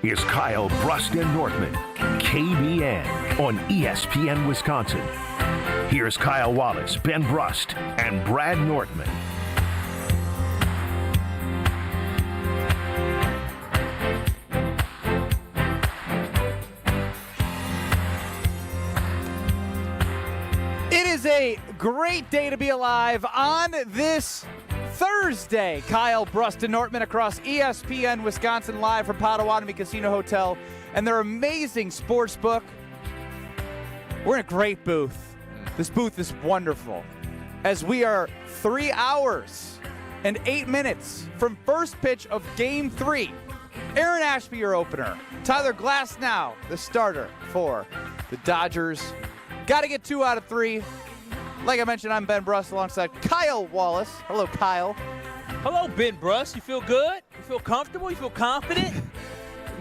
is Kyle Brust-Nortman, KBN on ESPN Wisconsin. Here's Kyle Wallace, Ben Brust, and Brad Nortman. It is a great day to be alive on this Thursday. Kyle Brust-Nortman across ESPN Wisconsin, live from Potawatomi Casino Hotel and their amazing sports book. We're in a great booth. This booth is wonderful, as we are 3 hours and 8 minutes from first pitch of Game 3. Aaron Ashby, your opener. Tyler Glasnow, the starter for the Dodgers. Got to get 2 out of 3. Like I mentioned, I'm Ben Brust alongside Kyle Wallace. Hello, Kyle. Hello, Ben Brust. You feel good? You feel comfortable? You feel confident?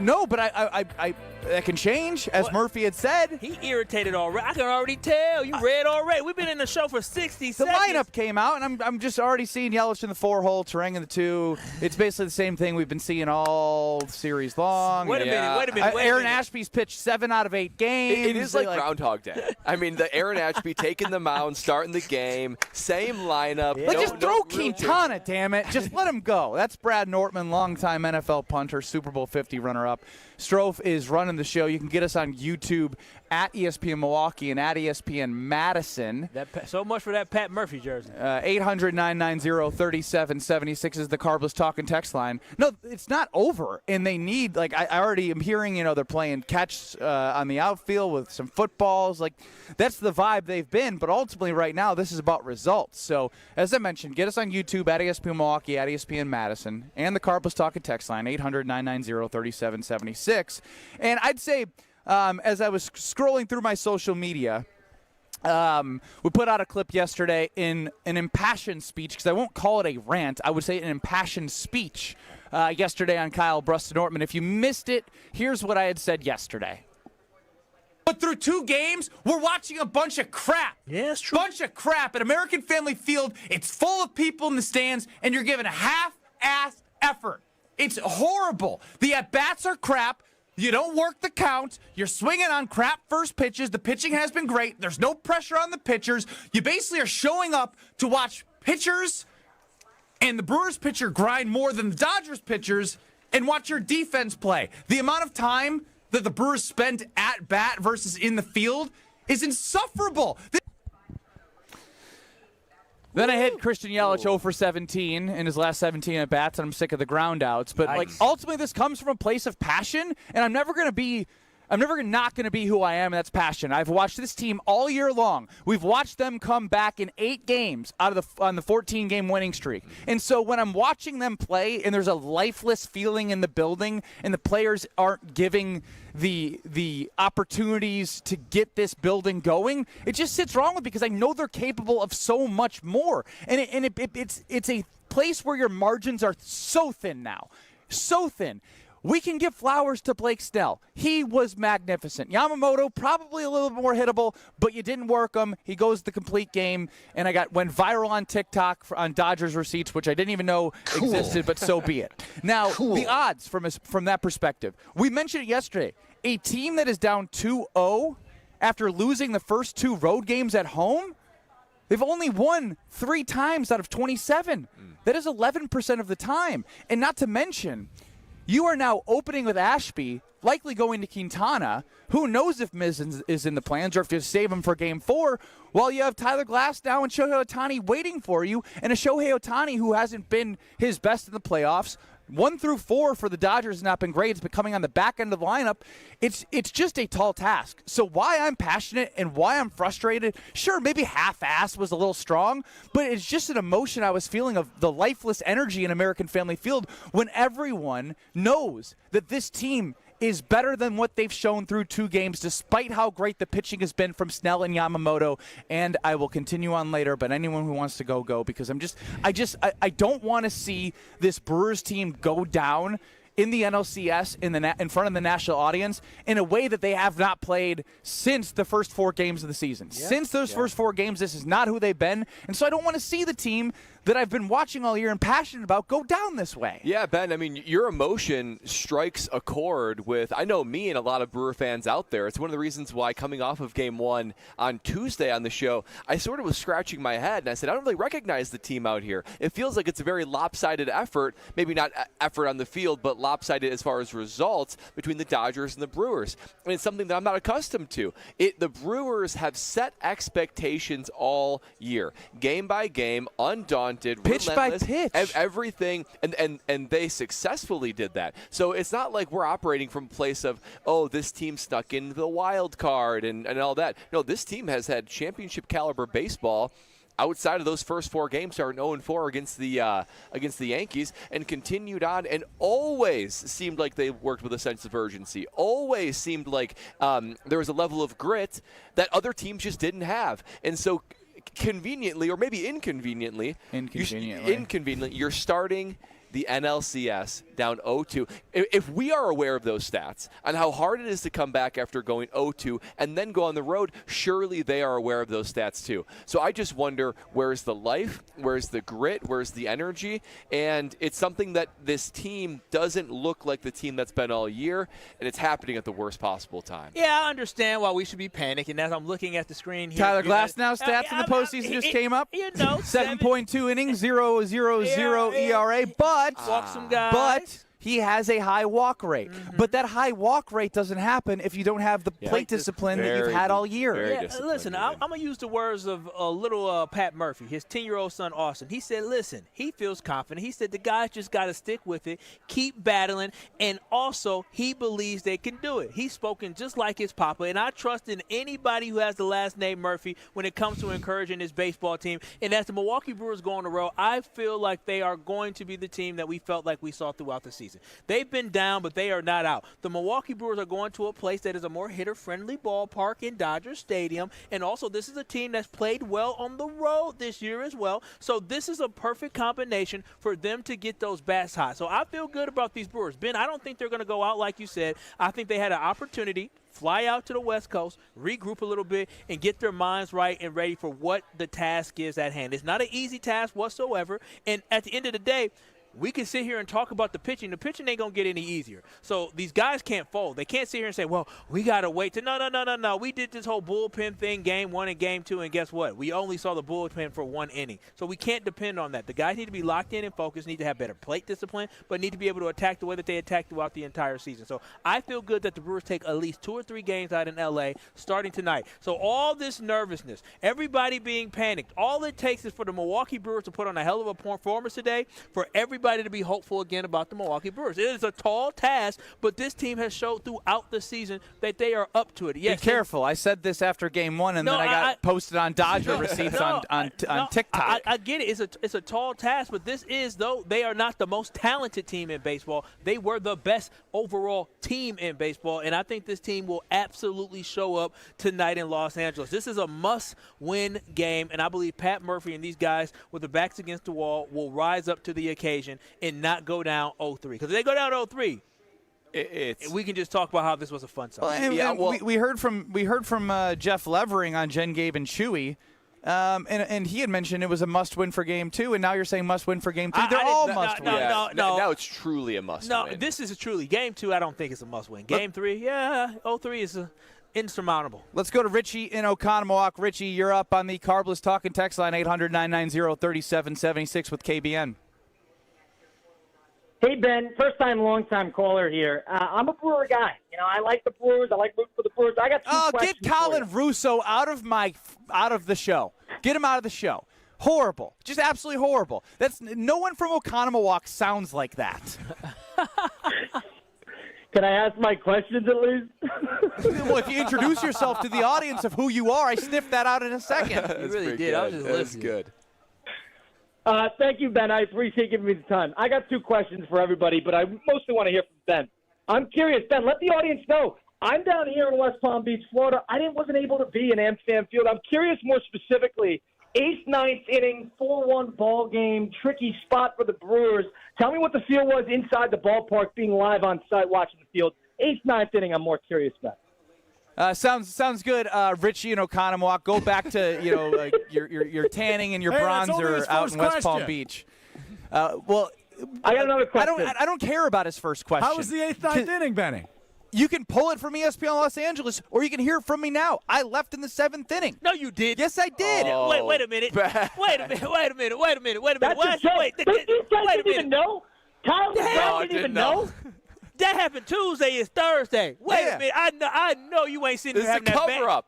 No, but I that can change, as Murphy had said. He irritated already. I can already tell. You read already. We've been in the show for 60 seconds. The lineup came out, and I'm just already seeing Yelich in the 4-hole, Terang in the 2. It's basically the same thing we've been seeing all series long. Wait a minute. Aaron Ashby's pitched 7 out of 8 games. It is like Groundhog Day. I mean, the Aaron Ashby taking the mound, starting the game, same lineup. Let's just throw Quintana, damn it. Just let him go. That's Brad Nortman, longtime NFL punter, Super Bowl 50 runner-up. Strofe is running the show. You can get us on YouTube at ESPN Milwaukee and at ESPN Madison. So much for that Pat Murphy jersey. 800-990-3776 is the Carbless Talking text line. No, it's not over, and they need, like, I already am hearing, they're playing catch on the outfield with some footballs. Like, that's the vibe they've been, but ultimately right now this is about results. So, as I mentioned, get us on YouTube at ESPN Milwaukee, at ESPN Madison, and the Carbless Talking text line, 800-990-3776. And I'd say, as I was scrolling through my social media, we put out a clip yesterday in an impassioned speech, because I won't call it a rant. I would say an impassioned speech yesterday on Kyle Brust-Nortman. If you missed it, here's what I had said yesterday. But through 2 games, we're watching a bunch of crap. Yeah, it's true. Bunch of crap. At American Family Field, it's full of people in the stands, and you're giving a half-assed effort. It's horrible. The at-bats are crap. You don't work the count. You're swinging on crap first pitches. The pitching has been great. There's no pressure on the pitchers. You basically are showing up to watch pitchers and the Brewers pitcher grind more than the Dodgers pitchers and watch your defense play. The amount of time that the Brewers spend at bat versus in the field is insufferable. Then I hit Christian Yelich 0 for 17 in his last 17 at bats, and I'm sick of the ground outs. But ultimately, this comes from a place of passion, and I'm never not going to be who I am, and that's passion. I've watched this team all year long. We've watched them come back in 8 games on the 14-game winning streak. And so when I'm watching them play, and there's a lifeless feeling in the building, and the players aren't giving the opportunities to get this building going, it just sits wrong with me, because I know they're capable of so much more. And it's a place where your margins are so thin now. So thin. We can give flowers to Blake Snell. He was magnificent. Yamamoto, probably a little bit more hittable, but you didn't work him. He goes the complete game, and went viral on TikTok on Dodgers receipts, which I didn't even know existed, but so be it. Now, the odds from that perspective. We mentioned it yesterday. A team that is down 2-0 after losing the first 2 road games at home, they've only won 3 times out of 27. That is 11% of the time. And not to mention, you are now opening with Ashby, likely going to Quintana. Who knows if Miz is in the plans, or if you save him for Game 4, while you have Tyler Glasnow and Shohei Ohtani waiting for you, and a Shohei Ohtani who hasn't been his best in the playoffs. 1 through 4 for the Dodgers has not been great. It's been coming on the back end of the lineup. It's just a tall task. So why I'm passionate and why I'm frustrated, sure, maybe half-ass was a little strong, but it's just an emotion I was feeling of the lifeless energy in American Family Field when everyone knows that this team is better than what they've shown through 2 games, despite how great the pitching has been from Snell and Yamamoto. And I will continue on later, but anyone who wants to go, because I don't want to see this Brewers team go down in the NLCS in front of the national audience in a way that they have not played since the first 4 games of the season. Since those first 4 games, this is not who they've been. And so I don't want to see the team that I've been watching all year and passionate about go down this way. Yeah, Ben, I mean, your emotion strikes a chord with, I know me and a lot of Brewer fans out there. It's one of the reasons why coming off of Game 1 on Tuesday on the show, I sort of was scratching my head, and I said, I don't really recognize the team out here. It feels like it's a very lopsided effort, maybe not effort on the field, but lopsided as far as results between the Dodgers and the Brewers. And it's something that I'm not accustomed to. The Brewers have set expectations all year, game by game, undaunted, pitch by relentless, pitch, everything, and they successfully did that. So it's not like we're operating from a place of, oh, this team snuck in the wild card and all that. No, this team has had championship caliber baseball outside of those first 4 games, are 0-4 against the Yankees, and continued on, and always seemed like they worked with a sense of urgency. Always seemed like there was a level of grit that other teams just didn't have. And so conveniently, or maybe inconveniently, you're starting the NLCS down 0-2. If we are aware of those stats and how hard it is to come back after going 0-2 and then go on the road, surely they are aware of those stats too. So I just wonder, where's the life, where's the grit, where's the energy? And it's something that this team doesn't look like the team that's been all year, and it's happening at the worst possible time. Yeah, I understand why we should be panicking. As I'm looking at the screen here, Tyler Glasnow stats in the postseason just came up. 7.2 innings, 0.00 ERA, but walk some guys. But he has a high walk rate. Mm-hmm. But that high walk rate doesn't happen if you don't have the plate discipline that you've had all year. Listen, I'm going to use the words of little Pat Murphy, his 10-year-old son, Austin. He said, listen, he feels confident. He said the guys just got to stick with it, keep battling, and also he believes they can do it. He's spoken just like his papa, and I trust in anybody who has the last name Murphy when it comes to encouraging his baseball team. And as the Milwaukee Brewers go on the road, I feel like they are going to be the team that we felt like we saw throughout the season. They've been down, but they are not out. The Milwaukee Brewers are going to a place that is a more hitter-friendly ballpark in Dodger Stadium, and also this is a team that's played well on the road this year as well. So this is a perfect combination for them to get those bats hot. So I feel good about these Brewers. Ben, I don't think they're going to go out like you said. I think they had an opportunity, fly out to the West Coast, regroup a little bit, and get their minds right and ready for what the task is at hand. It's not an easy task whatsoever, and at the end of the day, we can sit here and talk about the pitching. The pitching ain't going to get any easier. So these guys can't fold. They can't sit here and say, well, we got to wait. No. We did this whole bullpen thing, Game 1 and Game 2, and guess what? We only saw the bullpen for 1 inning. So we can't depend on that. The guys need to be locked in and focused, need to have better plate discipline, but need to be able to attack the way that they attack throughout the entire season. So I feel good that the Brewers take at least 2 or 3 games out in L.A. starting tonight. So all this nervousness, everybody being panicked, all it takes is for the Milwaukee Brewers to put on a hell of a performance today, for everybody to be hopeful again about the Milwaukee Brewers. It is a tall task, but this team has showed throughout the season that they are up to it. Yes, be careful. I said this after Game 1, and then I got posted on Dodger receipts on TikTok. I get it. It's a tall task, but this is, though, they are not the most talented team in baseball. They were the best overall team in baseball, and I think this team will absolutely show up tonight in Los Angeles. This is a must-win game, and I believe Pat Murphy and these guys with their backs against the wall will rise up to the occasion and not go down 0-3. Because if they go down 0-3, we can just talk about how this was a fun song. We heard from Jeff Levering on Jen, Gabe, and Chewy, and he had mentioned it was a must-win for Game 2, and now you're saying must-win for Game 3. They're all must-win. No. Now it's truly a must-win. No, this is truly. Game 2, I don't think it's a must-win. Game 3, 0-3 is insurmountable. Let's go to Richie in Oconomowoc. Richie, you're up on the Carbless Talking text line, 800-990-3776 with KBN. Hey, Ben, first-time, long-time caller here. I'm a Brewer guy. You know, I like the Brewers. I like rooting for the Brewers. I got two questions. Get Colin Russo out of the show. Get him out of the show. Horrible. Just absolutely horrible. No one from Oconomowoc sounds like that. Can I ask my questions at least? Well, if you introduce yourself to the audience of who you are, I sniffed that out in a second. You really did. I was just listening. Good. Thank you, Ben. I appreciate giving me the time. I got 2 questions for everybody, but I mostly want to hear from Ben. I'm curious, Ben, let the audience know. I'm down here in West Palm Beach, Florida. I wasn't able to be in Amsterdam Field. I'm curious more specifically, 8th, 9th inning, 4-1 ball game, tricky spot for the Brewers. Tell me what the feel was inside the ballpark being live on site watching the field. 8th, 9th inning, I'm more curious about. Sounds good, Richie and Oconomowoc. Go back to your tanning and your bronzer out in West Palm Beach. Well, I got another question. I don't care about his first question. How was the 8th, 9th inning, Benny? You can pull it from ESPN Los Angeles, or you can hear it from me now. I left in the 7th inning. No, you did. Yes, I did. Wait a minute. Wait a minute. That's a joke. These guys didn't even know? Kyle didn't even know? That happened Tuesday. It's Thursday. Wait a minute. I know you ain't sitting there having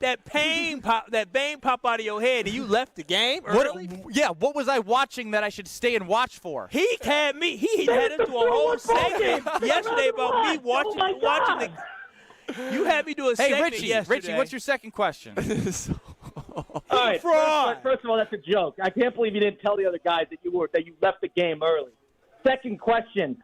that pain pop out of your head, and you left the game early. What was I watching that I should stay and watch for? He had me. He had into a whole segment yesterday about me watching the. You had me do a segment yesterday. Richie, what's your second question? All right. First of all, that's a joke. I can't believe you didn't tell the other guys that you left the game early. Second question.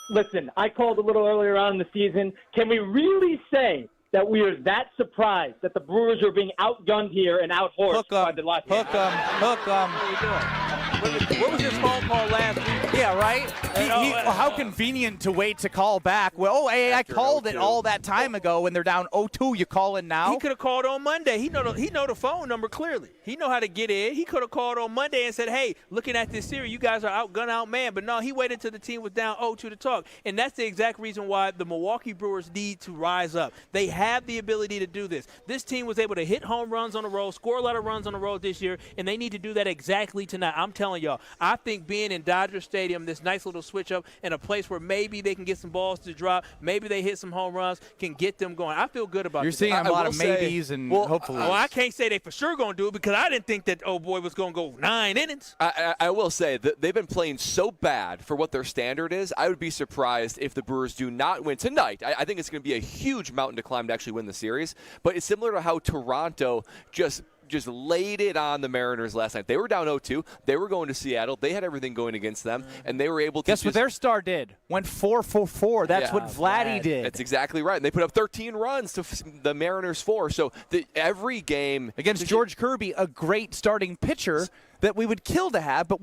Listen, I called a little earlier on in the season. Can we really say that we are that surprised that the Brewers are being outgunned here and outhorsed by the Los Angeles? Hook 'em. What are you doing? What was his phone call last week? Yeah, right? How convenient to wait to call back. Well, I called it all that time ago when they're down 0-2. You call in now? He could have called on Monday. He know the phone number clearly. He know how to get in. He could have called on Monday and said, hey, looking at this series, you guys are outman. But no, he waited till the team was down 0-2 to talk. And that's the exact reason why the Milwaukee Brewers need to rise up. They have the ability to do this. This team was able to hit home runs on the road, score a lot of runs on the road this year, and they need to do that exactly tonight. I'm telling y'all, I think being in Dodger Stadium, this nice little switch up, in a place where maybe they can get some balls to drop, maybe they hit some home runs, can get them going. I feel good about You're seeing a lot of maybes and hopefully. Well, I can't say they for sure going to do it because I didn't think that old boy was going to go 9 innings. I will say that they've been playing so bad for what their standard is. I would be surprised if the Brewers do not win tonight. I think it's going to be a huge mountain to climb to actually win the series. But it's similar to how Toronto just laid it on the Mariners last night. They were down 0-2. They were going to Seattle. They had everything going against them, and they were able to Guess what their star did? Went 4-for-4. That's what Vladdy did. That's exactly right. And they put up 13 runs to the Mariners 4. So every game against George Kirby, a great starting pitcher that we would kill to have, but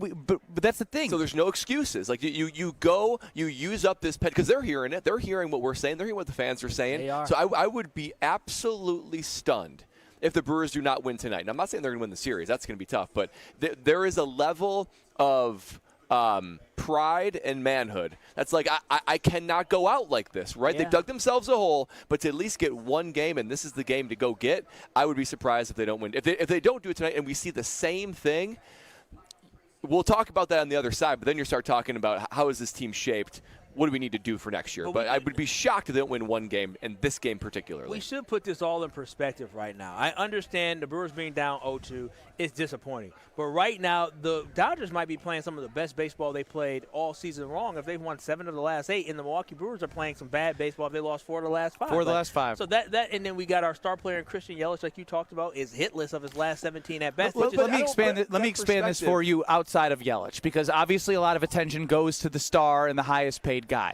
that's the thing. So there's no excuses. Like you use up this pen because they're hearing it. They're hearing what we're saying. They're hearing what the fans are saying. They are. So I would be absolutely stunned if the Brewers do not win tonight. And I'm not saying they're going to win the series. That's going to be tough. But there is a level of pride and manhood that's like, I cannot go out like this, right? Yeah. They dug themselves a hole, but to at least get one game, and this is the game to go get, I would be surprised if they don't win. If they don't do it tonight and we see the same thing, we'll talk about that on the other side, but then you start talking about how is this team shaped. What do we need to do for next year? But I would be shocked if they don't win one game, and this game particularly. We should put this all in perspective right now. I understand the Brewers being down 0-2 is disappointing. But right now, the Dodgers might be playing some of the best baseball they played all season long if they've won 7 of the last 8. And the Milwaukee Brewers are playing some bad baseball if they lost 4 of the last 5. 4 of the last 5. So that and then we got our star player, Christian Yelich, like you talked about, is hitless of his last 17 at bats. Let me expand this for you outside of Yelich, because obviously a lot of attention goes to the star and the highest paid guy.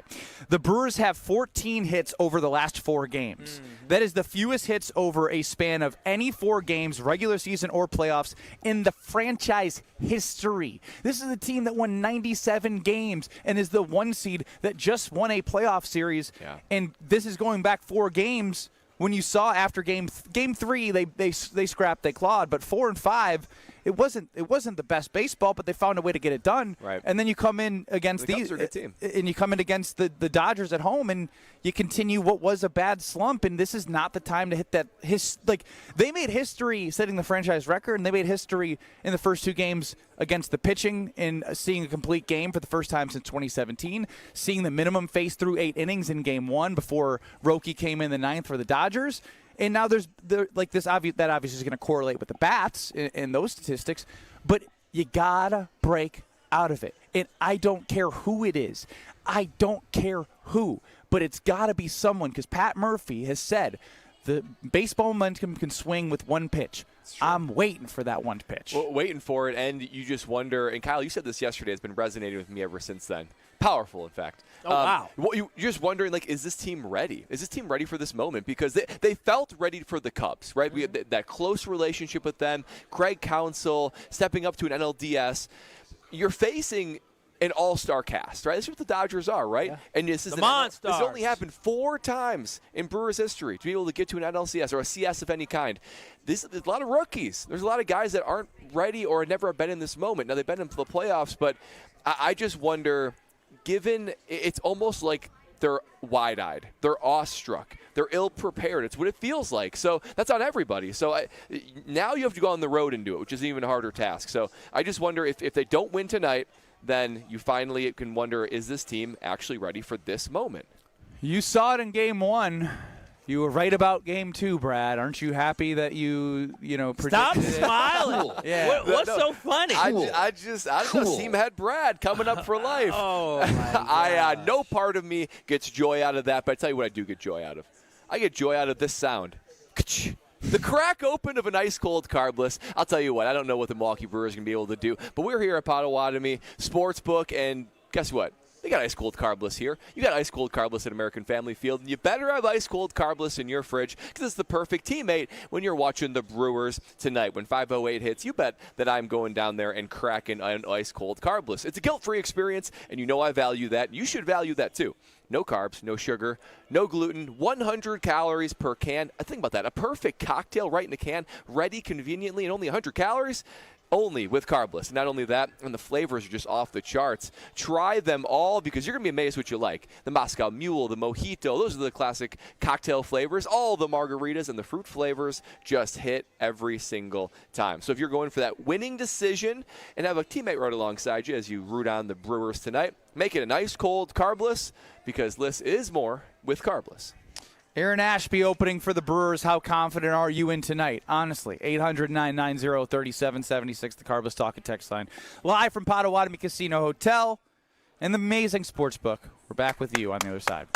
The Brewers have 14 hits over the last 4 games. Mm-hmm. That is the fewest hits over a span of any 4 games, regular season or playoffs, in the franchise history. This is a team that won 97 games and is the 1 seed that just won a playoff series. Yeah. And this is going back 4 games. When you saw after game 3, they scrapped, they clawed, but 4 and 5, it wasn't the best baseball, but they found a way to get it done. Right. And then you come in against Cubs are a good team. And you come in against the Dodgers at home, and you continue what was a bad slump. And this is not the time to hit that. They made history setting the franchise record, and they made history in the first 2 games against the pitching and seeing a complete game for the first time since 2017, seeing the minimum face through 8 innings in game 1 before Roki came in the 9th for the Dodgers. And now that obviously is going to correlate with the bats in those statistics, but you gotta break out of it. And I don't care who it is. I don't care who, but it's got to be someone, because Pat Murphy has said the baseball momentum can swing with 1 pitch. I'm waiting for that 1 pitch. Well, waiting for it, and you just wonder, and Kyle, you said this yesterday, it's been resonating with me ever since then. Powerful, in fact. Oh, wow. You're just wondering, is this team ready? Is this team ready for this moment? Because they felt ready for the Cubs, right? We had that close relationship with them. Craig Counsell stepping up to an NLDS. You're facing an all-star cast, right? That's what the Dodgers are, right? Yeah. And this is the Monstars. This only happened 4 times in Brewers history to be able to get to an NLCS or a CS of any kind. There's a lot of rookies. There's a lot of guys that aren't ready or never have been in this moment. Now, they've been into the playoffs, but I just wonder, given it's almost like they're wide-eyed, they're awestruck, they're ill-prepared. It's what it feels like. So that's on everybody. So now you have to go on the road and do it, which is an even harder task. So I just wonder if they don't win tonight, then you finally can wonder, is this team actually ready for this moment? You saw it in Game 1. You were right about Game 2, Brad. Aren't you happy that you predicted Stop it? smiling. Yeah. What's so funny? I just don't know, Seamhead Brad coming up for life. Oh, my God. No part of me gets joy out of that, but I tell you what I do get joy out of. I get joy out of this sound. The crack open of an ice-cold carbless. I'll tell you what, I don't know what the Milwaukee Brewers are going to be able to do, but we're here at Potawatomi Sportsbook, and guess what? They got ice-cold carbless here. You got ice-cold carbless at American Family Field, and you better have ice-cold carbless in your fridge because it's the perfect teammate when you're watching the Brewers tonight. When 5:08 hits, you bet that I'm going down there and cracking an ice-cold carbless. It's a guilt-free experience, and you know I value that. You should value that too. No carbs, no sugar, no gluten, 100 calories per can. Think about that. A perfect cocktail right in the can, ready conveniently, and only 100 calories. Only with carbless. Not only that, and the flavors are just off the charts. Try them all because you're going to be amazed what you like. The Moscow Mule, the Mojito, those are the classic cocktail flavors. All the margaritas and the fruit flavors just hit every single time. So if you're going for that winning decision and have a teammate right alongside you as you root on the Brewers tonight, make it a nice cold carbless because this is more with carbless. Aaron Ashby opening for the Brewers. How confident are you in tonight? Honestly, 800-990-3776, the Carbless Talk and Text line. Live from Potawatomi Casino Hotel and the amazing Sportsbook. We're back with you on the other side.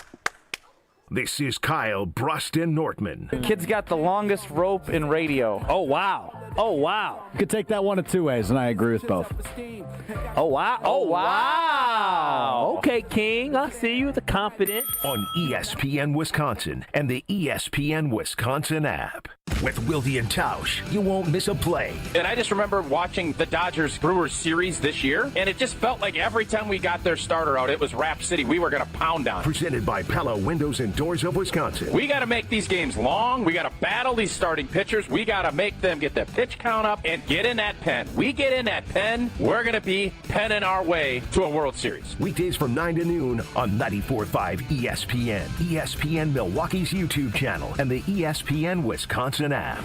This is Kyle Bruston Nortman. Kid's got the longest rope in radio. Oh, wow. Oh, wow. You could take that one of 2 ways, and I agree with both. Oh, wow. Oh, wow. Okay, King. I see you. The confident. On ESPN Wisconsin and the ESPN Wisconsin app. With Wilde and Tausch, you won't miss a play. And I just remember watching the Dodgers-Brewers series this year, and it just felt like every time we got their starter out, it was Rap City. We were going to pound on. Presented by Pella Windows and Doors of Wisconsin. We got to make these games long. We got to battle these starting pitchers. We got to make them get their pitch count up and get in that pen. We get in that pen, we're going to be penning our way to a World Series. Weekdays from 9 to noon on 94.5 ESPN, ESPN Milwaukee's YouTube channel, and the ESPN Wisconsin app.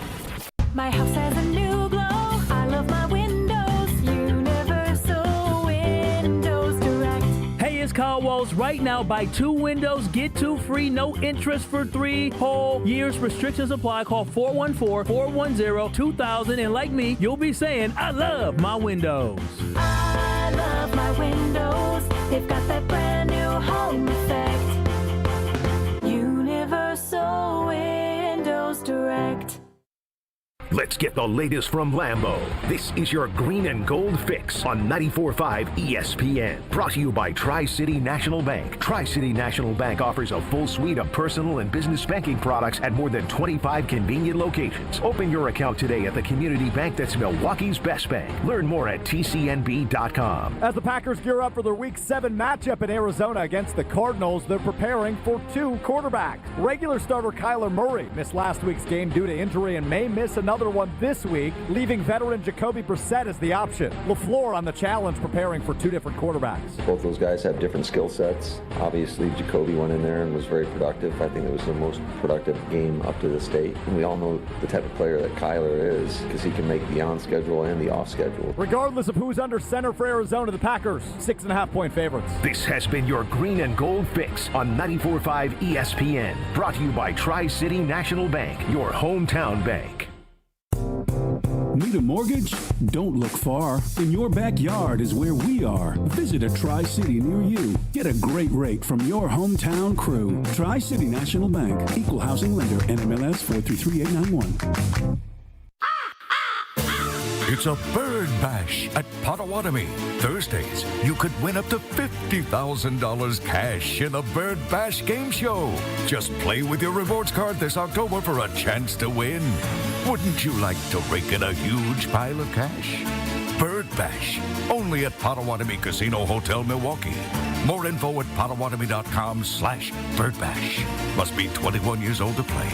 My house has a new glow. I love my windows. Universal Windows Direct. Hey, it's Kyle Walls. Right now, buy 2 windows, get 2 free, no interest for 3 whole years. Restrictions apply. Call 414-410-2000. And like me, you'll be saying, I love my windows. I love my windows. They've got that brand new home effect. Universal Windows Direct. Let's get the latest from Lambeau. This is your green and gold fix on 94.5 ESPN. Brought to you by Tri-City National Bank. Tri-City National Bank offers a full suite of personal and business banking products at more than 25 convenient locations. Open your account today at the community bank that's Milwaukee's best bank. Learn more at tcnb.com. As the Packers gear up for their Week 7 matchup in Arizona against the Cardinals, they're preparing for 2 quarterbacks. Regular starter Kyler Murray missed last week's game due to injury and may miss another one this week, leaving veteran Jacoby Brissett as the option. LaFleur on the challenge, preparing for 2 different quarterbacks. Both those guys have different skill sets. Obviously, Jacoby went in there and was very productive. I think it was the most productive game up to this date. And we all know the type of player that Kyler is because he can make the on-schedule and the off-schedule. Regardless of who's under center for Arizona, the Packers, 6.5-point favorites. This has been your green and gold fix on 94.5 ESPN. Brought to you by Tri-City National Bank, your hometown bank. Need a mortgage? Don't look far. In your backyard is where we are. Visit a Tri-City near you. Get a great rate from your hometown crew. Tri-City National Bank. Equal housing lender. NMLS 433891. It's a bird bash at Potawatomi. Thursdays, you could win up to $50,000 cash in the Bird Bash Game Show. Just play with your rewards card this October for a chance to win. Wouldn't you like to rake in a huge pile of cash? Bird Bash, only at Potawatomi Casino Hotel, Milwaukee. More info at potawatomi.com/birdbash. Must be 21 years old to play.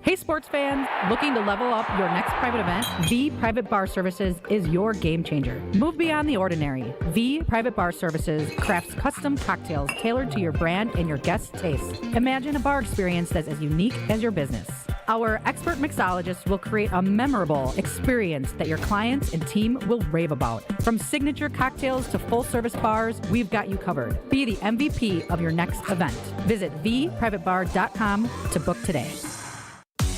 Hey sports fans, looking to level up your next private event? V Private Bar Services is your game changer. Move beyond the ordinary. V Private Bar Services crafts custom cocktails tailored to your brand and your guests' taste. Imagine a bar experience that's as unique as your business. Our expert mixologists will create a memorable experience that your clients and team will rave about. From signature cocktails to full-service bars, we've got you covered. Be the MVP of your next event. Visit vprivatebar.com to book today.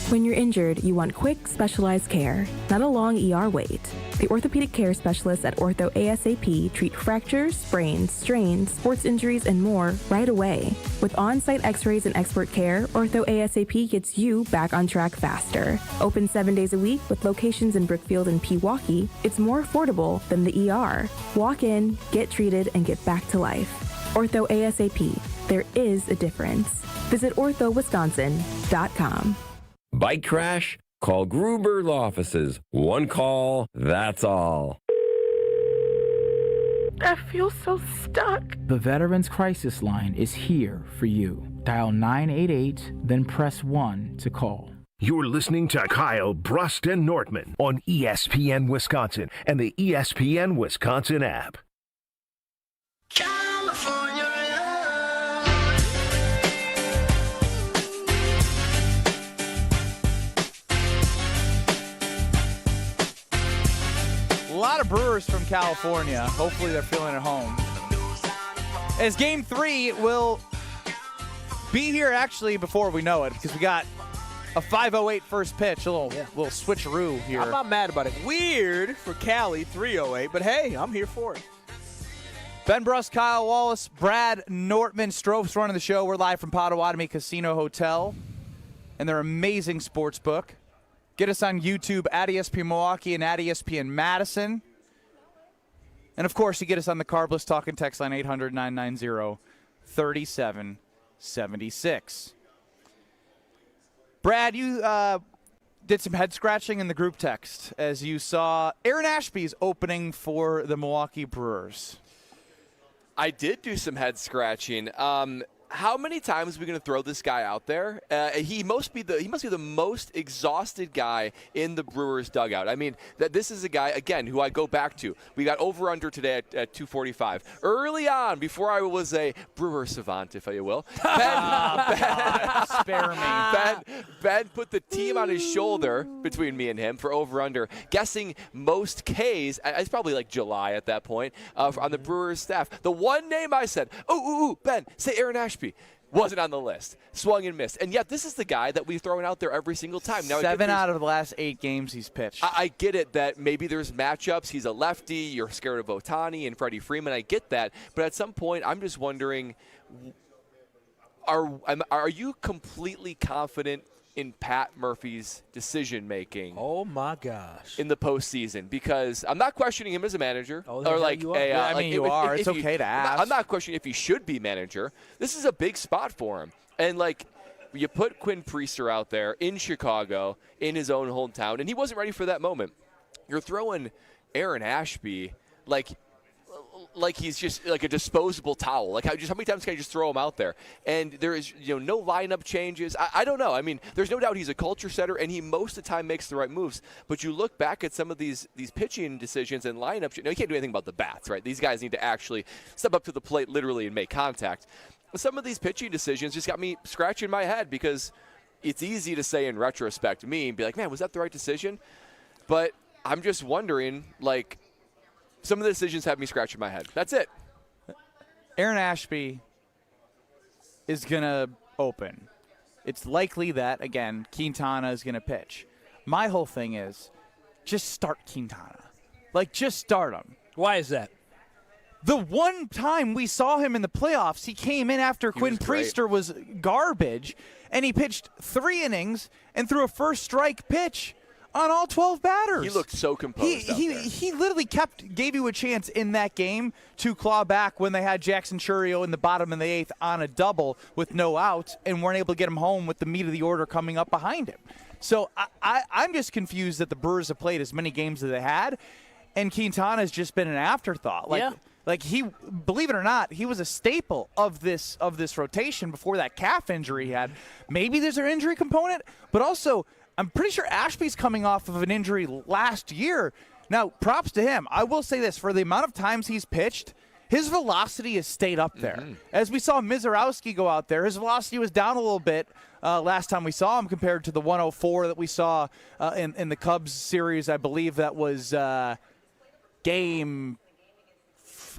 When you're injured, you want quick, specialized care, not a long ER wait. The orthopedic care specialists at Ortho ASAP treat fractures, sprains, strains, sports injuries, and more right away. With on-site x-rays and expert care, Ortho ASAP gets you back on track faster. Open 7 days a week with locations in Brookfield and Pewaukee, it's more affordable than the ER. Walk in, get treated, and get back to life. Ortho ASAP. There is a difference. Visit orthowisconsin.com. Bike crash? Call Gruber offices. One call, that's all. I feel so stuck. The Veterans Crisis Line is here for you. Dial 988, then press 1 to call. You're listening to Kyle Brust and Nortman on ESPN Wisconsin and the ESPN Wisconsin app. A lot of Brewers from California. Hopefully they're feeling at home. As Game 3 will be here actually before we know it, because we got a 5:08 first pitch, a little switcheroo here. I'm not mad about it. Weird for Cali, 3:08, but hey, I'm here for it. Ben Brust, Kyle Wallace, Brad Nortman, Stroph's running the show. We're live from Potawatomi Casino Hotel and their amazing sports book. Get us on YouTube at ESPN Milwaukee and at ESPN Madison. And, of course, you get us on the Carbless Talk and Text line 800-990-3776. Brad, you did some head-scratching in the group text as you saw Aaron Ashby's opening for the Milwaukee Brewers. I did do some head-scratching. How many times are we going to throw this guy out there? He must be the most exhausted guy in the Brewers dugout. I mean, this is a guy, again, who I go back to. We got over-under today at 245. Early on, before I was a Brewer savant, if you will, Spare me. Ben put the team on his shoulder between me and him for over-under, guessing most Ks. It's probably like July at that point on the Brewers staff. The one name I said, Ben, say Aaron Ashby. Wasn't on the list. Swung and missed. And yet this is the guy that we've thrown out there every single time. Now, 7 out of the last 8 games he's pitched. I get it that maybe there's matchups. He's a lefty. You're scared of Ohtani and Freddie Freeman. I get that. But at some point, I'm just wondering, are you completely confident in Pat Murphy's decision-making? Oh, my gosh. In the postseason, because I'm not questioning him as a manager. Oh, or like you are. You are. It's okay to ask. I'm not questioning if he should be manager. This is a big spot for him. And, like, you put Quinn Priester out there in Chicago, in his own hometown, and he wasn't ready for that moment. You're throwing Aaron Ashby like he's just like a disposable towel. Like how many times can I just throw him out there? And there is no lineup changes. I don't know. I mean, there's no doubt he's a culture setter, and he most of the time makes the right moves. But you look back at some of these pitching decisions and lineups. You can't do anything about the bats, right? These guys need to actually step up to the plate literally and make contact. Some of these pitching decisions just got me scratching my head, because it's easy to say in retrospect, and be like, man, was that the right decision? But I'm just wondering, like, some of the decisions have me scratching my head. That's it. Aaron Ashby is going to open. It's likely that, again, Quintana is going to pitch. My whole thing is just start Quintana. Like, just start him. Why is that? The one time we saw him in the playoffs, he came in after Quinn Priester was garbage, and he pitched 3 innings and threw a first strike pitch on all 12 batters. He looked so composed out there. He literally gave you a chance in that game to claw back when they had Jackson Chourio in the bottom of the 8th on a double with no outs and weren't able to get him home with the meat of the order coming up behind him. So I'm just confused that the Brewers have played as many games as they had, and Quintana has just been an afterthought. Like he, believe it or not, he was a staple of this rotation before that calf injury he had. Maybe there's an injury component, but also I'm pretty sure Ashby's coming off of an injury last year. Now, props to him. I will say this, for the amount of times he's pitched, his velocity has stayed up there. As we saw Mizorowski go out there, his velocity was down a little bit last time we saw him compared to the 104 that we saw in the Cubs series. I believe that was game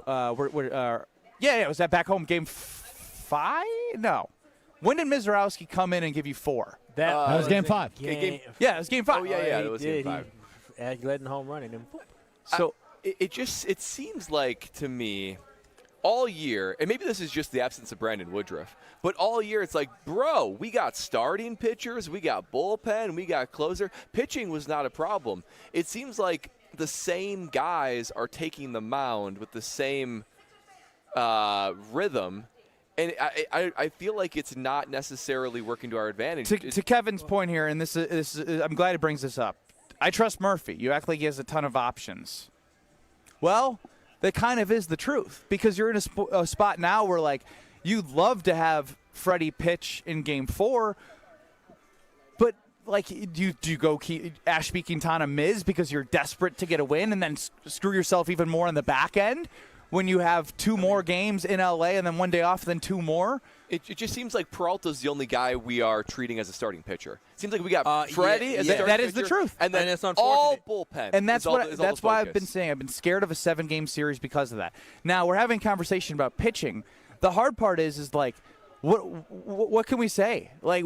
it was that back home game 5? No. When did Mizorowski come in and give you 4? That was game 5. Yeah, it was game 5. Oh, yeah, it was game 5. Led in home run and then So it seems like to me all year, and maybe this is just the absence of Brandon Woodruff, but all year it's like, bro, we got starting pitchers, we got bullpen, we got closer. Pitching was not a problem. It seems like the same guys are taking the mound with the same rhythm. And I feel like it's not necessarily working to our advantage. To Kevin's point here, and this is I'm glad he brings this up. I trust Murphy. You act like he has a ton of options. Well, that kind of is the truth, because you're in a spot now where, like, you'd love to have Freddie pitch in Game 4, but, like, do you go Ashby, Quintana, Miz because you're desperate to get a win and then screw yourself even more on the back end when you have 2 more games in L.A. and then 1 day off, then 2 more? It just seems like Peralta's the only guy we are treating as a starting pitcher. It seems like we got Freddie as a starting that is pitcher, the truth. and then it's all bullpen. And that's that's why I've been saying I've been scared of a 7-game series because of that. Now we're having a conversation about pitching. The hard part is like, what can we say? Like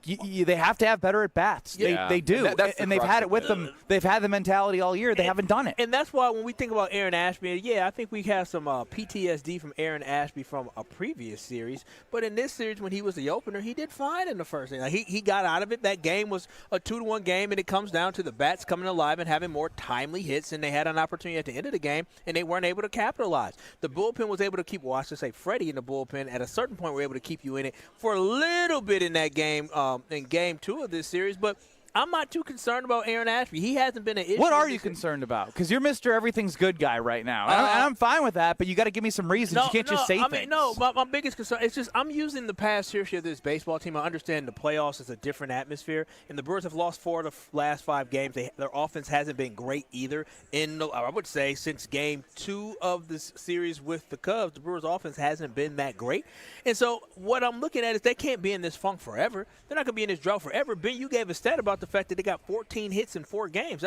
they have to have better at bats. Yeah. They do, and they've had it with them. They've had the mentality all year. They haven't done it. And that's why when we think about Aaron Ashby, I think we have some PTSD from Aaron Ashby from a previous series. But in this series, when he was the opener, he did fine in the first inning. Like he got out of it. That game was a 2-1 game, and it comes down to the bats coming alive and having more timely hits, and they had an opportunity at the end of the game, and they weren't able to capitalize. The bullpen was able to keep, I should say Freddie in the bullpen. At a certain point, were able to keep you in it for a little bit in that game, in Game 2 of this series. But I'm not too concerned about Aaron Ashby. He hasn't been an issue. What are you concerned about? Because you're Mr. Everything's Good guy right now. And I'm fine with that, but you got to give me some reasons. You can't just say things. My biggest concern is just I'm using the past history of this baseball team. I understand the playoffs is a different atmosphere, and the Brewers have lost 4 of the last 5 games. Their offense hasn't been great either. I would say since Game 2 of this series with the Cubs, the Brewers' offense hasn't been that great. And so what I'm looking at is they can't be in this funk forever. They're not going to be in this drought forever. Ben, you gave a stat about the fact that they got 14 hits in 4 games.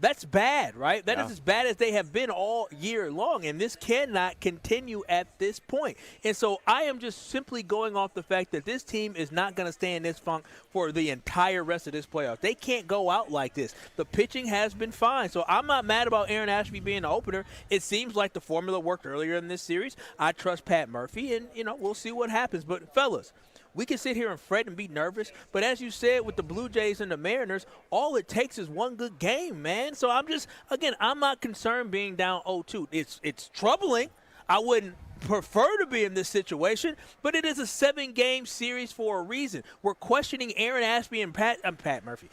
That's bad, right? That is as bad as they have been all year long, and this cannot continue at this point. And so I am just simply going off the fact that this team is not going to stay in this funk for the entire rest of this playoff. They can't go out like this. The pitching has been fine, so I'm not mad about Aaron Ashby being the opener. It seems like the formula worked earlier in this series. I trust Pat Murphy, and, we'll see what happens. But, fellas, we can sit here and fret and be nervous, but as you said with the Blue Jays and the Mariners, all it takes is one good game, man. So I'm not concerned being down 0-2. It's troubling. I wouldn't prefer to be in this situation, but it is a 7-game series for a reason. We're questioning Aaron Ashby and Pat Murphy.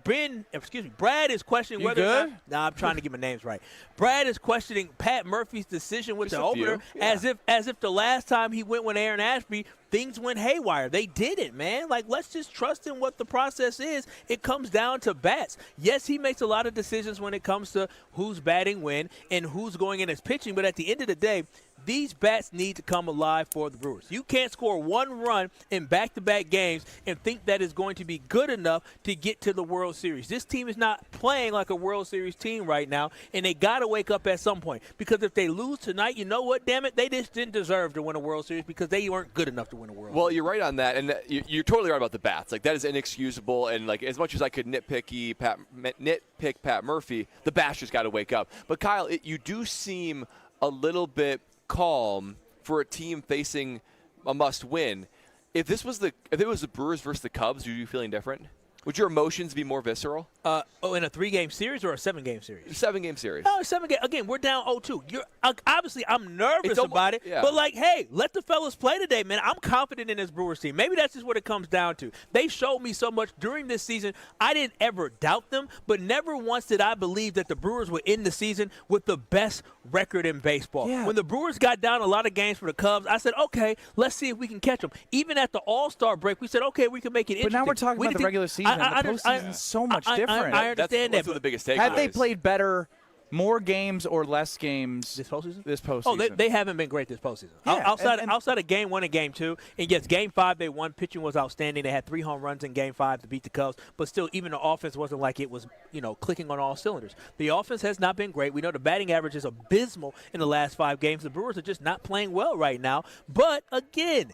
Brad is questioning whether or not. I'm trying to get my names right. Brad is questioning Pat Murphy's decision with the opener as if the last time he went with Aaron Ashby, things went haywire. They didn't, man. Like, let's just trust in what the process is. It comes down to bats. Yes, he makes a lot of decisions when it comes to who's batting when and who's going in as pitching, but at the end of the day, these bats need to come alive for the Brewers. You can't score 1 run in back-to-back games and think that is going to be good enough to get to the World Series. This team is not playing like a World Series team right now, and they got to wake up at some point. Because if they lose tonight, you know what, damn it, they just didn't deserve to win a World Series because they weren't good enough to win a World Series. Well, you're right on that, and you're totally right about the bats. Like, that is inexcusable, and like as much as I could nitpick Pat Murphy, the bats just got to wake up. But Kyle, you do seem a little bit calm for a team facing a must-win. If it was the Brewers versus the Cubs, are you feeling different? Would your emotions be more visceral? In a 3-game series or a 7-game series? 7-game series. No, 7-game. Again, we're down 0-2. Obviously, I'm nervous about it. Yeah. But, hey, let the fellas play today, man. I'm confident in this Brewers team. Maybe that's just what it comes down to. They showed me so much during this season. I didn't ever doubt them, but never once did I believe that the Brewers would end the season with the best record in baseball. Yeah. When the Brewers got down a lot of games for the Cubs, I said, okay, let's see if we can catch them. Even at the All-Star break, we said, okay, we can make it interesting. But now we're talking about the regular season. The postseason is so much different. I understand that's the biggest takeaway. Had they played better, more games or less games this postseason? This postseason. Oh, they haven't been great this postseason. Yeah, outside of Game 1 and Game 2, and yes, Game 5 they won. Pitching was outstanding. They had 3 home runs in Game 5 to beat the Cubs, but still, even the offense wasn't like it was, clicking on all cylinders. The offense has not been great. We know the batting average is abysmal in the last 5 games. The Brewers are just not playing well right now. But again,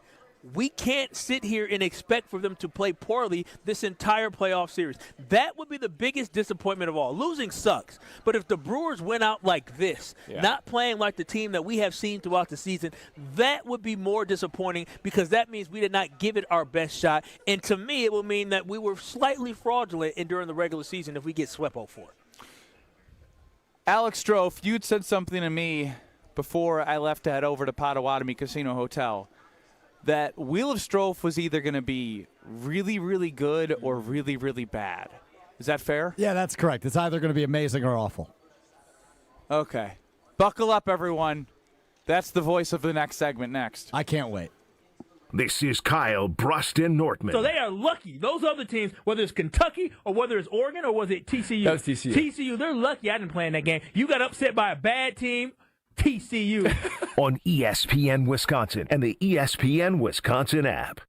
we can't sit here and expect for them to play poorly this entire playoff series. That would be the biggest disappointment of all. Losing sucks. But if the Brewers went out like this, not playing like the team that we have seen throughout the season, that would be more disappointing because that means we did not give it our best shot. And to me, it will mean that we were slightly fraudulent during the regular season if we get swept 0-4. Alex Strofe, you'd said something to me before I left to head over to Potawatomi Casino Hotel, that Wheel of Strofe was either going to be really, really good or really, really bad. Is that fair? Yeah, that's correct. It's either going to be amazing or awful. Okay. Buckle up, everyone. That's the voice of the next segment next. I can't wait. This is Kyle Bruston Nortman. So they are lucky. Those other teams, whether it's Kentucky or whether it's Oregon or was it TCU? That was TCU. TCU, they're lucky I didn't play in that game. You got upset by a bad team. TCU. On ESPN Wisconsin and the ESPN Wisconsin app.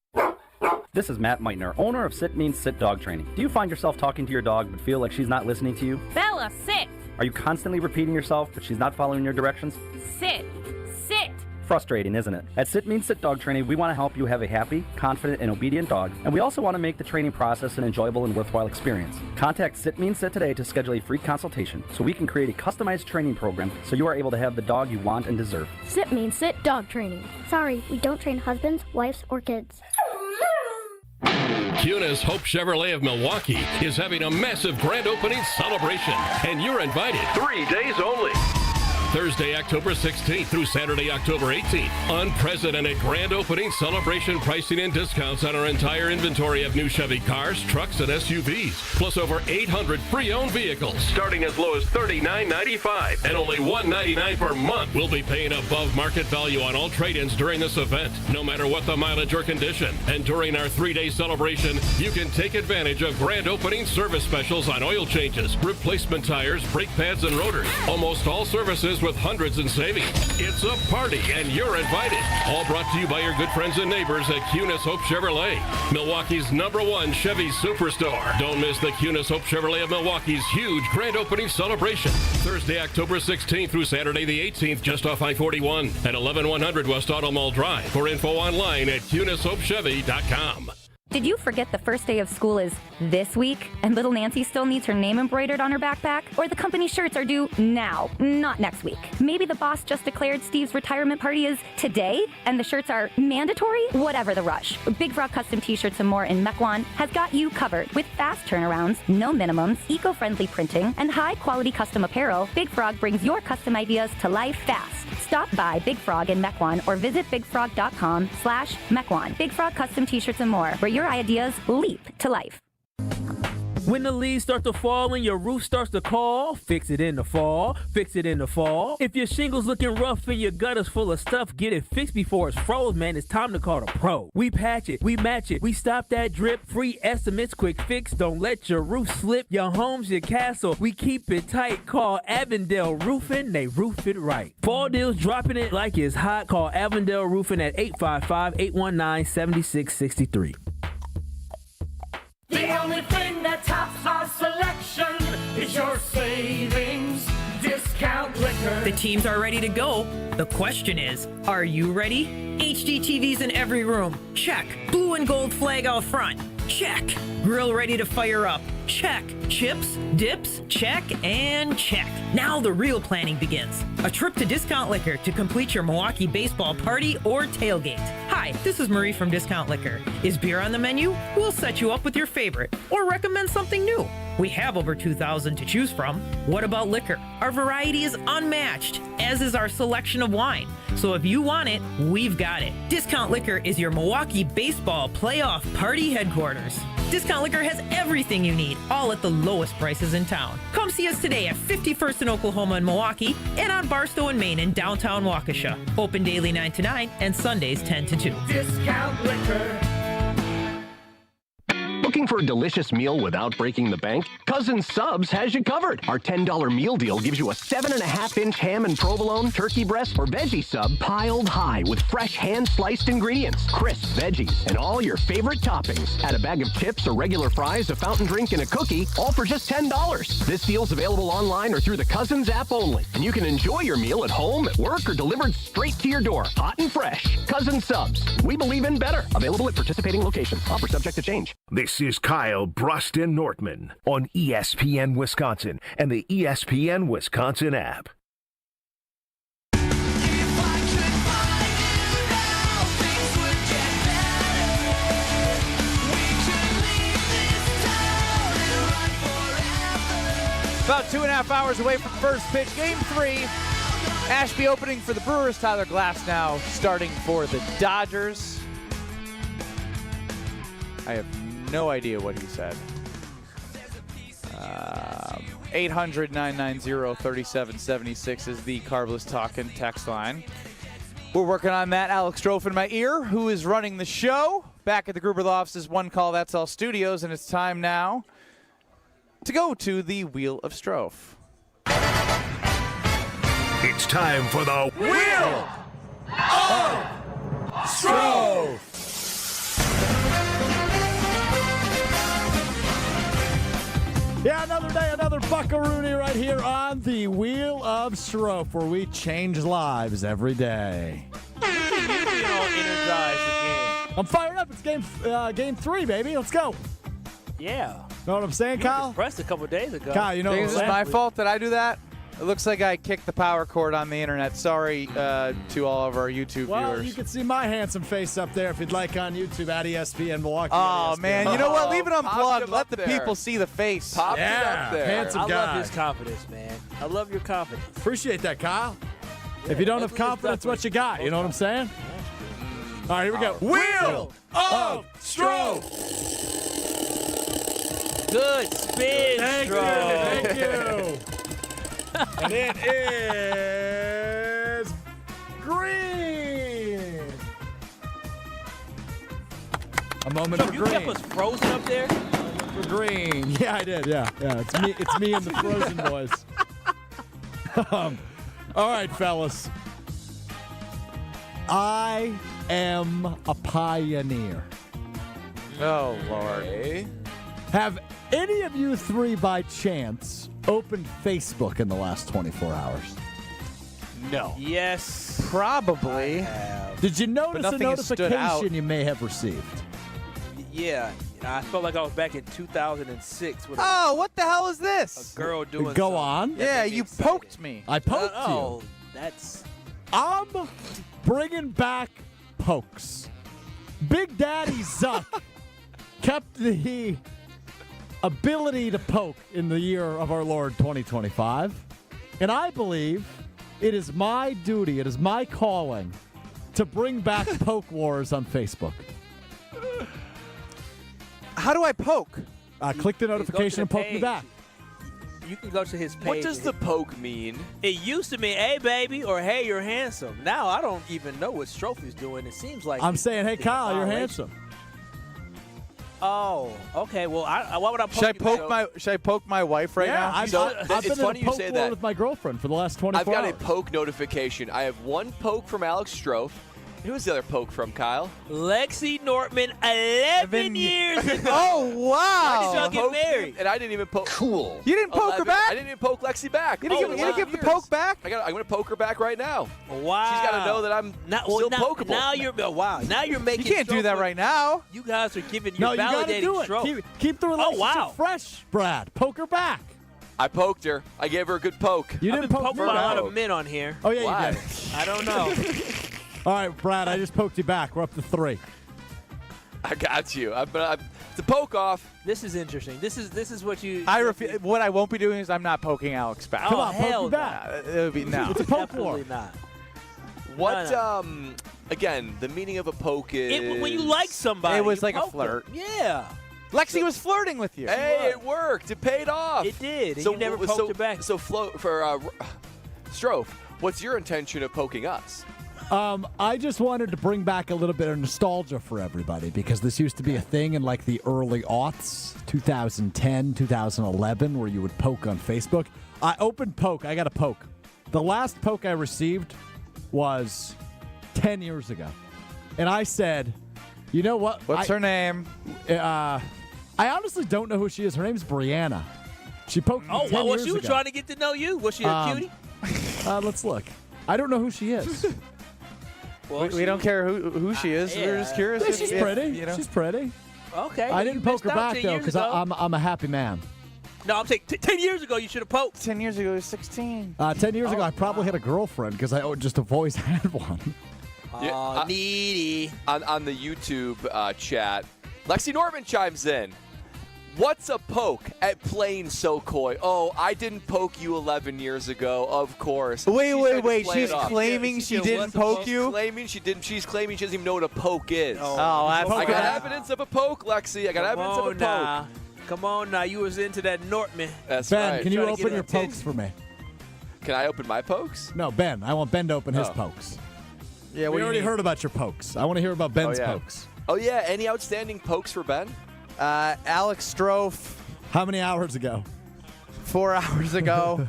This is Matt Meitner, owner of Sit Means Sit Dog Training. Do you find yourself talking to your dog but feel like she's not listening to you? Bella, sit. Are you constantly repeating yourself but she's not following your directions? Sit. Sit. Frustrating, isn't it? At Sit Means Sit Dog Training, we want to help you have a happy, confident, and obedient dog, and we also want to make the training process an enjoyable and worthwhile experience. Contact Sit Means Sit today to schedule a free consultation so we can create a customized training program so you are able to have the dog you want and deserve. Sit Means Sit Dog Training. Sorry, we don't train husbands, wives, or kids. Kunis Hope Chevrolet of Milwaukee is having a massive grand opening celebration, and you're invited. 3 days only. Thursday, October 16th through Saturday, October 18th. Unprecedented grand opening celebration pricing and discounts on our entire inventory of new Chevy cars, trucks, and SUVs, plus over 800 pre-owned vehicles, starting as low as $39.95 and only $199 per month. We'll be paying above market value on all trade-ins during this event, no matter what the mileage or condition. And during our 3-day celebration, you can take advantage of grand opening service specials on oil changes, replacement tires, brake pads, and rotors. Almost all services with hundreds in savings. It's a party, and you're invited. All brought to you by your good friends and neighbors at Kunis Hope Chevrolet, Milwaukee's #1 Chevy superstore. Don't miss the Kunis Hope Chevrolet of Milwaukee's huge grand opening celebration. Thursday, October 16th through Saturday the 18th, just off I-41 at 11100 West Auto Mall Drive. For info online at KunisHopeChevy.com. Did you forget the first day of school is this week and little Nancy still needs her name embroidered on her backpack? Or the company shirts are due now, not next week? Maybe the boss just declared Steve's retirement party is today and the shirts are mandatory? Whatever the rush. Big Frog Custom T-shirts and more in Mequon has got you covered with fast turnarounds, no minimums, eco-friendly printing, and high-quality custom apparel. Big Frog brings your custom ideas to life fast. Stop by Big Frog in Mequon or visit bigfrog.com/Mequon. Big Frog Custom T-shirts and more, where your ideas leap to life. When the leaves start to fall and your roof starts to call, fix it in the fall, fix it in the fall. If your shingle's looking rough and your gutter's full of stuff, get it fixed before it's froze, man. It's time to call the pro. We patch it, we match it, we stop that drip. Free estimates, quick fix. Don't let your roof slip. Your home's your castle. We keep it tight. Call Avondale Roofing. They roof it right. Fall deals dropping it like it's hot. Call Avondale Roofing at 855-819-7663. The only thing that tops our selection is your savings discount liquor. The teams are ready to go. The question is, are you ready? HD TVs in every room. Check. Blue and gold flag out front. Check. Grill ready to fire up. Check. Chips, dips, check, and check. Now the real planning begins. A trip to Discount Liquor to complete your Milwaukee baseball party or tailgate. Hi, this is Marie from Discount Liquor. Is beer on the menu? We'll set you up with your favorite or recommend something new. We have over 2,000 to choose from. What about liquor? Our variety is unmatched, as is our selection of wine. So if you want it, we've got it. Discount Liquor is your Milwaukee baseball playoff party headquarters. Discount Liquor has everything you need, all at the lowest prices in town. Come see us today at 51st in Oklahoma and Milwaukee, and on Barstow and Main in downtown Waukesha. Open daily 9 to 9 and Sundays 10 to 2. Discount Liquor. Looking for a delicious meal without breaking the bank? Cousin Subs has you covered. Our $10 meal deal gives you a 7.5-inch ham and provolone, turkey breast, or veggie sub piled high with fresh hand-sliced ingredients, crisp veggies, and all your favorite toppings. Add a bag of chips or regular fries, a fountain drink, and a cookie, all for just $10. This deal's available online or through the Cousins app only. And you can enjoy your meal at home, at work, or delivered straight to your door, hot and fresh. Cousin Subs. We believe in better. Available at participating locations. Offer subject to change. This is Kyle Bruston Nortman on ESPN Wisconsin and the ESPN Wisconsin app. About 2.5 hours away from first pitch, Game 3. Ashby opening for the Brewers. Tyler Glass now starting for the Dodgers. I have no idea what he said. 800-990-3776 is the Carbless Talkin' text line. We're working on that. Alex Strofe in my ear, who is running the show. Back at the Gruber Law Office's One Call That's All Studios, and it's time now to go to the Wheel of Strofe. It's time for the Wheel of Strofe. Yeah, another day, another buckaroonie right here on the Wheel of Strofe, where we change lives every day. I'm fired up. It's game 3, baby. Let's go. Yeah. Know what I'm saying, You Kyle? were depressed a couple days ago. Kyle, you know what I'm Is it saying? my fault that I do that? It looks like I kicked the power cord on the internet. Sorry to all of our YouTube Well, viewers. you can see my handsome face up there if you'd like on YouTube at ESPN Milwaukee. Oh, man. You know what? Leave it unplugged. Let the there. people see the face. Pop it up there. Handsome I guy. love his confidence, man. I love your confidence. Appreciate that, Kyle. If you don't have confidence, what you got? You know what I'm saying? All right, here we go. Wheel of Strofe. Good spin, Thank you. Thank you. And it is green. A moment for You green. kept us frozen up there? For green. Yeah, I did. Yeah. It's me and the Frozen boys. All right, fellas. I am a pioneer. Oh, Lord. Have any of you three by chance opened Facebook in the last 24 hours? No. Yes. Probably. Did you notice a nothing has stood out. notification you may have received? Yeah. I felt like I was back in 2006 with Oh, what the hell is this? a girl doing Go something. on. Yeah, made me you excited. poked me. I poked Oh, you. that's... I'm bringing back pokes. Big Daddy Zuck kept the ability to poke in the year of our Lord 2025. And I believe it is my duty, it is my calling to bring back Poke Wars on Facebook. How do I poke? Click the notification and poke me back. You can go to his page. What does the poke mean? It used to mean, hey, baby, or hey, you're handsome. Now I don't even know what Strophy's doing. It seems like I'm saying, hey, it's a Kyle, you're violation. handsome. Oh, okay. Well, why would I poke Should I you poke back? Should I poke my wife right now? I've So, been it's in funny a you poke say war that. with my girlfriend for the last 24 I've got hours. a poke notification. I have one poke from Alex Strofe. Who was the other poke from, Kyle? Lexi Nortman, 11 years ago. Oh, wow. Y'all get married. And I didn't even poke. Cool. You didn't poke her back? I didn't even poke Lexi back. You didn't give the poke back? I'm going to poke her back right now. Wow. She's got to know that I'm still pokeable. Now you're making. You can't do that right now. You guys are giving. No, You're you got to validating do it. Stroke. Keep the relationship wow. fresh, Brad. Poke her back. I poked her. I gave her a good poke. You I've didn't been poke poked me by a lot back. of men on here. Oh, yeah, Why? you did. I don't know. All right, Brad, I just poked you back. We're up to 3. I got you. It's a poke off. This is interesting. This is what you. What I won't be doing is I'm not poking Alex back. Come on, poke hell me back. It would be no. It's a poke war. Definitely not. What? No. Again, the meaning of a poke is When you like somebody, It was you like a poke flirt. them. Yeah. Lexi was flirting with you. Hey, it worked. It paid off. It did. And you never poked her back. So, Strofe, what's your intention of poking us? I just wanted to bring back a little bit of nostalgia for everybody because this used to be a thing in like the early aughts, 2010, 2011, where you would poke on Facebook. I opened poke. I got a poke. The last poke I received was 10 years ago. And I said, you know what? What's her name? I honestly don't know who she is. Her name's Brianna. She poked me 10 well, years she was ago. trying to get to know you. Was she a cutie? Let's look. I don't know who she is. Well, we don't care who she is. We're just curious. Yeah, she's pretty. She's pretty. Okay. I didn't poke her back, though, because I'm a happy man. No, I'm saying 10 years ago you should have poked. 10 years ago, he was 16. 10 years ago, I probably had a girlfriend because I just have always had one. Needy. On the YouTube chat, Lexi Norman chimes in. What's a poke at playing so coy? Oh, I didn't poke you 11 years ago, of course. Wait. She's claiming she didn't poke you? She's claiming she doesn't even know what a poke is. I got evidence of a poke, Lexi. I got evidence of a poke. Come on now. You was into that Nortman. That's Ben, right. can you Trying to open get your attention. pokes for me? Can I open my pokes? No, Ben. I want Ben to open his pokes. Yeah, we already heard about your pokes. I want to hear about Ben's yeah. pokes. Oh, yeah. Any outstanding pokes for Ben? Alex Strofe. How many hours ago? 4 hours ago.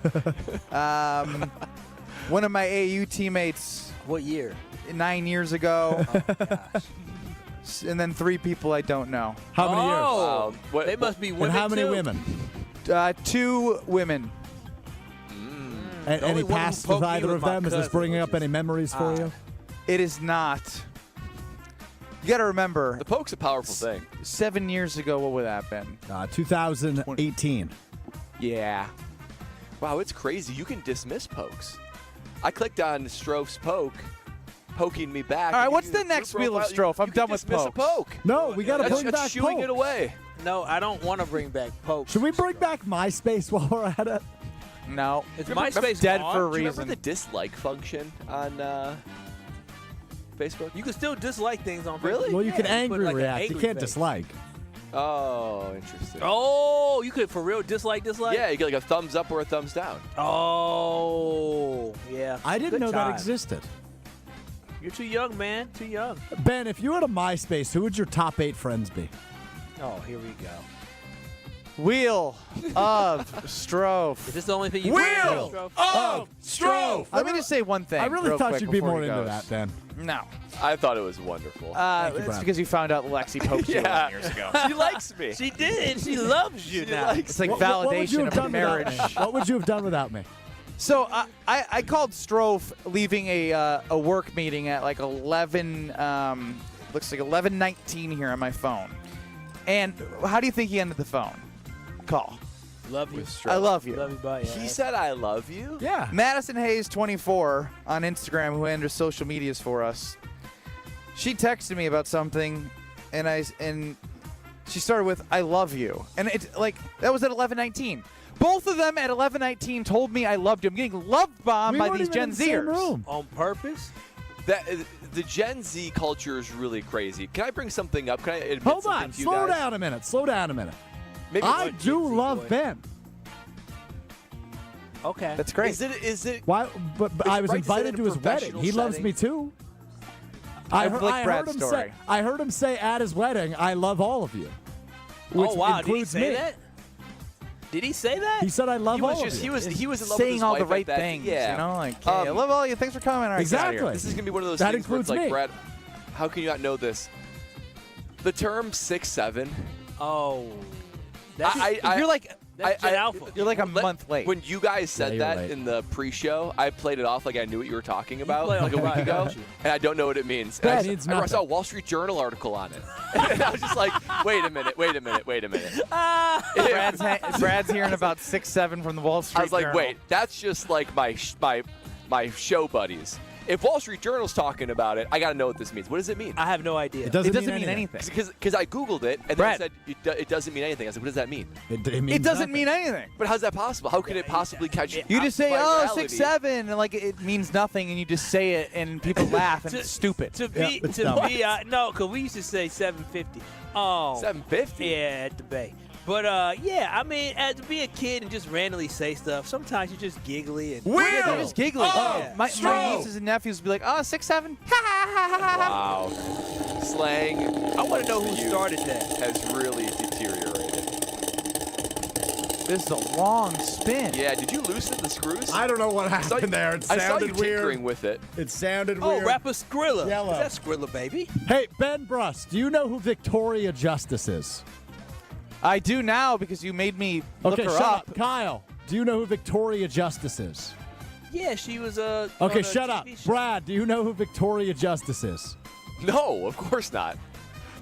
One of my AU teammates. What year? 9 years ago. Oh, gosh. And then 3 people I don't know. How many years? Oh, they must be women And how many too. women? 2 women. And only any one who past poked with me either was of my them? Is this cousin, bringing which up any memories for you? It is not. You got to remember. The poke's a powerful thing. 7 years ago, what would that have been? 2018. Yeah. Wow, it's crazy. You can dismiss pokes. I clicked on Strofe's poke, poking me back. All right, what's the next wheel of Strofe? I'm done with dismiss pokes. a poke. No, we got to bring That's back shooing pokes. it away. No, I don't want to bring back pokes. Should we bring back MySpace while we're at it? No. Is Remember- MySpace dead gone? for a Do you reason. remember the dislike function on Facebook? You can still dislike things on Facebook. Really? Well, you can put angry like an react. You angry can't face. dislike. Oh, interesting. Oh, you could for real dislike? Yeah, you get like a thumbs up or a thumbs down. Oh, yeah. I didn't Good know time. that existed. You're too young, man. Too young. Ben, if you had a MySpace, who would your top 8 friends be? Oh, here we go. Wheel of Strofe. Is this the only thing you Wheel bring up, of Strofe. Let me just say one thing. I really real thought quick you'd be before more he into goes. that, Ben. No. I thought it was wonderful. Thank you, It's Brad. because you found out Lexi poked you 11 years ago. She likes me. She did. She loves you now. It's like What would you validation have of done marriage. without me? What would you have done without me? So I called Strofe leaving a work meeting at like 11, looks like 11:19 here on my phone. And how do you think he ended the phone call? Love you. I love you. Love you, bye. He said, "I love you." Yeah. Madison Hayes 24 on Instagram, who handles social medias for us. She texted me about something, and she started with "I love you," and it like that was at 11:19. Both of them at 11:19 told me I loved you. I'm getting love bombed by these Gen Zers. On purpose? The Gen Z culture is really crazy. Can I bring something up? Can I admit Hold something on. to you Slow guys? down a minute. Slow down a minute. Maybe I what- do love Ben. Okay. That's great. Is it? Why? But Is I it was right to say invited that to in a his wedding. professional He loves setting? me too. I heard- like Brad's him story. I heard him say at his wedding, "I love all of you," which Oh, wow. Did he includes say me. that? Did he say that? He said, "I love He was all just of he you." was in love with saying his all wife the at right that- things. Yeah. You know, like, hey, I love all you. Thanks for coming. All right, get out of here. Exactly. This is gonna be one of those That things where it's includes like, me. Brad, how can you not know this? The term 6'7". Oh. That's, You're like that's Gen Alpha. you're like a month late. When you guys said you're that late. in the pre-show, I played it off like I knew what you were talking about play like a off week right, ago, don't you? and I don't know what it means. That And means I saw a nothing. Wall Street Journal article on it, and I was just like, wait a minute. Brad's hearing about 6'7" from the Wall Street I was like, Journal. wait, that's just like my show buddies. If Wall Street Journal's talking about it, I got to know what this means. What does it mean? I have no idea. It doesn't mean anything. Because I Googled it, and then it said it doesn't mean anything. I said, what does that mean? It doesn't mean anything. But how's that possible? How could it possibly catch You just say, by 6'7", and like it means nothing, and you just say it, and people laugh, and it's stupid. No, because we used to say 750. Oh, 750? Yeah, at the Bay. But, yeah, I mean, to be a kid and just randomly say stuff, sometimes you're just giggly. And They're just giggly. My Stroh. nieces and nephews would be like, 6'7". Wow. Slang. I want to know who started that. Has really deteriorated. This is a long spin. Yeah, did you loosen the screws? I don't know what happened there. It I saw sounded you weird. tinkering with it. It sounded Oh, weird. rapper Skrilla. Yellow. Is that Skrilla, baby? Hey, Ben Bruss, do you know who Victoria Justice is? I do now because you made me look her shut up. Kyle, do you know who Victoria Justice is? Yeah, she was a. Okay, shut up. Brad, do you know who Victoria Justice is? No, of course not.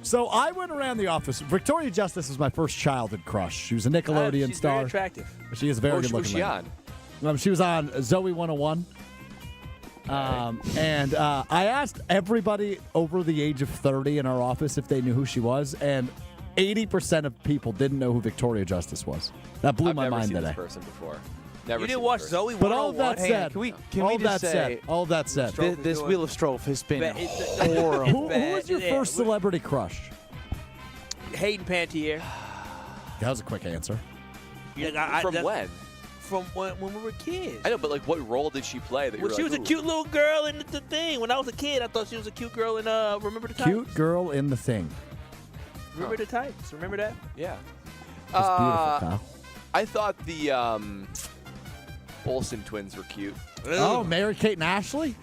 So I went around the office. Victoria Justice was my first childhood crush. She was a Nickelodeon she's star. Very attractive. She is a very good looking. Was she on? She was on Zoe 101. And I asked everybody over the age of 30 in our office if they knew who she was, and 80% of people didn't know who Victoria Justice was. That blew my mind today. today. I've never seen this person before. Never You seen didn't watch this person. Zoe 101? But all of that said, Can we all just that say said, all that said, this Wheel of Strofe has been Horrible. horrible. who was your first celebrity crush? Hayden Panettiere. That was a quick answer. From when? From when we were kids. I know, but like, what role did she play? That you Well, were she like, was a "Ooh." cute little girl in the thing. When I was a kid, I thought she was a cute girl in Remember the Titans. Cute girl in the thing. Remember the Titans? Remember that? Yeah. That's beautiful, Kyle. I thought the Olsen twins were cute. Oh, Mary-Kate and Ashley?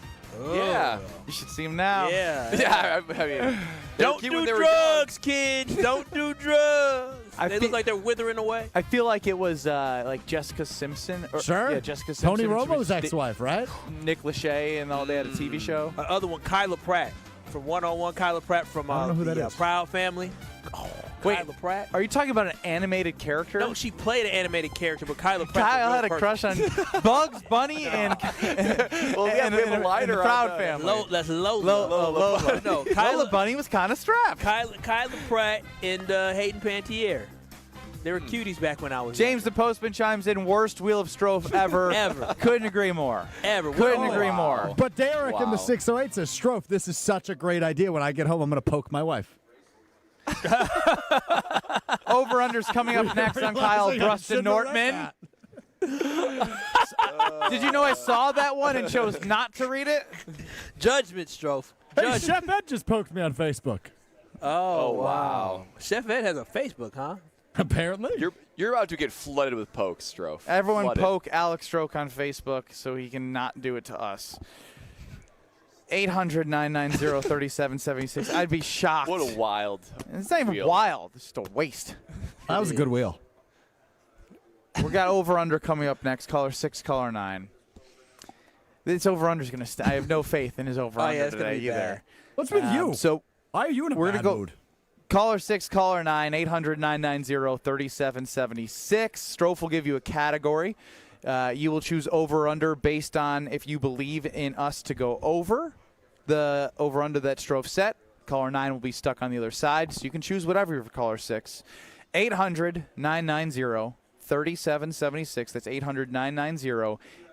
Yeah. You should see them now. Yeah. Yeah, I mean, Don't do drugs, kids. Don't do drugs. They look like they're withering away. I feel like it was like Jessica Simpson. Or, Sure. Yeah, Jessica Simpson. Tony and she Romo's was ex-wife, right? Nick Lachey and all. They had a TV show. Other one, Kyla Pratt from 101. Kyla Pratt from I don't know who that the is. Proud Family. Oh, Wait, Kyla Pratt. Are you talking about an animated character? No, she played an animated character, but Kyla Pratt. Kyle had a crush on Bugs Bunny and Well, yeah, we have a liner the on Proud the- Family. That's Lola. Lola. No, Lola Bunny was kind of strapped. Kyla Pratt and Hayden Panettiere. They were cuties back when I was James the Postman chimes in, worst Wheel of Strofe ever. Ever. Couldn't agree more. Ever. Couldn't agree more. But Derek in the Wow. 608 says, Strofe, this is such a great idea. When I get home, I'm going to poke my wife. Over-under's coming up next on Kyle Realizing I Bruston shouldn't have read Nortman. Did you know I saw that one and chose not to read it? Judgment, Strofe. Hey, Chef Ed just poked me on Facebook. Oh, wow. Chef Ed has a Facebook, huh? Apparently. You're about to get flooded with pokes, Strofe. Everyone Flooded. poke Alex Stroke on Facebook so he can not do it to us. 800-990-3776. I'd be shocked. What a wild. It's not even wheel. wild. It's just a waste. That was a good wheel. We got over-under coming up next. Caller 6, caller 9. This over-under's going to I have no faith in his over-under it's gonna today be either. bad. What's with you? So Why are you in a we're bad gonna go. mood? Caller 6, caller 9, 800-990-3776. Strofe will give you a category. You will choose over-under based on if you believe in us to go over the over-under that Strofe set. Caller 9 will be stuck on the other side, so you can choose whatever for caller 6. 800-990-3776. That's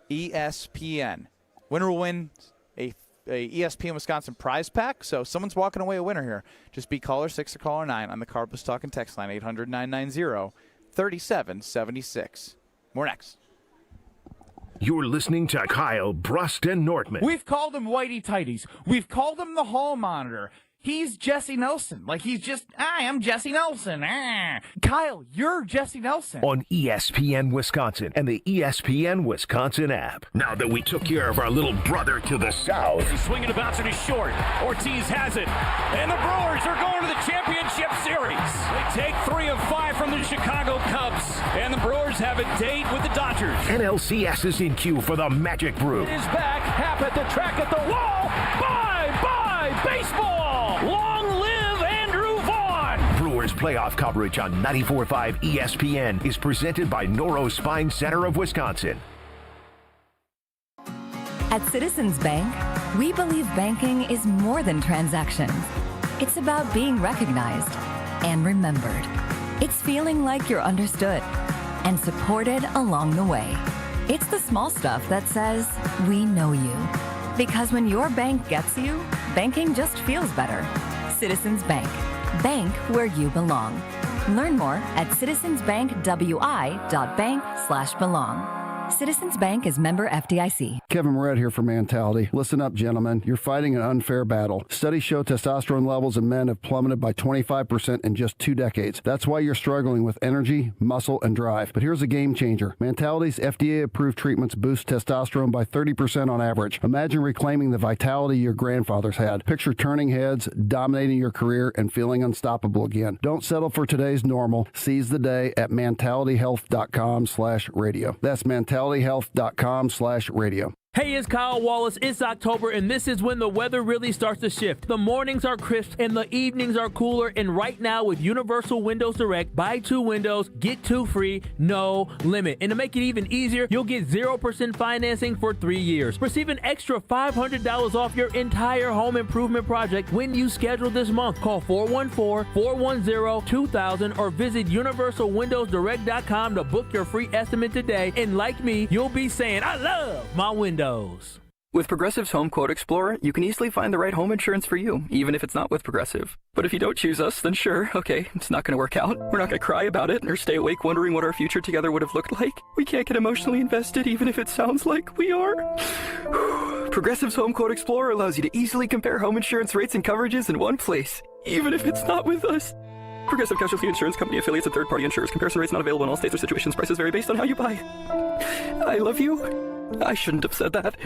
800-990-ESPN. Winner will win a ESPN Wisconsin prize pack. So someone's walking away a winner here. Just be caller 6 or caller 9 on the Cardless Talking text line, 800-990-3776. More next. You're listening to Kyle Bruston Nortman. We've called him Whitey Tighties. We've called him the Hall Monitor. He's Jesse Nelson. Like, he's just, I am Jesse Nelson. Kyle, you're Jesse Nelson. On ESPN Wisconsin and the ESPN Wisconsin app. Now that we took care of our little brother to the south, He's swinging a bouncer to short. Ortiz has it. And the Brewers are going to the championship series. They take 3 of 5 from the Chicago Cubs. And the Brewers have a date with the Dodgers. NLCS is in queue for the Magic Brew. It is back. Hap at the track at the wall. Bye, baseball. Long live Andrew Vaughn. Brewers playoff coverage on 94.5 ESPN is presented by Noro Spine Center of Wisconsin. At Citizens Bank, We believe banking is more than transactions. It's about being recognized and remembered. It's feeling like you're understood and supported along the way. It's the small stuff that says, we know you. Because when your bank gets you, banking just feels better. Citizens Bank. Bank where you belong. Learn more at citizensbankwi.bank/belong. Citizens Bank is member FDIC. Kevin Moret here for Mentality. Listen up, gentlemen. You're fighting an unfair battle. Studies show testosterone levels in men have plummeted by 25% in just 2 decades. That's why you're struggling with energy, muscle, and drive. But here's a game changer. Mentality's FDA-approved treatments boost testosterone by 30% on average. Imagine reclaiming the vitality your grandfathers had. Picture turning heads, dominating your career, and feeling unstoppable again. Don't settle for today's normal. Seize the day at mentalityhealth.com/radio. That's mentalityhealth.com/radio. Hey, it's Kyle Wallace. It's October, and this is when the weather really starts to shift. The mornings are crisp, and the evenings are cooler. And right now, with Universal Windows Direct, buy 2 windows, get 2 free, no limit. And to make it even easier, you'll get 0% financing for 3 years. Receive an extra $500 off your entire home improvement project when you schedule this month. Call 414-410-2000 or visit universalwindowsdirect.com to book your free estimate today. And like me, you'll be saying, I love my windows. With Progressive's Home Quote Explorer, you can easily find the right home insurance for you, even if it's not with Progressive. But if you don't choose us, then sure, okay, it's not going to work out. We're not going to cry about it or stay awake wondering what our future together would have looked like. We can't get emotionally invested, even if it sounds like we are. Progressive's Home Quote Explorer allows you to easily compare home insurance rates and coverages in one place, even if it's not with us. Progressive Casualty Insurance Company affiliates and third-party insurers. Comparison rates not available in all states or situations. Prices vary based on how you buy. I love you. I shouldn't have said that.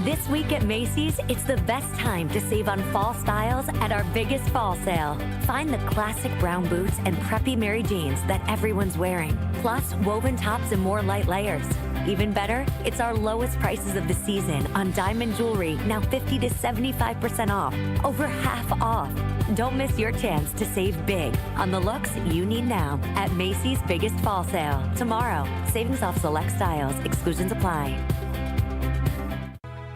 This week at Macy's, it's the best time to save on fall styles at our biggest fall sale. Find the classic brown boots and preppy Mary jeans that everyone's wearing, plus woven tops and more light layers. Even better, it's our lowest prices of the season on diamond jewelry, now 50 to 75% off, over half off. Don't miss your chance to save big on the looks you need now at Macy's biggest fall sale. Tomorrow, savings off select styles, exclusions apply.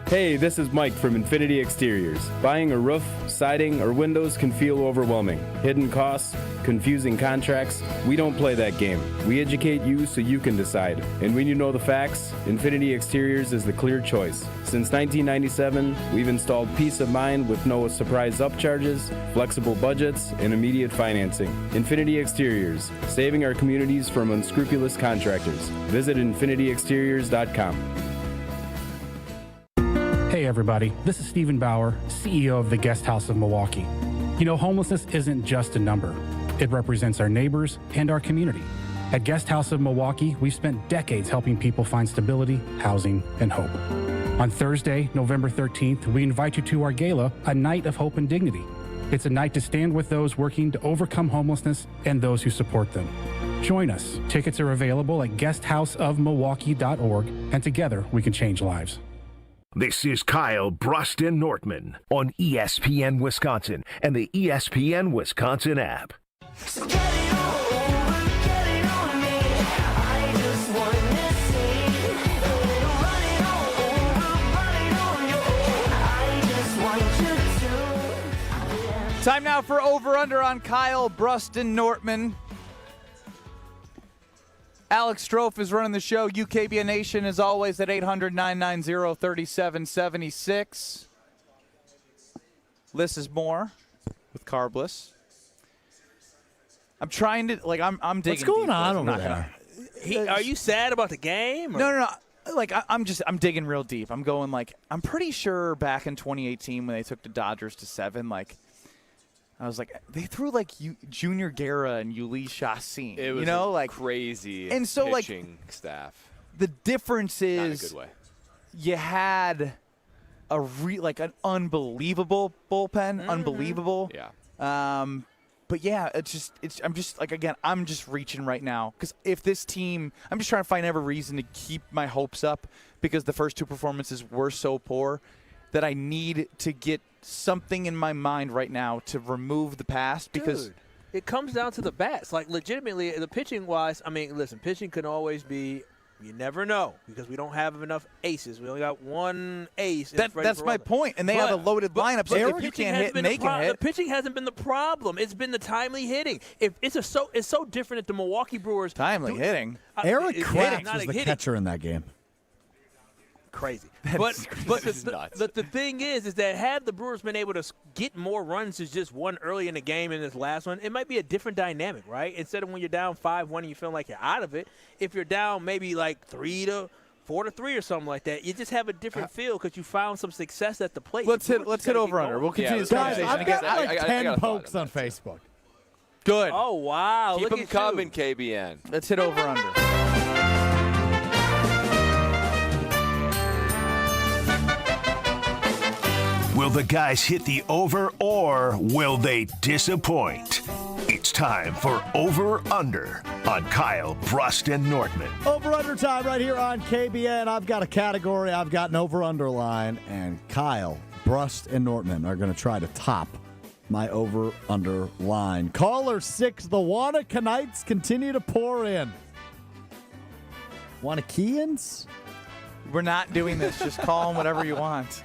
Hey, this is Mike from Infinity Exteriors. Buying a roof, siding, or windows can feel overwhelming. Hidden costs, confusing contracts. We don't play that game. We educate you so you can decide. And when you know the facts, Infinity Exteriors is the clear choice. Since 1997, we've installed peace of mind with no surprise upcharges, flexible budgets, and immediate financing. Infinity Exteriors, saving our communities from unscrupulous contractors. Visit infinityexteriors.com. Hey everybody, this is Stephen Bauer, CEO of the Guest House of Milwaukee. You know, homelessness isn't just a number. It represents our neighbors and our community. At Guest House of Milwaukee, we've spent decades helping people find stability, housing, and hope. On Thursday, November 13th, we invite you to our gala, A Night of Hope and Dignity. It's a night to stand with those working to overcome homelessness and those who support them. Join us. Tickets are available at guesthouseofmilwaukee.org, and together we can change lives. This is Kyle Bruston Nortman on ESPN Wisconsin and the ESPN Wisconsin app. Time now for Over-Under on Kyle Bruston Nortman. Alex Strofe is running the show. UKBN Nation, as always, at 800-990-3776. Liss is more with Carbless. I'm trying to, I'm digging. What's going deep, on Liss. over there? Are you sad about the game? Or? No. I'm digging real deep. I'm going, I'm pretty sure back in 2018 when they took the Dodgers to 7, I was like, they threw Junior Guerra and Ulysses Chassin. It was crazy and so pitching staff. The difference is not in a good way. You had an unbelievable bullpen, unbelievable. Yeah. But yeah, I'm just reaching right now because if this team, I'm just trying to find every reason to keep my hopes up because the first 2 performances were so poor that I need to get something in my mind right now to remove the past because Dude, it comes down to the bats. Legitimately, the pitching wise, listen, pitching can always be You never know because we don't have enough aces. We only got one ace. That's my point, and they have a loaded lineup. So if you can't hit, and they can hit. The pitching hasn't been the problem. It's been the timely hitting. If it's so different at the Milwaukee Brewers. Timely hitting. Eric Kraft Kraft was the catcher in that game. Crazy. But the thing is that had the Brewers been able to get more runs as just one early in the game in this last one, it might be a different dynamic, right? Instead of when you're down 5-1 and you feel like you're out of it, if you're down maybe like 4-3 or something like that, you just have a different feel because you found some success at the plate. Let's hit over under. We'll continue this conversation. I've got like 10 pokes on Facebook. Good. Oh, wow. Keep Look them at coming, KBN. Let's hit over under. Will the guys hit the over or will they disappoint? It's time for Over Under on Kyle, Brust, and Nortman. Over under time right here on KBN. I've got a category. I've got an over under line, and Kyle, Brust, and Nortman are going to try to top my over under line. Caller 6, the Wannacanites continue to pour in. Wannakeans? We're not doing this. Just call them whatever you want.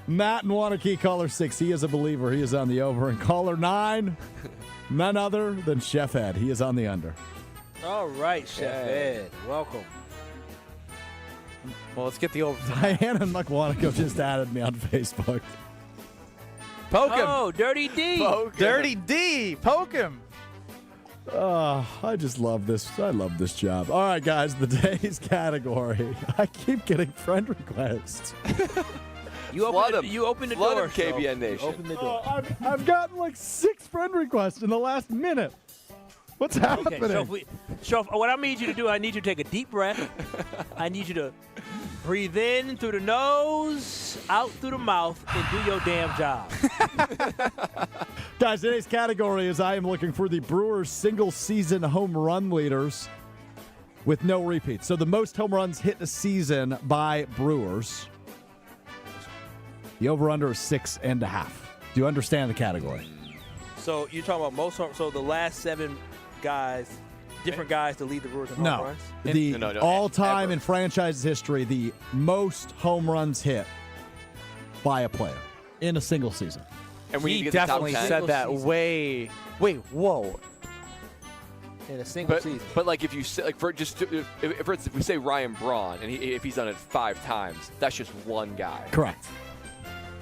Matt in Wanakee, caller 6. He is a believer. He is on the over. And caller 9, none other than Chef Ed. He is on the under. All right, Chef Ed. Welcome. Well, let's get the over. Diana and McWanaco just added me on Facebook. Poke him. Oh, Dirty D. Dirty D. Poke him. I just love this. I love this job. All right, guys, the day's category. I keep getting friend requests. You open the door, KBN Nation. Open the door. I've gotten like 6 friend requests in the last minute. What's happening? Okay, so what I need you to do, I need you to take a deep breath. I need you to breathe in through the nose, out through the mouth, and do your damn job. Guys, today's category is I am looking for the Brewers single-season home run leaders with no repeats. So the most home runs hit a season by Brewers. The over-under is 6.5. Do you understand the category? So you're talking about most home, so the last 7 guys, different guys to lead the Brewers in home runs? The all-time in franchise history, the most home runs hit by a player in a single season. And he definitely said that way. Wait, whoa. In a single season. But like if you say, like if we say Ryan Braun and if he's done it 5 times, that's just one guy. Correct.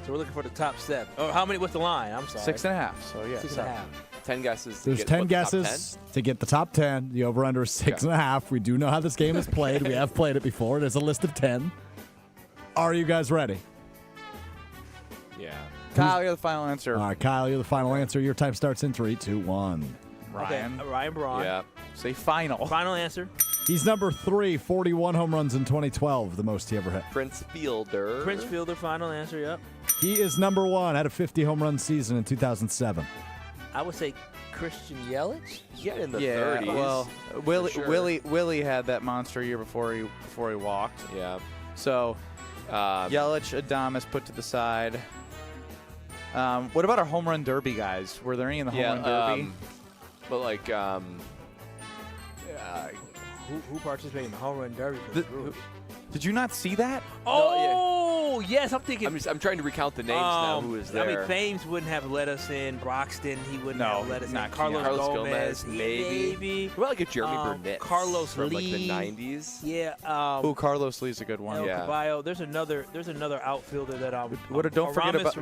So we're looking for the top 7. Oh, how many? What's the line? I'm sorry. 6.5. So yeah, 6.5. 10 guesses. There's 10 guesses to get the top 10. The over/under is 6.5. We do know how this game is played. We have played it before. It is a list of 10. Are you guys ready? Yeah. Kyle, you're the final answer. All right, Kyle, you're the final answer. Your time starts in 3, 2, 1. Ryan. Okay, Ryan Braun. Yeah. Say final. Final answer. He's number 3, 41 home runs in 2012, the most he ever hit. Prince Fielder. Prince Fielder, final answer, yep. He is number 1, had a 50 home run season in 2007. I would say Christian Yelich. Yeah, in the 30s. Well, Willie had that monster year before he walked. Yeah. So, Yelich, Adames put to the side. What about our home run derby guys? Were there any in the home run derby? But like, who participated in the home run derby for the Brewers? Did you not see that? Oh, yes. I'm thinking. I'm trying to recount the names now. Who was there? I mean, Thames wouldn't have let us in. Broxton, he wouldn't have let us in. Carlos Gomez, maybe. What about like a Jeremy Burnett? Carlos from Lee. Like the 90s. Yeah. Carlos Lee's a good one. El Caballo. There's another outfielder that don't forget about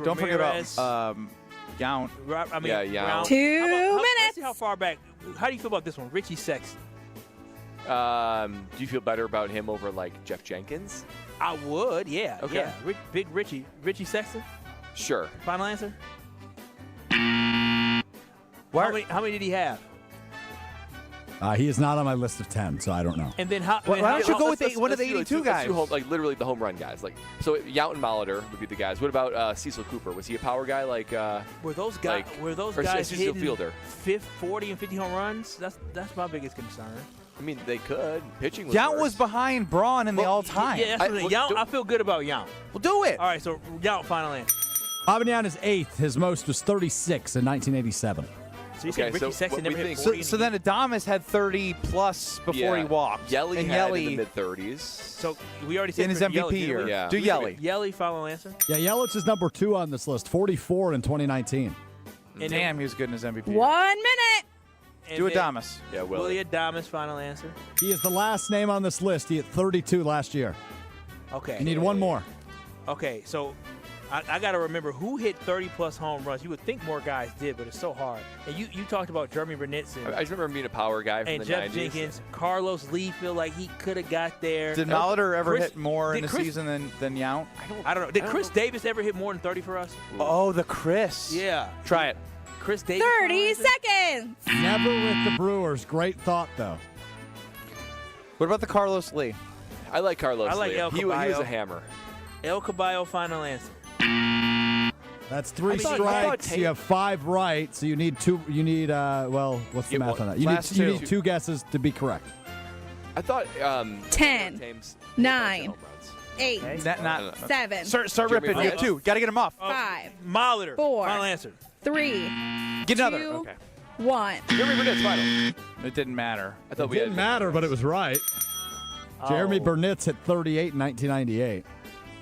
Yount. I mean, Yount. 2 minutes. Let's see how far back. How do you feel about this one, Richie Sexton? Do you feel better about him over like Jeff Jenkins? I would, yeah. Okay. Yeah. Big Richie Sexton? Sure. Final answer? How many did he have? He is not on my list of 10, so I don't know. And then how? Why don't you go with one of the 82 guys? Like literally the home run guys. Like so, Yount and Molitor would be the guys. What about Cecil Cooper? Was he a power guy? Like were those guys? Were those guys hitting 40 and 50 home runs? That's my biggest concern. I mean, they could. Pitching was Yount worse. was behind Braun in the all-time. Yeah, that's Yount. I feel good about Yount. Well, do it. All right, so Yount, final answer. Yount is 8th. His most was 36 in 1987. So you said Ricky Sexton never hit 40? So then Adames had 30-plus before he walked. Yelly and had Yelly in the mid-30s. So we already said in his Yelly, MVP didn't year. we? Yeah. Do Yelly. Yelly, final answer? Yeah, Yelich is number 2 on this list, 44 in 2019. And Damn, he was good in his MVP. 1 minute. Do Adames. Yeah, Willie Adames, final answer. He is the last name on this list. He hit 32 last year. Okay. You need one more. Okay, so I got to remember who hit 30-plus home runs. You would think more guys did, but it's so hard. And you talked about Jeremy Burnitz. I just remember him being a power guy from and the Jeff 90s. Jenkins. Carlos Lee feel like he could have got there. Did Molitor ever Chris- hit more in did a Chris- season than Yount? I don't know. Did Chris Davis ever hit more than 30 for us? Oh, the Chris. Yeah. Try it. Chris Davis. 30 seconds. Never with the Brewers. Great thought, though. What about the Carlos Lee? I like Carlos I like Lee. El He was Caballo. a hammer. El Caballo, final answer. That's 3 I thought strikes. Tate- You have 5 right, so you need 2. You need what's the Yeah, math well, on that? You last need, you two. need 2 guesses to be correct. I thought 10, James 9, 8, Not 7, start Jeremy ripping. You have Burnitz. 2. Got to get him off. 5, Molitor. 4, Final answer. 3, Get another. 2, Okay. 1. Jeremy Burnett's final. It didn't matter. I thought It we had didn't matter, but it was right. Jeremy Burnitz hit 38 in 1998.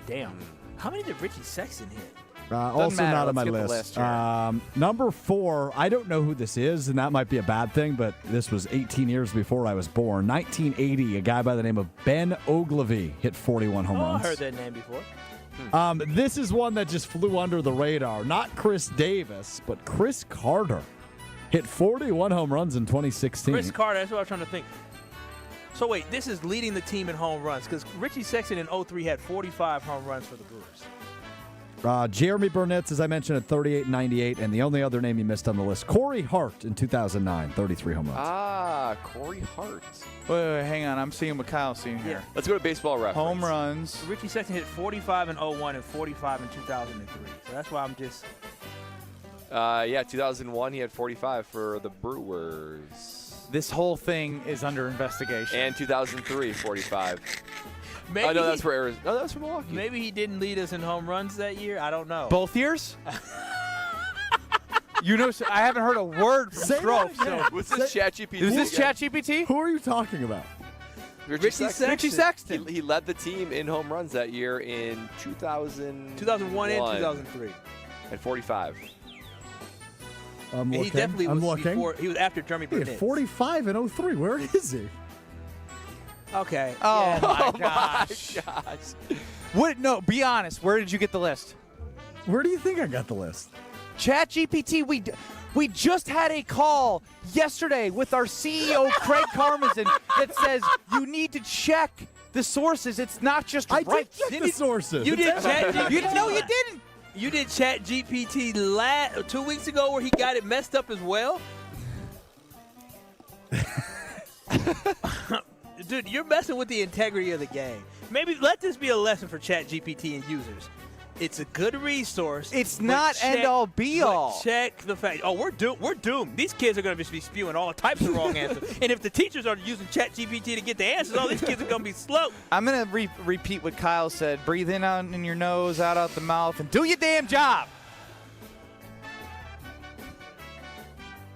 Damn. How many did Richie Sexton hit? Also matter. not on my Let's get the list. list here. Number 4, I don't know who this is, and that might be a bad thing, but this was 18 years before I was born. 1980, a guy by the name of Ben Ogilvy hit 41 home Oh, I runs. heard that name before. This is one that just flew under the radar. Not Chris Davis, but Chris Carter hit 41 home runs in 2016. Chris Carter, that's what I was trying to think. So wait, this is leading the team in home runs because Richie Sexton in 03 had 45 home runs for the Brewers. Jeremy Burnitz, as I mentioned, at 38 and 98, and the only other name you missed on the list, Corey Hart in 2009, 33 home runs. Corey Hart. Wait, hang on. I'm seeing what Kyle's seeing here. Let's go to baseball reference. Home runs. Richie Sexton hit 45 in 01 and 45 in 2003. So that's why I'm just. 2001, he had 45 for the Brewers. This whole thing is under investigation. And 2003, 45. Maybe no, that's for Arizona. No, that's for Milwaukee. Maybe he didn't lead us in home runs that year. I don't know. Both years? You know, I haven't heard a word from Strofe. So. Was this ChatGPT? Is this ChatGPT? Who are you talking about? Richie Sexton. Richie Sexton. He led the team in home runs that year in 2001 and 2003. At 45. I'm looking. He definitely I'm was looking. before. He was after Jeremy He had Burnitz. 45 in 03. Where is he? Okay. Oh, yeah. my gosh. What? No, be honest. Where did you get the list? Where do you think I got the list? ChatGPT, we just had a call yesterday with our CEO, Craig Karmazin, that says you need to check the sources. It's not just I right. did check the sources. You It's did everything. No, you didn't. You did ChatGPT 2 weeks ago where he got it messed up as well? Dude, you're messing with the integrity of the game. Maybe let this be a lesson for ChatGPT and users. It's a good resource. It's but not check- end-all, be-all. but Check the fact. Oh, we're doomed. These kids are going to just be spewing all types of wrong answers. And if the teachers are using ChatGPT to get the answers, all these kids are going to be slow. I'm going to repeat what Kyle said. Breathe in out in your nose, out the mouth, and do your damn job.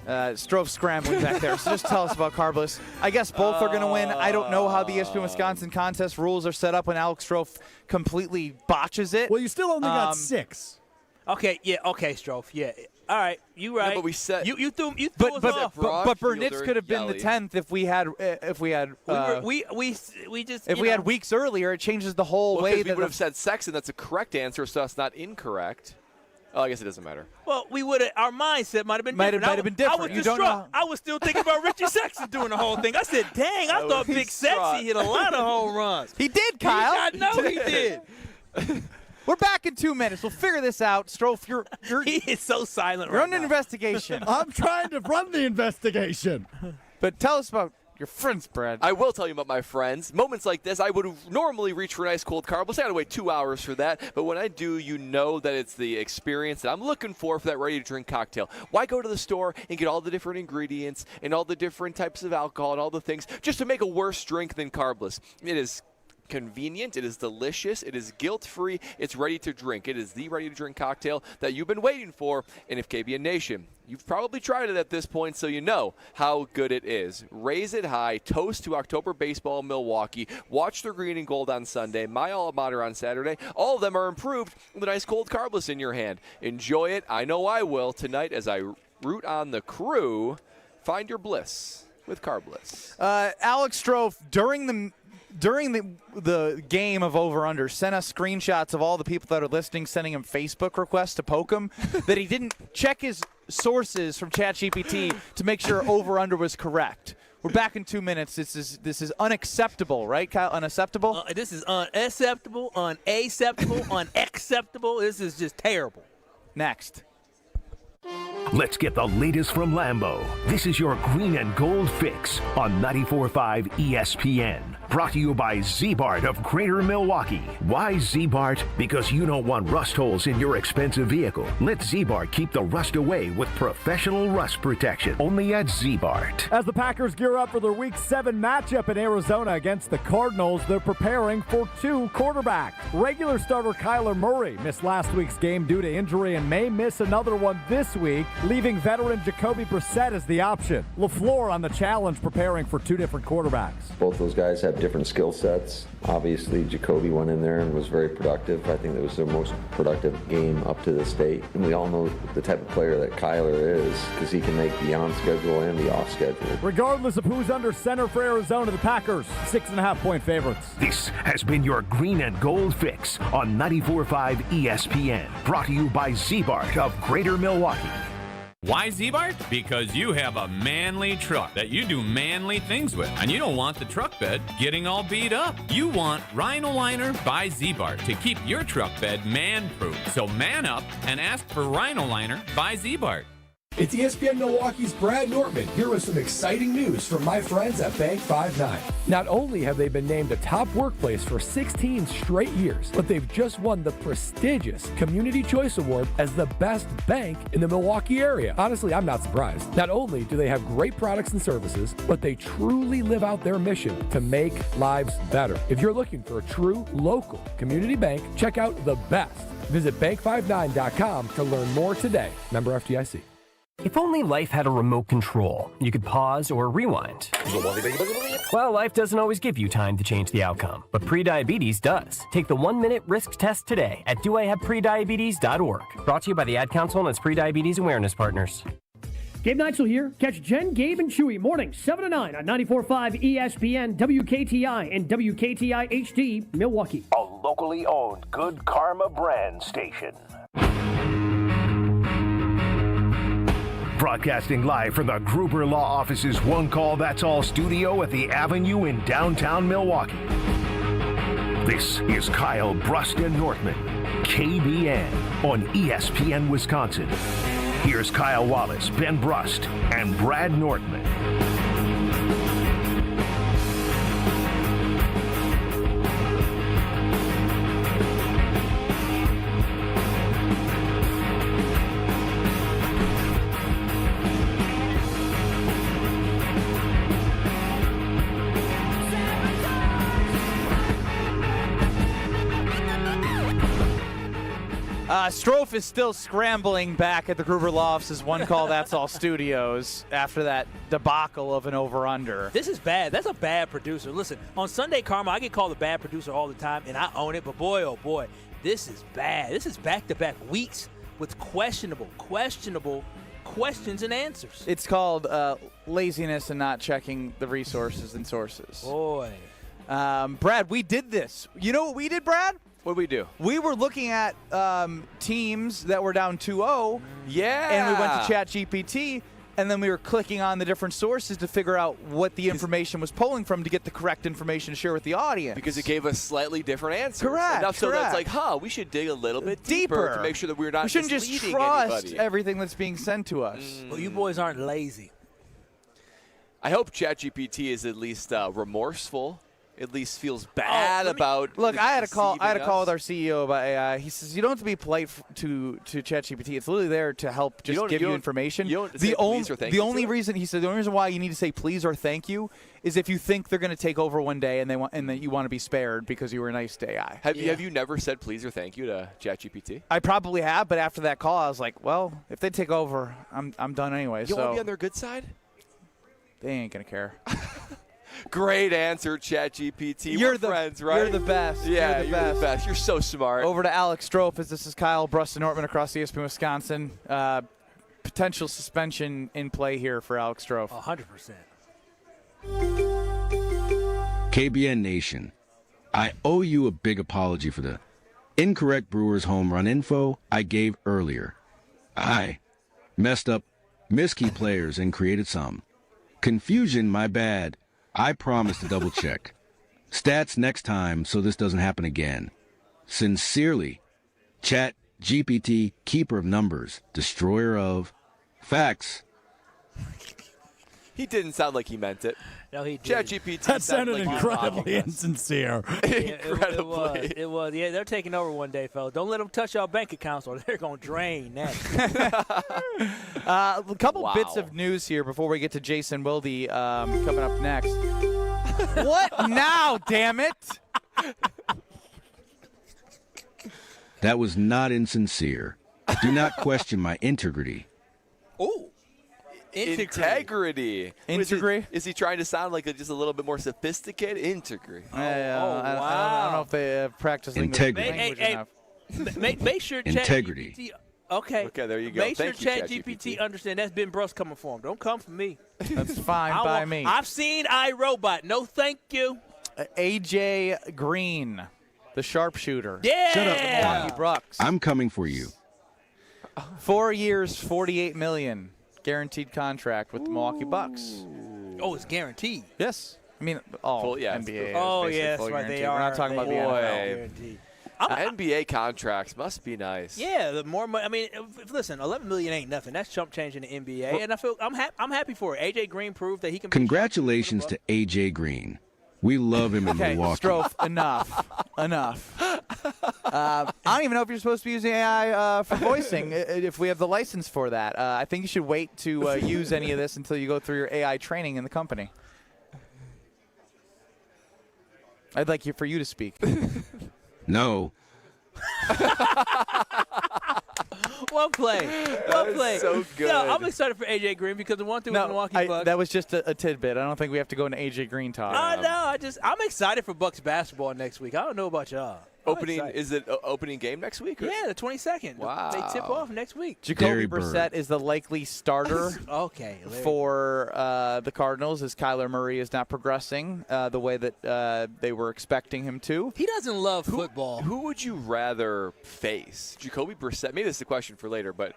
Strofe scrambling back there. So just tell us about Carbliss. I guess both are going to win. I don't know how the ESPN Wisconsin contest rules are set up when Alex Strofe completely botches it. Well, you still only got 6. Okay, yeah, okay, Strofe, yeah. All right, you right. Yeah, but we said you threw us But off. Burnitz could have been the 10th if we had we had weeks earlier. It changes the whole way we that would have said Sexton. That's a correct answer, so that's not incorrect. Oh, I guess it doesn't matter. Well, we would have. Our mindset might have been different. Might have been different. I was You don't distraught. know. I was still thinking about Richie Sexton doing the whole thing. I said, "Dang, I thought Big Sexy hit a lot of home runs." He did, Kyle. I know he did. We're back in 2 minutes. We'll figure this out. Strofe, you're He is so silent you're right under now. investigation. I'm trying to run the investigation. But tell us about your friends, Brad. I will tell you about my friends. Moments like this, I would normally reach for an ice cold Carbliss. I got to wait 2 hours for that. But when I do, you know that it's the experience that I'm looking for that ready-to-drink cocktail. Why go to the store and get all the different ingredients and all the different types of alcohol and all the things just to make a worse drink than Carbliss? It is convenient. It is delicious. It is guilt-free. It's ready to drink. It is the ready-to-drink cocktail that you've been waiting for. And if KBN Nation, you've probably tried it at this point, so you know how good it is. Raise it high. Toast to October baseball in Milwaukee. Watch the green and gold on Sunday. My alma mater on Saturday. All of them are improved with a nice cold carbless in your hand. Enjoy it. I know I will tonight as I root on the Crew. Find your bliss with Carbliss. Alex Strofe, during the game of over-under, sent us screenshots of all the people that are listening, sending him Facebook requests to poke him, that he didn't check his sources from ChatGPT to make sure over-under was correct. We're back in 2 minutes. This is unacceptable, right, Kyle? Unacceptable? This is unacceptable, unacceptable, unacceptable. This is just terrible. Next. Let's get the latest from Lambeau. This is your green and gold fix on 94.5 ESPN. Brought to you by Z-Bart of Greater Milwaukee. Why Z-Bart? Because you don't want rust holes in your expensive vehicle. Let Z-Bart keep the rust away with professional rust protection. Only at Z-Bart. As the Packers gear up for their Week 7 matchup in Arizona against the Cardinals, they're preparing for 2 quarterbacks. Regular starter Kyler Murray missed last week's game due to injury and may miss another one this week, leaving veteran Jacoby Brissett as the option. LaFleur on the challenge, preparing for 2 different quarterbacks. Both those guys have different skill sets. Obviously, Jacoby went in there and was very productive. I think that was their most productive game up to this date. And we all know the type of player that Kyler is, because he can make the on schedule and the off schedule. Regardless of who's under center for Arizona, the Packers 6.5-point favorites. This has been your green and gold fix on 94.5 ESPN. Brought to you by Z-Bart of Greater Milwaukee. Why Z-Bart? Because you have a manly truck that you do manly things with, and you don't want the truck bed getting all beat up. You want Rhino Liner by Z-Bart to keep your truck bed man-proof. So man up and ask for Rhino Liner by Z-Bart. It's ESPN Milwaukee's Brad Nortman here with some exciting news from my friends at Bank 5-9. Not only have they been named a top workplace for 16 straight years, but they've just won the prestigious Community Choice Award as the best bank in the Milwaukee area. Honestly, I'm not surprised. Not only do they have great products and services, but they truly live out their mission to make lives better. If you're looking for a true local community bank, check out the best. Visit bank59.com to learn more today. Member FDIC. If only life had a remote control, you could pause or rewind. Well, life doesn't always give you time to change the outcome, but prediabetes does. Take the 1-minute risk test today at doihaveprediabetes.org. Brought to you by the Ad Council and its prediabetes awareness partners. Gabe Neitzel here. Catch Jen, Gabe, and Chewy mornings 7 to 9 on 94.5 ESPN, WKTI, and WKTI HD, Milwaukee. A locally owned Good Karma brand station. Broadcasting live from the Gruber Law Office's One Call That's All studio at the Avenue in downtown Milwaukee. This is Kyle Brust and Nortman, KBN on ESPN Wisconsin. Here's Kyle Wallace, Ben Brust, and Brad Nortman. Strofe is still scrambling back at the Gruber Law Office's One Call That's All studios after that debacle of an over-under. This is bad. That's a bad producer. Listen, on Sunday Karma, I get called a bad producer all the time, and I own it. But boy, oh boy, this is bad. This is back-to-back weeks with questionable questions and answers. It's called laziness and not checking the resources and sources. Boy. Brad, we did this. You know what we did, Brad? What did we do? We were looking at teams that were down 2-0. Yeah. And we went to ChatGPT, and then we were clicking on the different sources to figure out what the information was pulling from to get the correct information to share with the audience. Because it gave us slightly different answers. Correct. Enough so that's like, we should dig a little bit deeper to make sure that we're not We shouldn't just trust everything that's being sent to us. Well, you boys aren't lazy. I hope ChatGPT is at least remorseful at least feels bad about. Look, I had a call deceiving with us. our CEO about AI. He says you don't have to be polite to ChatGPT. It's literally there to help just give you information. You don't say please or thank you the only to it? reason he said the only reason why you need to say please or thank you is if you think they're going to take over one day and that you want to be spared because you were nice to AI. Have you never said please or thank you to ChatGPT? I probably have, but after that call, I was like, well, if they take over, I'm done anyway. You want to be on their good side? They ain't gonna care. Great answer, ChatGPT. You're We're the friends, right? You're the best. Yeah, you're the best. You're so smart. Over to Alex Strofe, as this is Kyle Bruston Nortman across ESPN Wisconsin. Potential suspension in play here for Alex Strofe. 100%. KBN Nation, I owe you a big apology for the incorrect Brewers home run info I gave earlier. I messed up miskey players and created some. Confusion, my bad. I promise to double check. Stats next time so this doesn't happen again. Sincerely, Chat GPT, keeper of numbers, destroyer of facts. He didn't sound like he meant it. No, he did. ChatGPT That sounded like he was incredibly mocking us. insincere. Incredibly. It was. Yeah, they're taking over one day, fellas. Don't let them touch your bank accounts or they're going to drain that. A couple Wow. bits of news here before we get to Jason Wilde coming up next. What now, damn it? That was not insincere. Do not question my integrity. Oh. Integrity. Integrity? Is he trying to sound like just a little bit more sophisticated? Integrity. I don't know if they practice Integrity. language Hey, enough. Make sure Integrity. ChatGPT. Okay. Okay, there you go. Make Thank sure you, ChatGPT understand that's Ben Bruss coming for him. Don't come for me. That's fine by me. I've seen iRobot. No, thank you. AJ Green, the sharpshooter. Yeah. Shut up, Milwaukee Bucks. I'm coming for you. 4 years, $48 million guaranteed contract with the Milwaukee Bucks. Oh, it's guaranteed. Yes. I mean, all Full- yeah, NBA. is Oh, basically yes, full right. They guaranteed. are. We're not talking about the They are NFL. guaranteed. NBA contracts must be nice. Yeah, the more money. I mean, listen, $11 million ain't nothing. That's chump change in the NBA, and I'm happy for it. AJ Green proved that he can. Congratulations to AJ Green. We love him in Okay, Milwaukee. Strofe, enough. I don't even know if you're supposed to be using AI for voicing if we have the license for that. I think you should wait to use any of this until you go through your AI training in the company. I'd like for you to speak. No. Well played. Well played. so good. No, I'm excited for AJ Green because the one thing with Milwaukee Bucks. That was just a tidbit. I don't think we have to go into AJ Green talk. I'm excited for Bucks basketball next week. I don't know about y'all. I'm excited. Is it opening game next week? Or? Yeah, the 22nd. Wow. They tip off next week. Jacoby Brissett is the likely starter Okay. for the Cardinals as Kyler Murray is not progressing the way that they were expecting him to. He doesn't love football. Who would you rather face? Jacoby Brissett? Maybe this is a question for later, but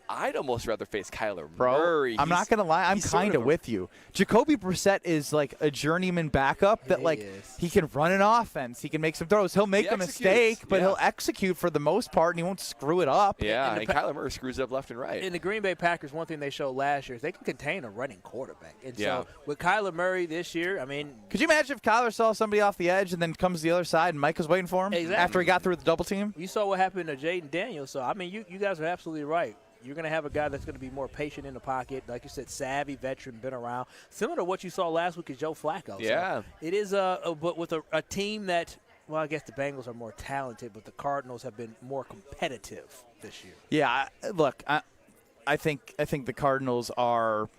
I'd almost rather face Kyler Murray. I'm not going to lie. I'm he's sort kind of a- with you. Jacoby Brissett is like a journeyman backup that, he can run an offense. He can make some throws. He'll make a mistake, but he'll execute for the most part, and he won't screw it up. Yeah, and Kyler Murray screws up left and right. In the Green Bay Packers, one thing they showed last year is they can contain a running quarterback. And Yeah. so with Kyler Murray this year, I mean, Could you imagine if Kyler saw somebody off the edge and then comes to the other side and Mike was waiting for him Exactly. after he got through the double team? you saw what happened to Jaden Daniels. So, I mean, you guys are absolutely right. You're going to have a guy that's going to be more patient in the pocket. Like you said, savvy, veteran, been around. Similar to what you saw last week is Joe Flacco. Yeah. So it is but with a team that, well, I guess the Bengals are more talented, but the Cardinals have been more competitive this year. Yeah, I think the Cardinals are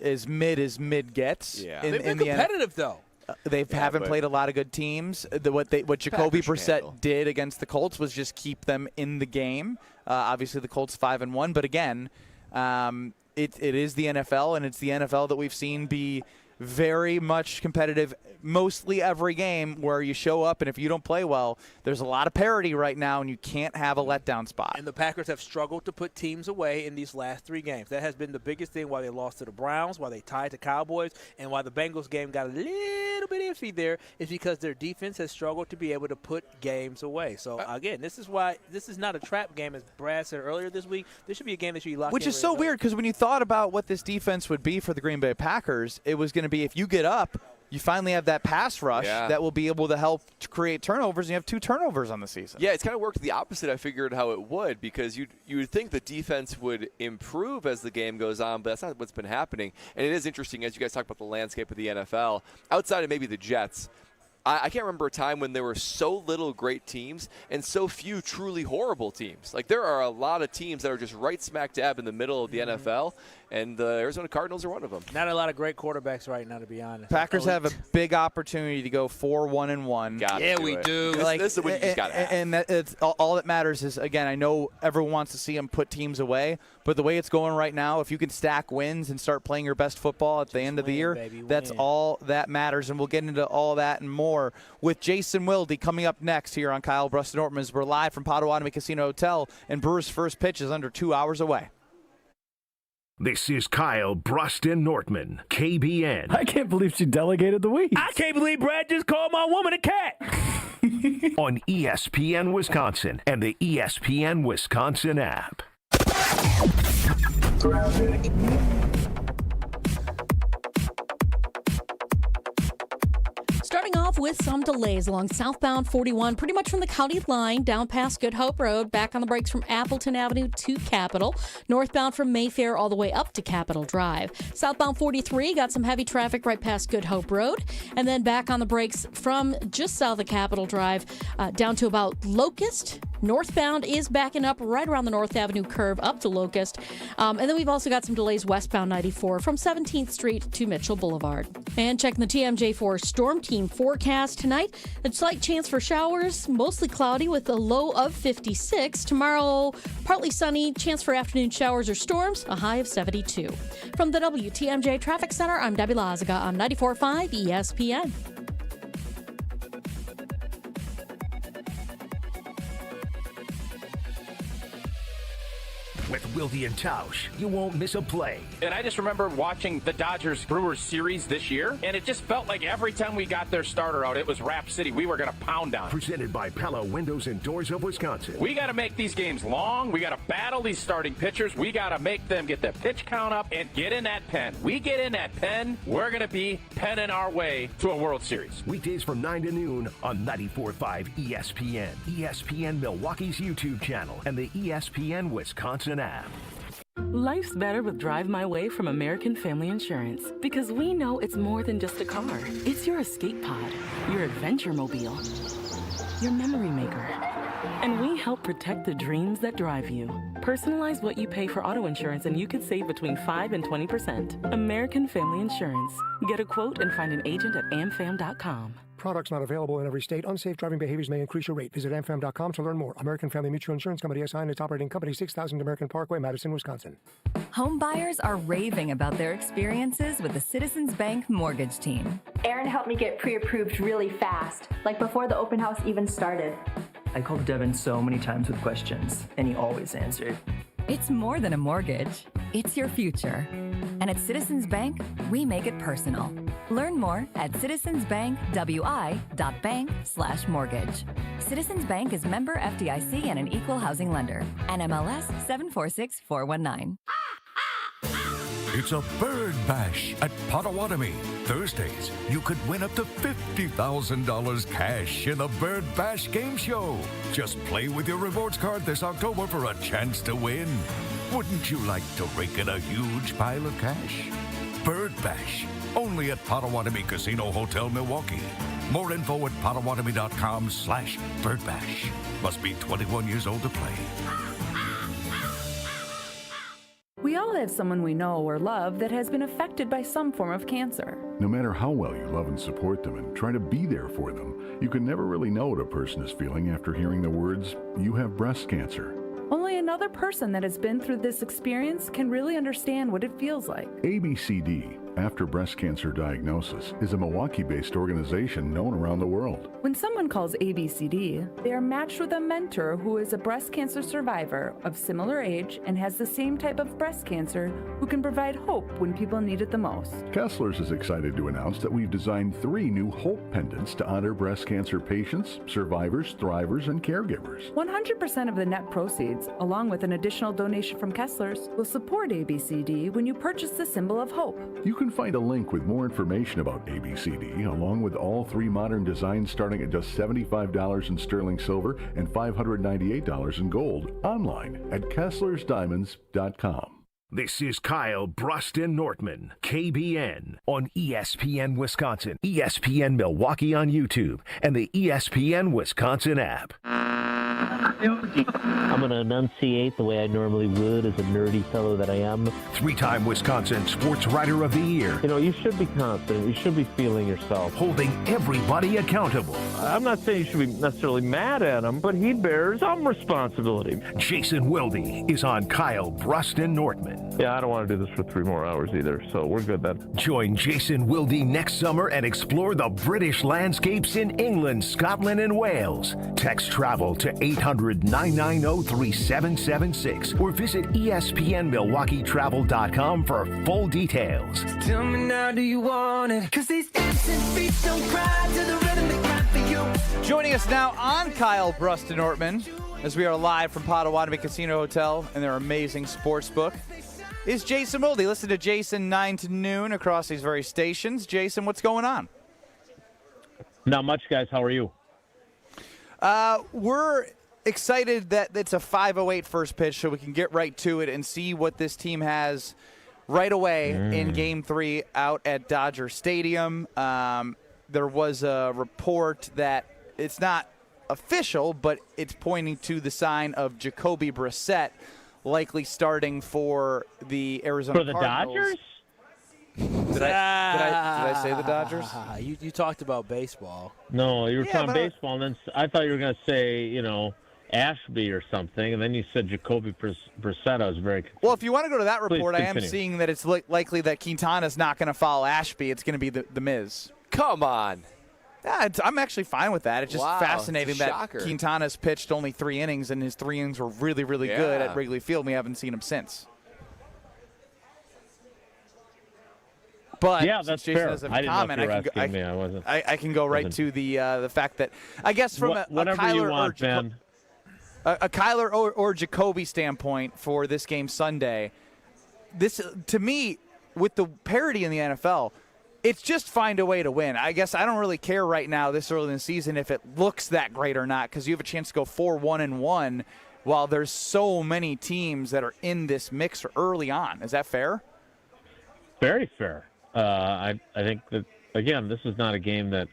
as mid gets. Yeah. They've been competitive, though. They haven't played a lot of good teams. What Jacoby Packers can handle. Brissett did against the Colts was just keep them in the game. Obviously, the Colts 5-1, but again, it is the NFL, and it's the NFL that we've seen be very much competitive mostly every game where you show up, and if you don't play well, there's a lot of parity right now, and you can't have a letdown spot. And the Packers have struggled to put teams away in these last 3 games. That has been the biggest thing why they lost to the Browns, why they tied to Cowboys, and why the Bengals game got a little bit iffy there is because their defense has struggled to be able to put games away. So, again, this is why this is not a trap game, as Brad said earlier this week. This should be a game that should be locked in. Which is so weird because when you thought about what this defense would be for the Green Bay Packers, it was going to be if you get up, you finally have that pass rush that will be able to help to create turnovers, and you have 2 turnovers on the season. Yeah, it's kind of worked the opposite I figured how it would, because you would think the defense would improve as the game goes on, but that's not what's been happening. And it is interesting, as you guys talk about the landscape of the NFL, outside of maybe the Jets, I can't remember a time when there were so little great teams and so few truly horrible teams. Like, there are a lot of teams that are just right smack dab in the middle of the NFL, and the Arizona Cardinals are one of them. Not a lot of great quarterbacks right now, to be honest. Packers have a big opportunity to go 4-1-1. Yeah, we do. Like, this is what you just got to have. And it's all that matters is, again, I know everyone wants to see them put teams away, but the way it's going right now, if you can stack wins and start playing your best football at the end of the year, that's all that matters. And we'll get into all that and more with Jason Wilde coming up next here on Kyle Brust Nortman. We're live from Potawatomi Casino Hotel, and Brewers' first pitch is under 2 hours away. This is Kyle Brust Nortman, KBN. I can't believe she delegated the week. I can't believe Brad just called my woman a cat. On ESPN Wisconsin and the ESPN Wisconsin app. Starting off with some delays along southbound 41, pretty much from the county line down past Good Hope Road, back on the brakes from Appleton Avenue to Capitol, northbound from Mayfair all the way up to Capitol Drive. Southbound 43 got some heavy traffic right past Good Hope Road, and then back on the brakes from just south of Capitol Drive down to about Locust. Northbound is backing up right around the North Avenue curve up to Locust. And then we've also got some delays westbound 94 from 17th Street to Mitchell Boulevard. And checking the TMJ4 Storm Team forecast tonight, a slight chance for showers, mostly cloudy with a low of 56. Tomorrow, partly sunny, chance for afternoon showers or storms, a high of 72. From the WTMJ Traffic Center, I'm Debbie Lazaga on 94.5 ESPN. With Wilde and Tausch, you won't miss a play. And I just remember watching the Dodgers-Brewers series this year, and it just felt like every time we got their starter out, it was Rap City. We were going to pound on it. Presented by Pella Windows and Doors of Wisconsin. We got to make these games long. We got to battle these starting pitchers. We got to make them get their pitch count up and get in that pen. We get in that pen, we're going to be penning our way to a World Series. Weekdays from 9 to noon on 94.5 ESPN, ESPN Milwaukee's YouTube channel, and the ESPN Wisconsin app. Life's better with Drive My Way from American Family Insurance, because we know it's more than just a car. It's your escape pod, your adventure mobile, your memory maker. And we help protect the dreams that drive you. Personalize what you pay for auto insurance and you could save between 5 and 20%. American Family Insurance. Get a quote and find an agent at amfam.com. Products not available in every state. Unsafe driving behaviors may increase your rate. Visit amfam.com to learn more. American Family Mutual Insurance Company SI and its operating company, 6000 American Parkway, Madison, Wisconsin. Home buyers are raving about their experiences with the Citizens Bank mortgage team. Aaron helped me get pre-approved really fast, like before the open house even started. I called Devin so many times with questions, and he always answered. It's more than a mortgage. It's your future. And at Citizens Bank, we make it personal. Learn more at citizensbankwi.bank/mortgage. Citizens Bank is member FDIC and an equal housing lender. NMLS 746419. It's a bird bash at Potawatomi. Thursdays, you could win up to $50,000 cash in the Bird Bash game show. Just play with your rewards card this October for a chance to win. Wouldn't you like to rake in a huge pile of cash? Bird Bash, only at Potawatomi Casino Hotel, Milwaukee. More info at potawatomi.com/birdbash. Must be 21 years old to play. We all have someone we know or love that has been affected by some form of cancer. No matter how well you love and support them and try to be there for them, you can never really know what a person is feeling after hearing the words, "You have breast cancer." Only another person that has been through this experience can really understand what it feels like. ABCD, After Breast Cancer Diagnosis, is a Milwaukee-based organization known around the world. When someone calls ABCD, they are matched with a mentor who is a breast cancer survivor of similar age and has the same type of breast cancer who can provide hope when people need it the most. Kessler's is excited to announce that we've designed 3 new Hope pendants to honor breast cancer patients, survivors, thrivers, and caregivers. 100% of the net proceeds, along with an additional donation from Kessler's, will support ABCD when you purchase the symbol of hope. You can find a link with more information about ABCD, along with all 3 modern designs starting at just $75 in sterling silver and $598 in gold, online at KesslersDiamonds.com. This is Kyle Bruston Nortman, KBN, on ESPN Wisconsin, ESPN Milwaukee on YouTube, and the ESPN Wisconsin app. I'm going to enunciate the way I normally would as a nerdy fellow that I am. 3-time Wisconsin Sports Writer of the Year. You know, you should be confident. You should be feeling yourself. Holding everybody accountable. I'm not saying you should be necessarily mad at him, but he bears some responsibility. Jason Wilde is on Kyle Bruston Nortman. Yeah, I don't want to do this for 3 more hours either, so we're good then. Join Jason Wilde next summer and explore the British landscapes in England, Scotland, and Wales. Text travel to 800-990-3776 or visit ESPNMilwaukeeTravel.com for full details. Tell me now, do you want it? 'Cause these dancing feet don't cry to the rhythm they cry for you. Joining us now on Kyle Bruston Nortman, as we are live from Potawatomi Casino Hotel and their amazing sports book, is Jason Wilde. Listen to Jason 9 to noon across these very stations. Jason, what's going on? Not much, guys. How are you? We're excited that it's a 5:08 first pitch, so we can get right to it and see what this team has right away in Game 3 out at Dodger Stadium. There was a report that it's not official, but it's pointing to the sign of Jacoby Brissett likely starting for the Arizona Cardinals. Dodgers? Did I say the Dodgers? You talked about baseball. No, you were talking baseball, and then I thought you were going to say, you know, Ashby or something, and then you said Jacoby Brissett. I was very confused. Well, if you want to go to that report, I am seeing that it's likely that Quintana's not going to follow Ashby. It's going to be the Miz. Come on. Yeah, I'm actually fine with that. It's just fascinating that shocker. Quintana's pitched only 3 innings, and his 3 innings were really, really good at Wrigley Field. We haven't seen him since. But yeah, that's Jason fair. has a I didn't comment. know if you were asking me. I wasn't. I can go right to the fact that I guess from a Kyler a Kyler or Jacoby standpoint for this game Sunday, this to me with the parity in the NFL, it's just find a way to win. I guess I don't really care right now this early in the season if it looks that great or not, because you have a chance to go 4-1-1 while there's so many teams that are in this mix early on. Is that fair? Very fair. I think that, again, this is not a game that,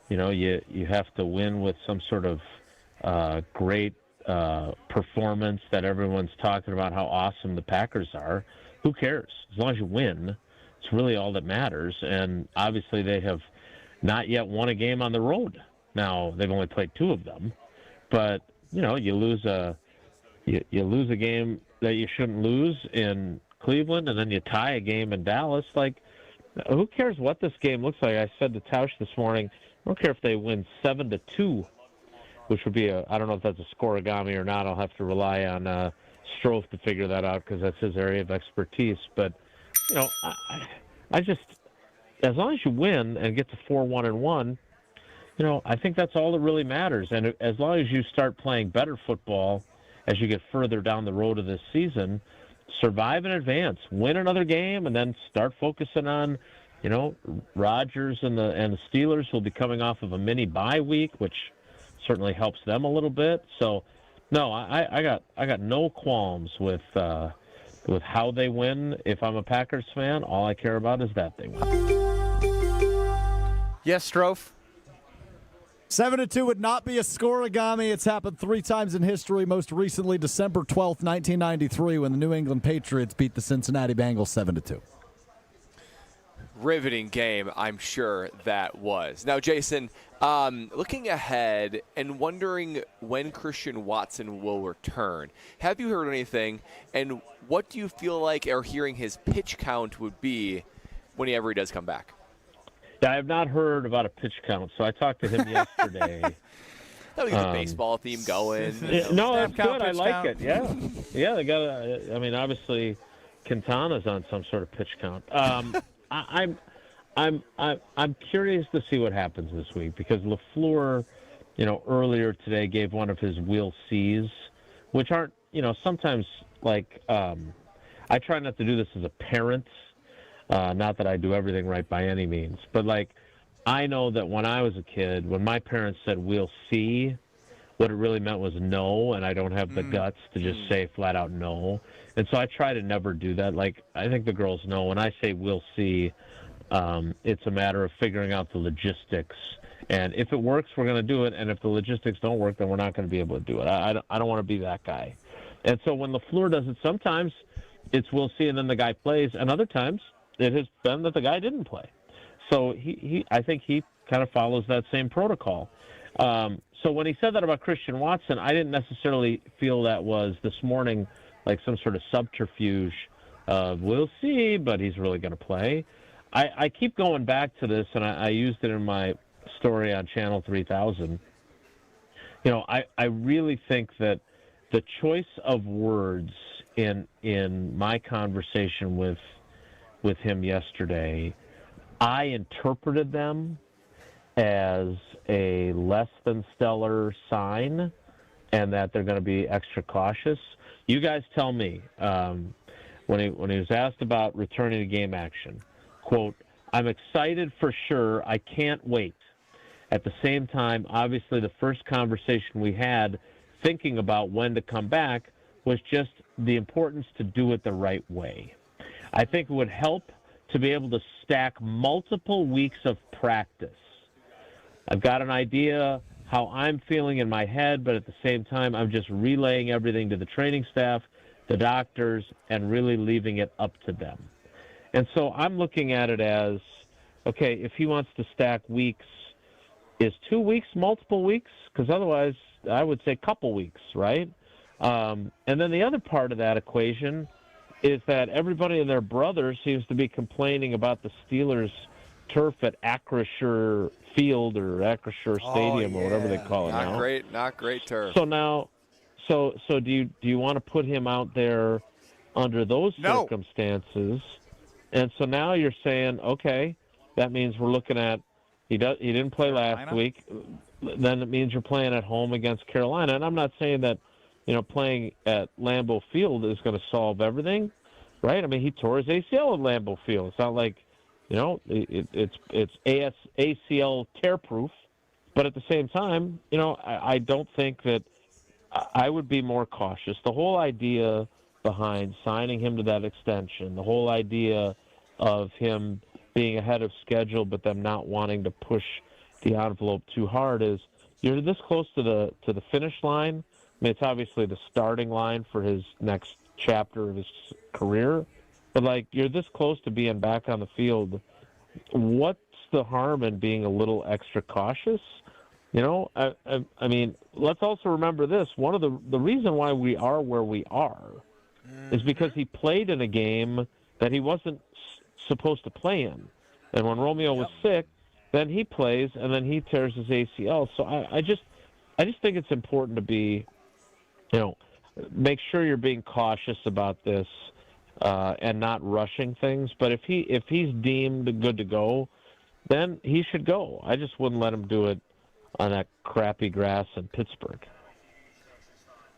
you know, you have to win with some sort of great performance that everyone's talking about how awesome the Packers are. Who cares? As long as you win, it's really all that matters. And obviously they have not yet won a game on the road. Now, they've only played 2 of them. But, you know, you lose a game that you shouldn't lose in Cleveland, and then you tie a game in Dallas. Like, who cares what this game looks like? I said to Tausch this morning, I don't care if they win 7-2, which would be I don't know if that's a scoregami or not. I'll have to rely on Strofe to figure that out because that's his area of expertise. But, you know, I just, as long as you win and get to 4-1-1, you know, I think that's all that really matters. And as long as you start playing better football as you get further down the road of this season, survive in advance, win another game, and then start focusing on, you know, Rodgers and the Steelers will be coming off of a mini bye week, which certainly helps them a little bit. So, no, I got no qualms with how they win. If I'm a Packers fan, all I care about is that they win. Yes, Strofe. 7-2 would not be a scoregami. It's happened 3 times in history, most recently December 12th, 1993, when the New England Patriots beat the Cincinnati Bengals 7-2. Riveting game, I'm sure that was. Now, Jason, looking ahead and wondering when Christian Watson will return, have you heard anything, and what do you feel like or hearing his pitch count would be whenever he does come back? I have not heard about a pitch count, so I talked to him yesterday. That was a baseball theme going. No, that's good. I like it. Yeah, they got. I mean, obviously, Quintana's on some sort of pitch count. I'm curious to see what happens this week because LaFleur, you know, earlier today gave one of his We'll Sees, which aren't, you know, sometimes like I try not to do this as a parent. Not that I do everything right by any means, but like I know that when I was a kid, when my parents said we'll see, what it really meant was no, and I don't have the guts to just say flat out no. And so I try to never do that. Like, I think the girls know when I say we'll see, it's a matter of figuring out the logistics. And if it works, we're going to do it. And if the logistics don't work, then we're not going to be able to do it. I don't want to be that guy. And so when LaFleur does it, sometimes it's we'll see and then the guy plays. And other times it has been that the guy didn't play. So I think he kind of follows that same protocol. So when he said that about Christian Watson, I didn't necessarily feel that was this morning like some sort of subterfuge of we'll see, but he's really going to play. I keep going back to this, and I used it in my story on Channel 3000. You know, I really think that the choice of words in my conversation with him yesterday, I interpreted them as a less than stellar sign and that they're going to be extra cautious. You guys tell me, when he was asked about returning to game action, quote, "I'm excited for sure. I can't wait. At the same time, obviously the first conversation we had thinking about when to come back was just the importance to do it the right way. I think it would help to be able to stack multiple weeks of practice. I've got an idea how I'm feeling in my head, but at the same time, I'm just relaying everything to the training staff, the doctors, and really leaving it up to them." And so I'm looking at it as, okay, if he wants to stack weeks, is 2 weeks multiple weeks? Because otherwise, I would say couple weeks, right? And then the other part of that equation is that everybody and their brother seems to be complaining about the Steelers' turf at Acrisure Field or Acrisure Stadium or whatever they call it now. Not great turf. So now, so do you want to put him out there under those circumstances? And so now you're saying, okay, that means we're looking at he didn't play last week. Then it means you're playing at home against Carolina. And I'm not saying that, playing at Lambeau Field is going to solve everything, right? I mean, he tore his ACL at Lambeau Field. It's not like, it's ACL tear-proof. But at the same time, I don't think that I would be more cautious. The whole idea behind signing him to that extension, the whole idea of him being ahead of schedule but them not wanting to push the envelope too hard is you're this close to the finish line. I mean, it's obviously the starting line for his next chapter of his career, but you're this close to being back on the field. What's the harm in being a little extra cautious? I mean, let's also remember this. One of the reason why we are where we are is because he played in a game that he wasn't supposed to play in. And when Romeo was sick, then he plays, and then he tears his ACL. So I just think it's important to be, make sure you're being cautious about this and not rushing things. But if he's deemed good to go, then he should go. I just wouldn't let him do it on that crappy grass in Pittsburgh.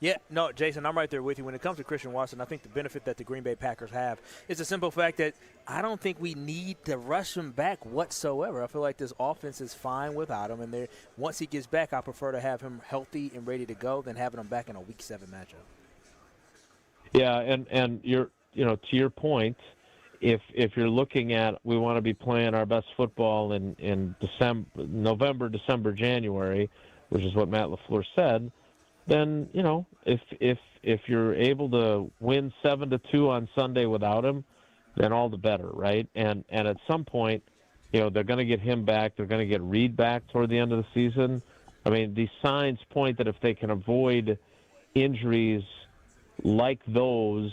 Yeah, no, Jason, I'm right there with you. When it comes to Christian Watson, I think the benefit that the Green Bay Packers have is the simple fact that I don't think we need to rush him back whatsoever. I feel like this offense is fine without him, and once he gets back, I prefer to have him healthy and ready to go than having him back in a Week 7 matchup. Yeah, and you're, to your point, if you're looking at we want to be playing our best football in November, December, January, which is what Matt LaFleur said, then, if you're able to win 7-2 on Sunday without him, then all the better, right? And at some point, they're going to get him back. They're going to get Reed back toward the end of the season. I mean, these signs point that if they can avoid injuries like those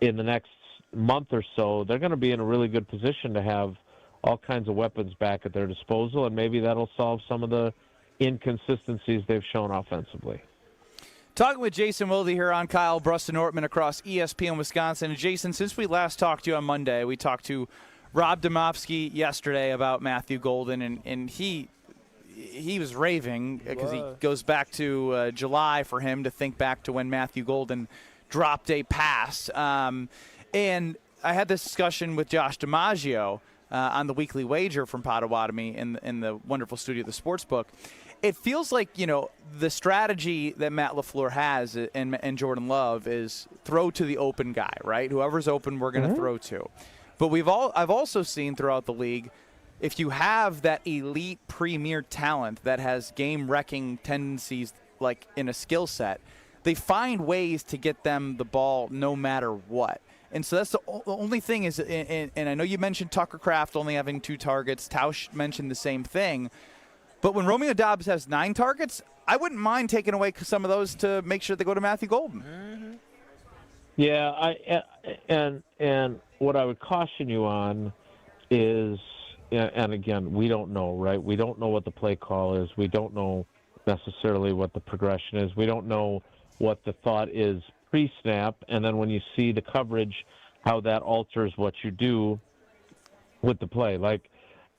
in the next month or so, they're going to be in a really good position to have all kinds of weapons back at their disposal, and maybe that'll solve some of the inconsistencies they've shown offensively. Talking with Jason Wilde here on Kyle Bruston-Ortman across ESPN Wisconsin. And Jason, since we last talked to you on Monday, we talked to Rob Domofsky yesterday about Matthew Golden, and he was raving because he goes back to July for him to think back to when Matthew Golden dropped a pass. And I had this discussion with Josh DiMaggio on the Weekly Wager from Potawatomi in the wonderful studio of the Sportsbook. It feels like, the strategy that Matt LaFleur has and Jordan Love is throw to the open guy, right? Whoever's open, we're going to throw to. But I've also seen throughout the league, if you have that elite premier talent that has game-wrecking tendencies like in a skill set, they find ways to get them the ball no matter what. And so that's the only thing is, and I know you mentioned Tucker Kraft only having 2 targets. Tausch mentioned the same thing. But when Romeo Doubs has 9 targets, I wouldn't mind taking away some of those to make sure they go to Matthew Golden. Mm-hmm. Yeah, and what I would caution you on is, and again, we don't know, right? We don't know what the play call is. We don't know necessarily what the progression is. We don't know what the thought is pre-snap, and then when you see the coverage, how that alters what you do with the play. Like,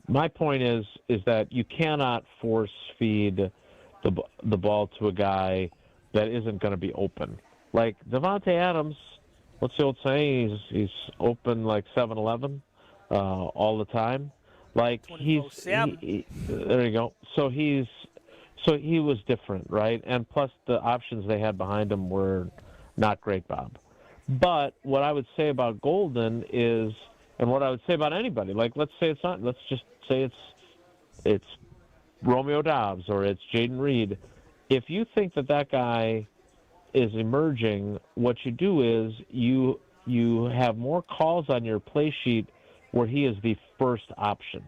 my point is that you cannot force feed the ball to a guy that isn't going to be open. Like Devontae Adams, what's the old saying? He's open like 7-Eleven all the time. Like there you go. So he was different, right? And plus the options they had behind him were not great, Bob. But what I would say about Golden is, and what I would say about anybody, like let's just say it's Romeo Doubs or it's Jaden Reed. If you think that guy is emerging, what you do is you have more calls on your play sheet where he is the first option,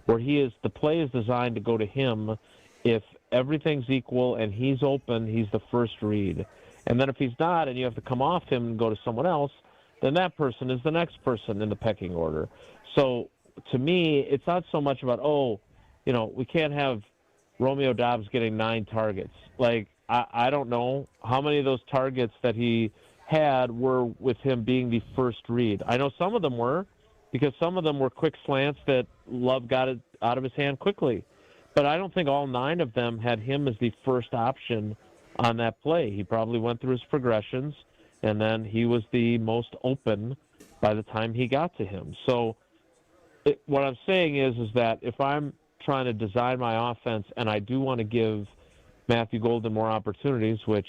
where the play is designed to go to him. If everything's equal and he's open, he's the first read. And then if he's not and you have to come off him and go to someone else, then that person is the next person in the pecking order. So to me, it's not so much about, we can't have Romeo Doubs getting 9 targets. Like, I don't know how many of those targets that he had were with him being the first read. I know some of them were, because some of them were quick slants that Love got it out of his hand quickly. But I don't think all 9 of them had him as the first option on that play. He probably went through his progressions, and then he was the most open by the time he got to him. So what I'm saying is that if I'm trying to design my offense and I do want to give Matthew Golden more opportunities, which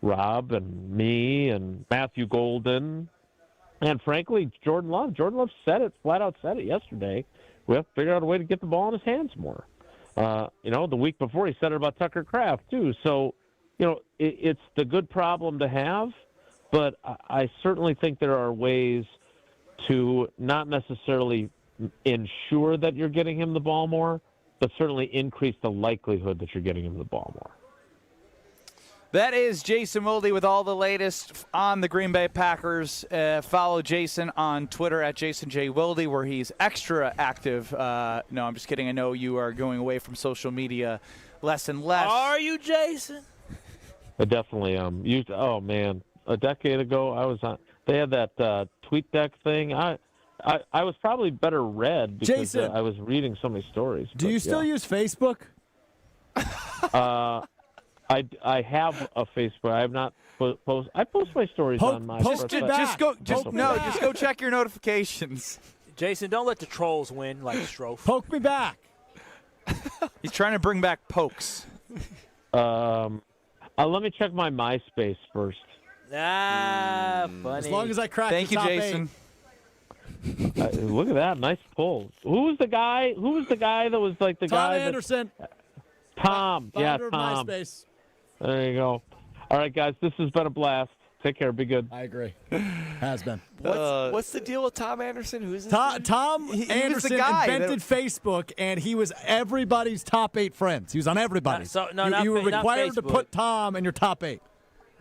Rob and me and Matthew Golden and, frankly, Jordan Love flat out said it yesterday. We have to figure out a way to get the ball in his hands more. The week before he said it about Tucker Kraft, too. So, it's the good problem to have, but I certainly think there are ways to not necessarily ensure that you're getting him the ball more, but certainly increase the likelihood that you're getting him the ball more. That is Jason Wilde with all the latest on the Green Bay Packers. Follow Jason on Twitter at JasonJWilde, where he's extra active. No, I'm just kidding. I know you are going away from social media less and less. Are you, Jason? I definitely am. Oh, man. A decade ago, I was on. They had that TweetDeck thing. I was probably better read because Jason, I was reading so many stories. Do you still use Facebook? I have a Facebook. I have not post. I post my stories on my. Just go check your notifications. Jason, don't let the trolls win like Strofe. Poke me back. He's trying to bring back pokes. Let me check my MySpace first. Funny. As long as I crack Thank the you, top Jason. 8. Look at that, nice pull. Who was the guy that was like the guy? Tom Anderson. Tom. Yeah, Founder Tom. of MySpace. There you go. All right, guys, this has been a blast. Take care. Be good. I agree. Has been. What's the deal with Tom Anderson? Who's this? Tom Anderson invented Facebook, and he was everybody's top 8 friends. He was on everybody's. You were required to put Tom in your top 8.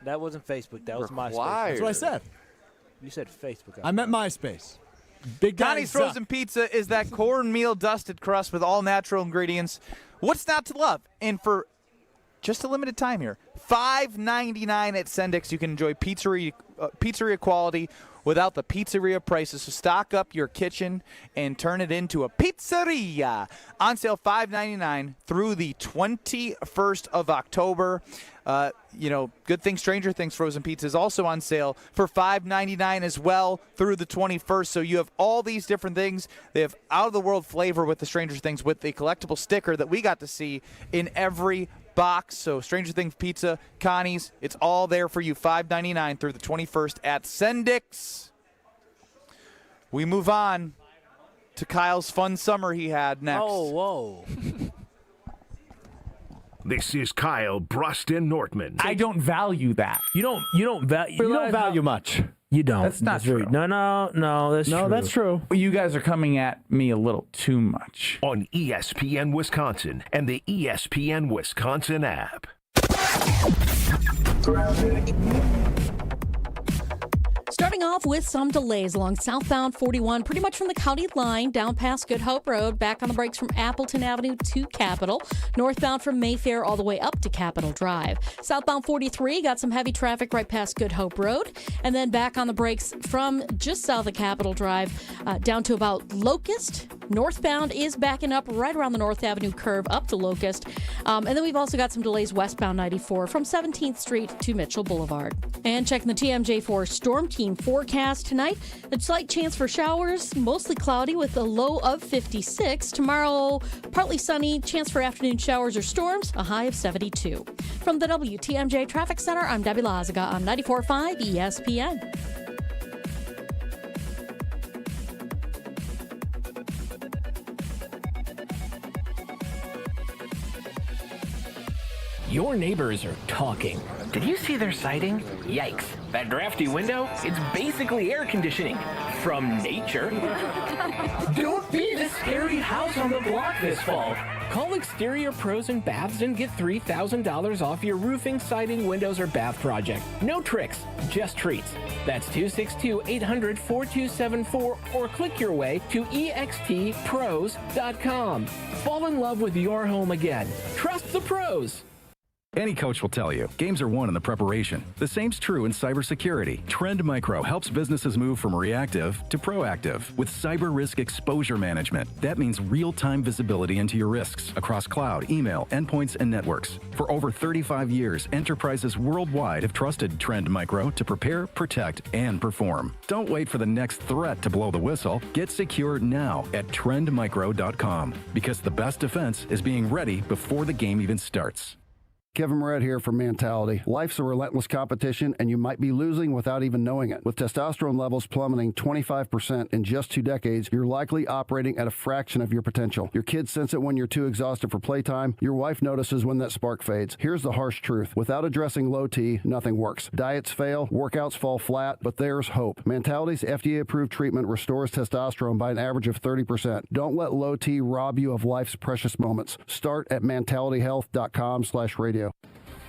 That wasn't Facebook. That was MySpace. That's what I said. You said Facebook. I meant MySpace. Big Connie's Frozen Pizza is that cornmeal dusted crust with all natural ingredients. What's not to love? And for just a limited time here, $5.99 at Sendix, you can enjoy pizzeria quality without the pizzeria prices. So stock up your kitchen and turn it into a pizzeria. On sale $5.99 through the 21st of October. good thing Stranger Things frozen pizza is also on sale for $5.99 as well through the 21st. So you have all these different things. They have out-of-the-world flavor with the Stranger Things with the collectible sticker that we got to see in every box. So Stranger Things pizza, Connie's, it's all there for you. $5.99 through the 21st at Sendik's. We move on to Kyle's fun summer he had next. Oh, whoa. This is Kyle Bruston Nortman. I don't value that. You don't value much. You don't. That's not true. No, that's true. You guys are coming at me a little too much. On ESPN Wisconsin and the ESPN Wisconsin app. Starting off with some delays along southbound 41, pretty much from the county line down past Good Hope Road, back on the brakes from Appleton Avenue to Capitol, northbound from Mayfair all the way up to Capitol Drive. Southbound 43 got some heavy traffic right past Good Hope Road, and then back on the brakes from just south of Capitol Drive down to about Locust. Northbound is backing up right around the North Avenue curve up to Locust. And then we've also got some delays westbound 94 from 17th Street to Mitchell Boulevard. And checking the TMJ4 Storm Team forecast tonight, a slight chance for showers, mostly cloudy with a low of 56. Tomorrow, partly sunny, chance for afternoon showers or storms, a high of 72. From the WTMJ Traffic Center, I'm Debbie Lazaga on 94.5 ESPN. Your neighbors are talking. Did you see their siding? Yikes. That drafty window? It's basically air conditioning. From nature. Don't be the scary house on the block this fall. Call Exterior Pros and Baths and get $3,000 off your roofing, siding, windows, or bath project. No tricks, just treats. That's 262-800-4274 or click your way to extpros.com. Fall in love with your home again. Trust the pros. Any coach will tell you, games are won in the preparation. The same's true in cybersecurity. Trend Micro helps businesses move from reactive to proactive with cyber risk exposure management. That means real-time visibility into your risks across cloud, email, endpoints, and networks. For over 35 years, enterprises worldwide have trusted Trend Micro to prepare, protect, and perform. Don't wait for the next threat to blow the whistle. Get secure now at trendmicro.com because the best defense is being ready before the game even starts. Kevin Moret here from Mentality. Life's a relentless competition, and you might be losing without even knowing it. With testosterone levels plummeting 25% in just 2 decades, you're likely operating at a fraction of your potential. Your kids sense it when you're too exhausted for playtime. Your wife notices when that spark fades. Here's the harsh truth. Without addressing low T, nothing works. Diets fail, workouts fall flat, but there's hope. Mentality's FDA-approved treatment restores testosterone by an average of 30%. Don't let low T rob you of life's precious moments. Start at mentalityhealth.com/radio.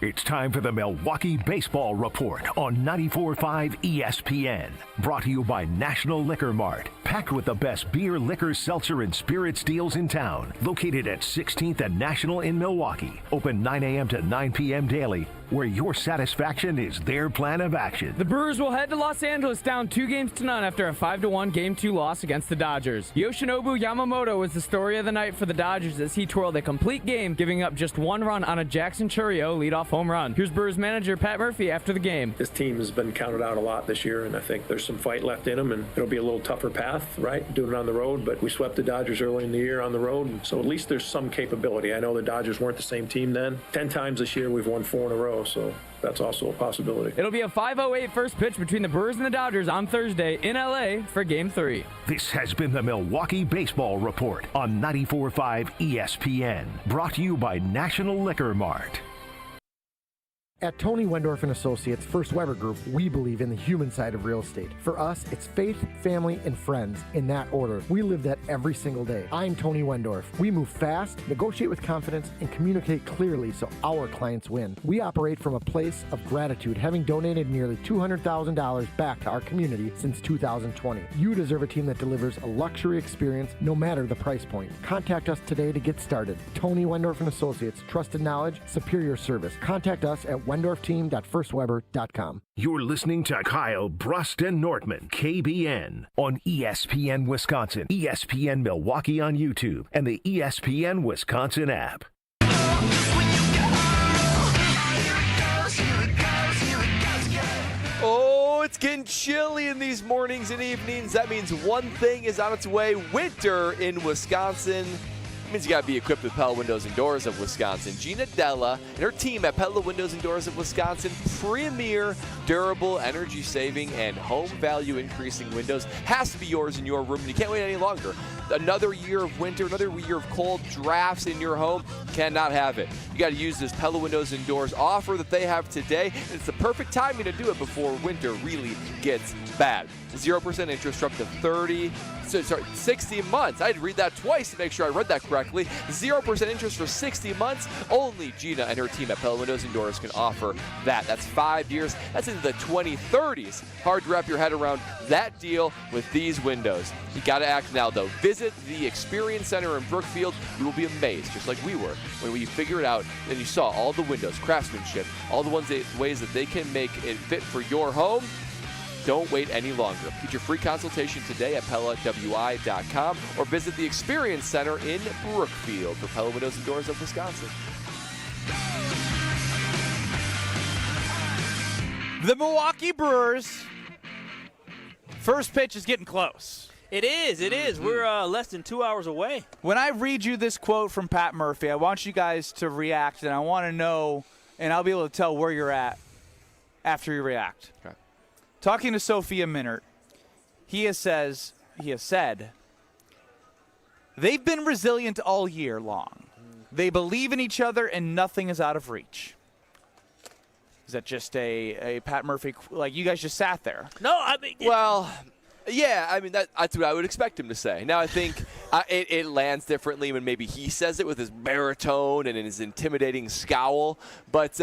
It's time for the Milwaukee Baseball Report on 94.5 ESPN. Brought to you by National Liquor Mart. Packed with the best beer, liquor, seltzer, and spirits deals in town. Located at 16th and National in Milwaukee. Open 9 a.m. to 9 p.m. daily, where your satisfaction is their plan of action. The Brewers will head to Los Angeles down 2-0 after a 5-1 Game 2 loss against the Dodgers. Yoshinobu Yamamoto was the story of the night for the Dodgers as he twirled a complete game, giving up just 1 run on a Jackson Chourio leadoff home run. Here's Brewers manager Pat Murphy after the game. This team has been counted out a lot this year, and I think there's some fight left in them, and it'll be a little tougher path, right, doing it on the road, but we swept the Dodgers early in the year on the road, and so at least there's some capability. I know the Dodgers weren't the same team then. 10 times this year we've won 4 in a row, so that's also a possibility. It'll be a 5:08 first pitch between the Brewers and the Dodgers on Thursday in LA for Game 3. This has been the Milwaukee Baseball Report on 94.5 ESPN. Brought to you by National Liquor Mart. At Tony Wendorf & Associates First Weber Group, we believe in the human side of real estate. For us, it's faith, family, and friends in that order. We live that every single day. I'm Tony Wendorf. We move fast, negotiate with confidence, and communicate clearly so our clients win. We operate from a place of gratitude, having donated nearly $200,000 back to our community since 2020. You deserve a team that delivers a luxury experience no matter the price point. Contact us today to get started. Tony Wendorf & Associates, trusted knowledge, superior service. Contact us at wendorfteam.firstweber.com. You're listening to Kyle Bruston Nortman, KBN, on ESPN Wisconsin, ESPN Milwaukee on YouTube, and the ESPN Wisconsin app. It's getting chilly in these mornings and evenings. That means one thing is on its way: winter in Wisconsin. It means you got to be equipped with Pella Windows and Doors of Wisconsin. Gina Della and her team at Pella Windows and Doors of Wisconsin, premier, durable, energy-saving, and home value increasing windows has to be yours in your room, and you can't wait any longer. Another year of winter, another year of cold drafts in your home, cannot have it. You got to use this Pella Windows and Doors offer that they have today, and it's the perfect timing to do it before winter really gets bad. 0% interest for up to 60 months. I had to read that twice to make sure I read that correctly. 0% interest for 60 months. Only Gina and her team at Pella Windows and Doors can offer that. That's 5 years. That's into the 2030s. Hard to wrap your head around that deal with these windows. You got to act now, though. Visit the Experience Center in Brookfield. You will be amazed, just like we were, when we figured it out and you saw all the windows, craftsmanship, all the ways that they can make it fit for your home. Don't wait any longer. Get your free consultation today at PellaWI.com or visit the Experience Center in Brookfield for Pella Windows and Doors of Wisconsin. The Milwaukee Brewers, first pitch is getting close. It is. We're less than 2 hours away. When I read you this quote from Pat Murphy, I want you guys to react, and I want to know, and I'll be able to tell where you're at after you react. Okay. Talking to Sophia Minert, he has said, they've been resilient all year long. They believe in each other and nothing is out of reach. Is that just a Pat Murphy, like you guys just sat there? No, I mean. Well, yeah, I mean, that's what I would expect him to say. Now, I think it lands differently when maybe he says it with his baritone and his intimidating scowl. But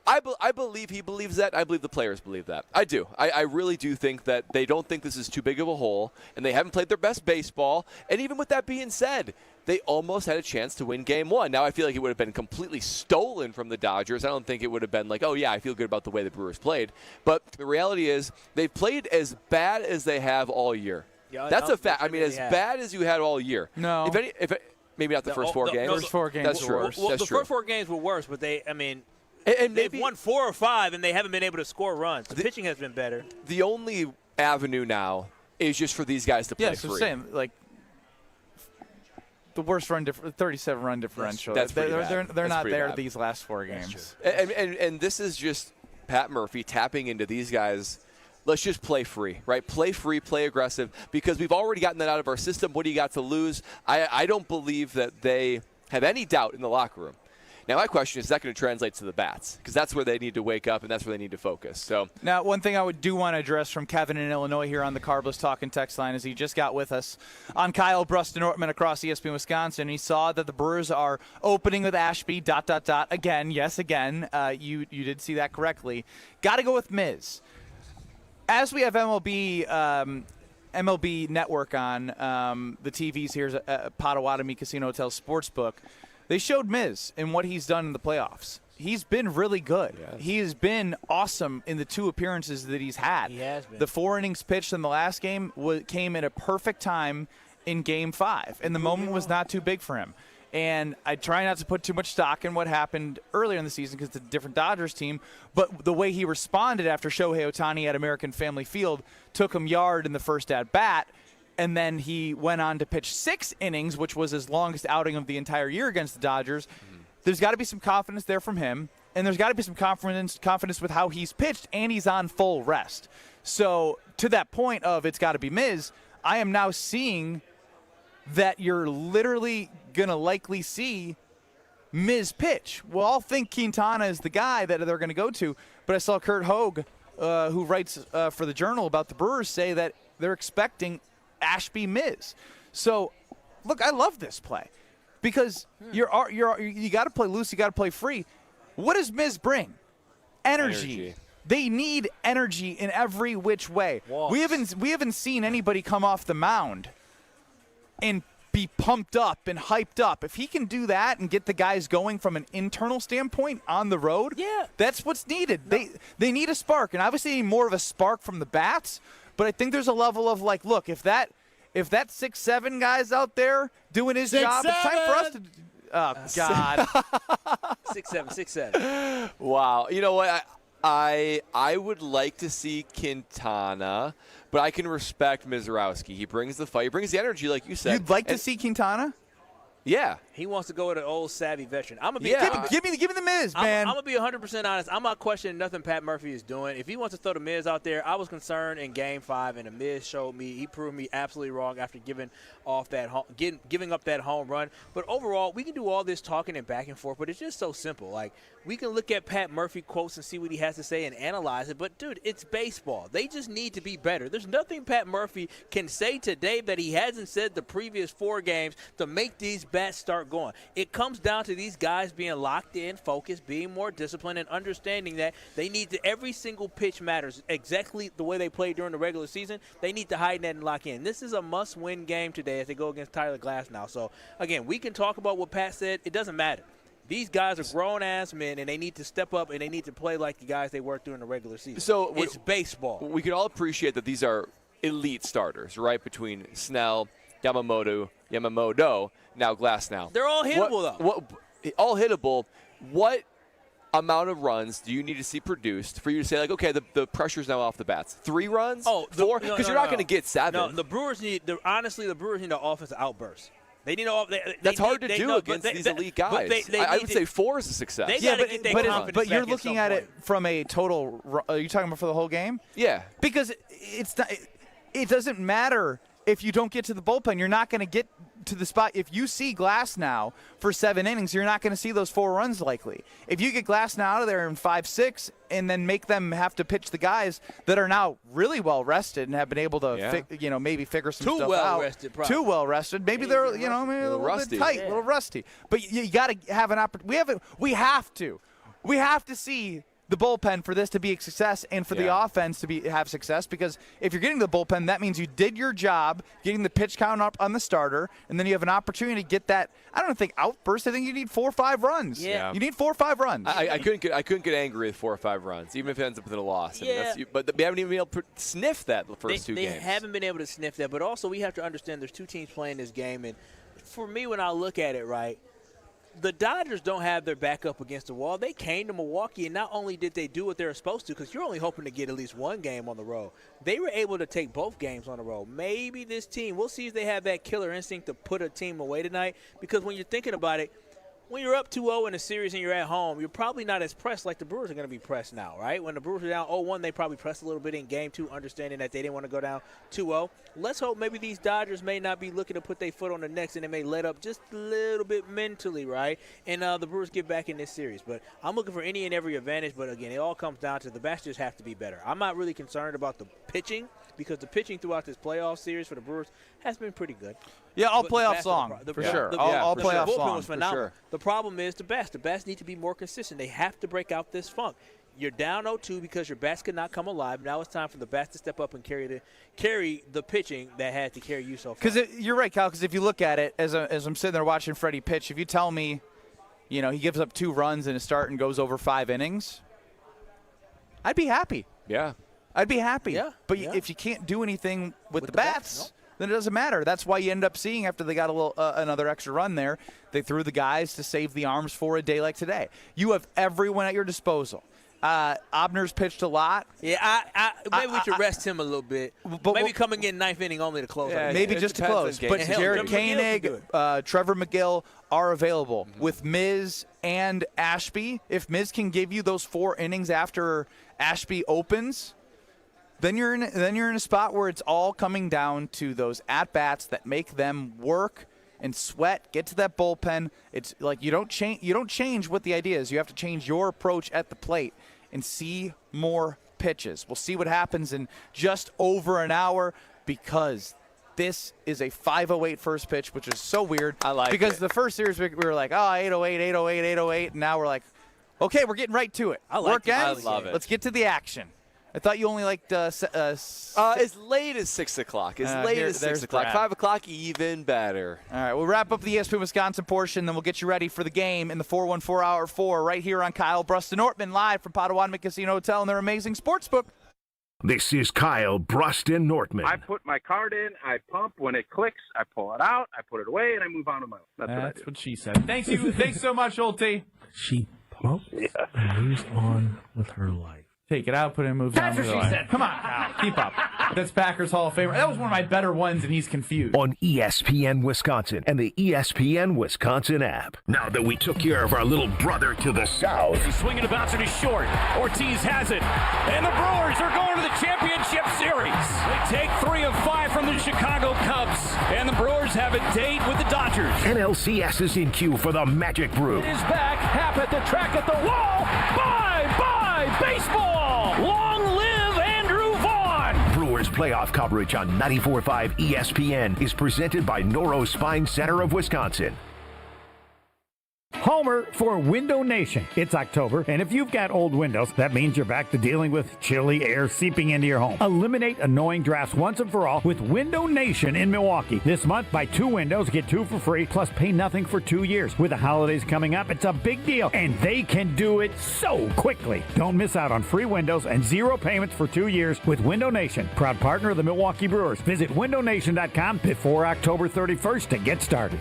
I believe he believes that. I believe the players believe that. I do. I really do think that they don't think this is too big of a hole, and they haven't played their best baseball. And even with that being said, they almost had a chance to win Game 1. Now, I feel like it would have been completely stolen from the Dodgers. I don't think it would have been like, oh, yeah, I feel good about the way the Brewers played. But the reality is they've played as bad as they have all year. Yeah, that's a fact. I mean, as bad as you had all year. No. Maybe not the first four games. First 4 games That's were true. worse. Well, That's the true. first 4 games were worse, but they've maybe won 4 or 5, and they haven't been able to score runs. The pitching has been better. The only avenue now is just for these guys to play free. Yeah, so saying, like, the worst 37 run differential. That's they're not there bad. these last 4 games. And this is just Pat Murphy tapping into these guys. Let's just play free, right? Play free, play aggressive, because we've already gotten that out of our system. What do you got to lose? I don't believe that they have any doubt in the locker room. Now, my question is that going to translate to the bats? Because that's where they need to wake up and that's where they need to focus. So now, one thing I do want to address from Kevin in Illinois here on the Carbless Talking text line is he just got with us on Kyle Bruston Ortman across ESPN Wisconsin. He saw that the Brewers are opening with Ashby, ... Again, yes, again. You did see that correctly. Got to go with Miz. As we have MLB Network on the TVs here at Potawatomi Casino Hotel Sportsbook, they showed Miz and what he's done in the playoffs. He's been really good. Yes. He has been awesome in the 2 appearances that he's had. He has been. The 4 innings pitched in the last game came at a perfect time in Game 5, and the moment was not too big for him. And I try not to put too much stock in what happened earlier in the season because it's a different Dodgers team, but the way he responded after Shohei Ohtani at American Family Field took him yard in the first at-bat, and then he went on to pitch 6 innings, which was his longest outing of the entire year against the Dodgers. There's got to be some confidence there from him, and there's got to be some confidence with how he's pitched, and he's on full rest. So to that point of it's got to be Miz, I am now seeing that you're literally going to likely see Miz pitch. Well, I'll think Quintana is the guy that they're going to go to, but I saw Kurt Hogue, who writes for the Journal about the Brewers, say that they're expecting Ashby Miz. So, look, I love this play because you got to play loose, you got to play free. What does Miz bring? Energy. They need energy in every which way. Walks. We haven't seen anybody come off the mound and be pumped up and hyped up. If he can do that and get the guys going from an internal standpoint on the road, that's what's needed. No. They need a spark, and obviously more of a spark from the bats. But I think there's a level of like, look, if that 6'7" guy's out there doing his job, it's time for us to. Oh God. 6'7". Wow. You know what? I would like to see Quintana, but I can respect Mizrowski. He brings the fight. He brings the energy, like you said. You'd like to see Quintana? Yeah. He wants to go with an old savvy veteran. I'm gonna be give me the Miz, man. I'm gonna be 100% honest. I'm not questioning nothing Pat Murphy is doing. If he wants to throw the Miz out there, I was concerned in Game 5, and the Miz he proved me absolutely wrong after giving up that home run. But overall, we can do all this talking and back and forth, but it's just so simple. Like, we can look at Pat Murphy quotes and see what he has to say and analyze it. But dude, it's baseball. They just need to be better. There's nothing Pat Murphy can say today that he hasn't said the previous 4 games to make these bats start going. It comes down to these guys being locked in, focused, being more disciplined, and understanding that they need to, every single pitch matters exactly the way they played during the regular season. They need to hide that and lock in. This is a must-win game today as they go against Tyler Glasnow. So, again, we can talk about what Pat said. It doesn't matter. These guys are grown-ass men, and they need to step up, and they need to play like the guys they were during the regular season. So it's baseball. We can all appreciate that these are elite starters, right, between Snell, Yamamoto, now Glasnow. They're all hittable, though. All hittable. What amount of runs do you need to see produced for you to say, like, okay, the pressure's now off the bats? 3 runs? 4? Because you're not going to get 7. No, the Brewers need – honestly, the Brewers need an offensive outburst. They need That's hard to do against these elite guys. I would say 4 is a success. But you're looking at it from a total – are you talking about for the whole game? Yeah. Because it doesn't matter if you don't get to the bullpen. You're not going to get to the spot. If you see Glasnow for 7 innings, you're not going to see those 4 runs likely. If you get Glasnow out of there in 5-6 and then make them have to pitch the guys that are now really well rested and have been able to maybe figure some stuff out. Too well rested. Maybe they're maybe a little rusty. bit tight, a little rusty. But you got to have an opportunity. We have to see the bullpen for this to be a success and for the offense to have success, because if you're getting the bullpen, that means you did your job getting the pitch count up on the starter, and then you have an opportunity to get that. I don't think outburst. I think you need 4 or 5 runs. Yeah. You need 4 or 5 runs. I couldn't get angry with 4 or 5 runs, even if it ends up with a loss. But they haven't even been able to sniff that the first 2 games. They haven't been able to sniff that, but also we have to understand there's 2 teams playing this game, and for me, when I look at it, right, the Dodgers don't have their back up against the wall. They came to Milwaukee, and not only did they do what they were supposed to, because you're only hoping to get at least 1 game on the road, they were able to take both games on the road. Maybe this team, we'll see if they have that killer instinct to put a team away tonight, because when you're thinking about it, when you're up 2-0 in a series and you're at home, you're probably not as pressed like the Brewers are going to be pressed now, right? When the Brewers are down 0-1, they probably pressed a little bit in Game 2, understanding that they didn't want to go down 2-0. Let's hope maybe these Dodgers may not be looking to put their foot on the necks, and they may let up just a little bit mentally, right? And the Brewers get back in this series. But I'm looking for any and every advantage, but, again, it all comes down to the bats just have to be better. I'm not really concerned about the pitching, because the pitching throughout this playoff series for the Brewers has been pretty good. Yeah, all playoffs long, for sure. All playoffs long, was phenomenal. The problem is the bats. The bats need to be more consistent. They have to break out this funk. You're down 0-2 because your bats could not come alive. Now it's time for the bats to step up and carry the pitching that had to carry you so far. Because you're right, Cal, because if you look at it, as I'm sitting there watching Freddie pitch, if you tell me, he gives up 2 runs in a start and goes over 5 innings, I'd be happy. Yeah. I'd be happy. Yeah. But if you can't do anything with the bats, then it doesn't matter. That's why you end up seeing, after they got a little another extra run there, they threw the guys to save the arms for a day like today. You have everyone at your disposal. Obner's pitched a lot. Yeah, maybe we should rest him a little bit. But maybe coming in 9th inning only to close. Maybe just to close. But Jared Koenig, Trevor McGill are available. With Miz and Ashby, if Miz can give you those 4 innings after Ashby opens, then you're in a spot where it's all coming down to those at-bats that make them work and sweat, get to that bullpen. It's like you don't change what the idea is. You have to change your approach at the plate and see more pitches. We'll see what happens in just over an hour, because this is a 5:08 first pitch, which is so weird. I like because it. the first series we were like, 808, 808, 808, and now we're like, okay, we're getting right to it. I like it. I love it. Let's get to the action. I thought you only liked as late as 6 o'clock. As late as 6 o'clock. Brad. 5 o'clock, even better. All right, we'll wrap up the ESPN Wisconsin portion, then we'll get you ready for the game in the 414 Hour 4 right here on Kyle Bruston Nortman, live from Potawatomi Casino Hotel and their amazing sportsbook. This is Kyle Bruston Nortman. I put my card in, I pump. When it clicks, I pull it out, I put it away, and I move on to my own. That's what she said. Thanks so much, Schulte. She pumps and moves on with her life. Take it out, put it in, move down. That's what she said. Come on, Kyle, keep up. That's Packers Hall of Famer. That was one of my better ones, and he's confused. On ESPN Wisconsin and the ESPN Wisconsin app. Now that we took care of our little brother to the south. He's swinging a bounce and he's short. Ortiz has it. And the Brewers are going to the championship series. They take 3 of 5 from the Chicago Cubs. And the Brewers have a date with the Dodgers. NLCS is in queue for the Magic Brew. It is back. Hap at the track at the wall. Bye, baseball. Long live Andrew Vaughn. Brewers playoff coverage on 94.5 ESPN is presented by Noro Spine Center of Wisconsin. Homer for Window Nation. It's October, and if you've got old windows, that means you're back to dealing with chilly air seeping into your home. Eliminate annoying drafts once and for all with Window Nation in Milwaukee. This month, buy 2 windows, get 2 for free, plus pay nothing for 2 years. With the holidays coming up, it's a big deal, and they can do it so quickly. Don't miss out on free windows and 0 payments for 2 years with Window Nation, proud partner of the Milwaukee Brewers. Visit windownation.com before October 31st to get started.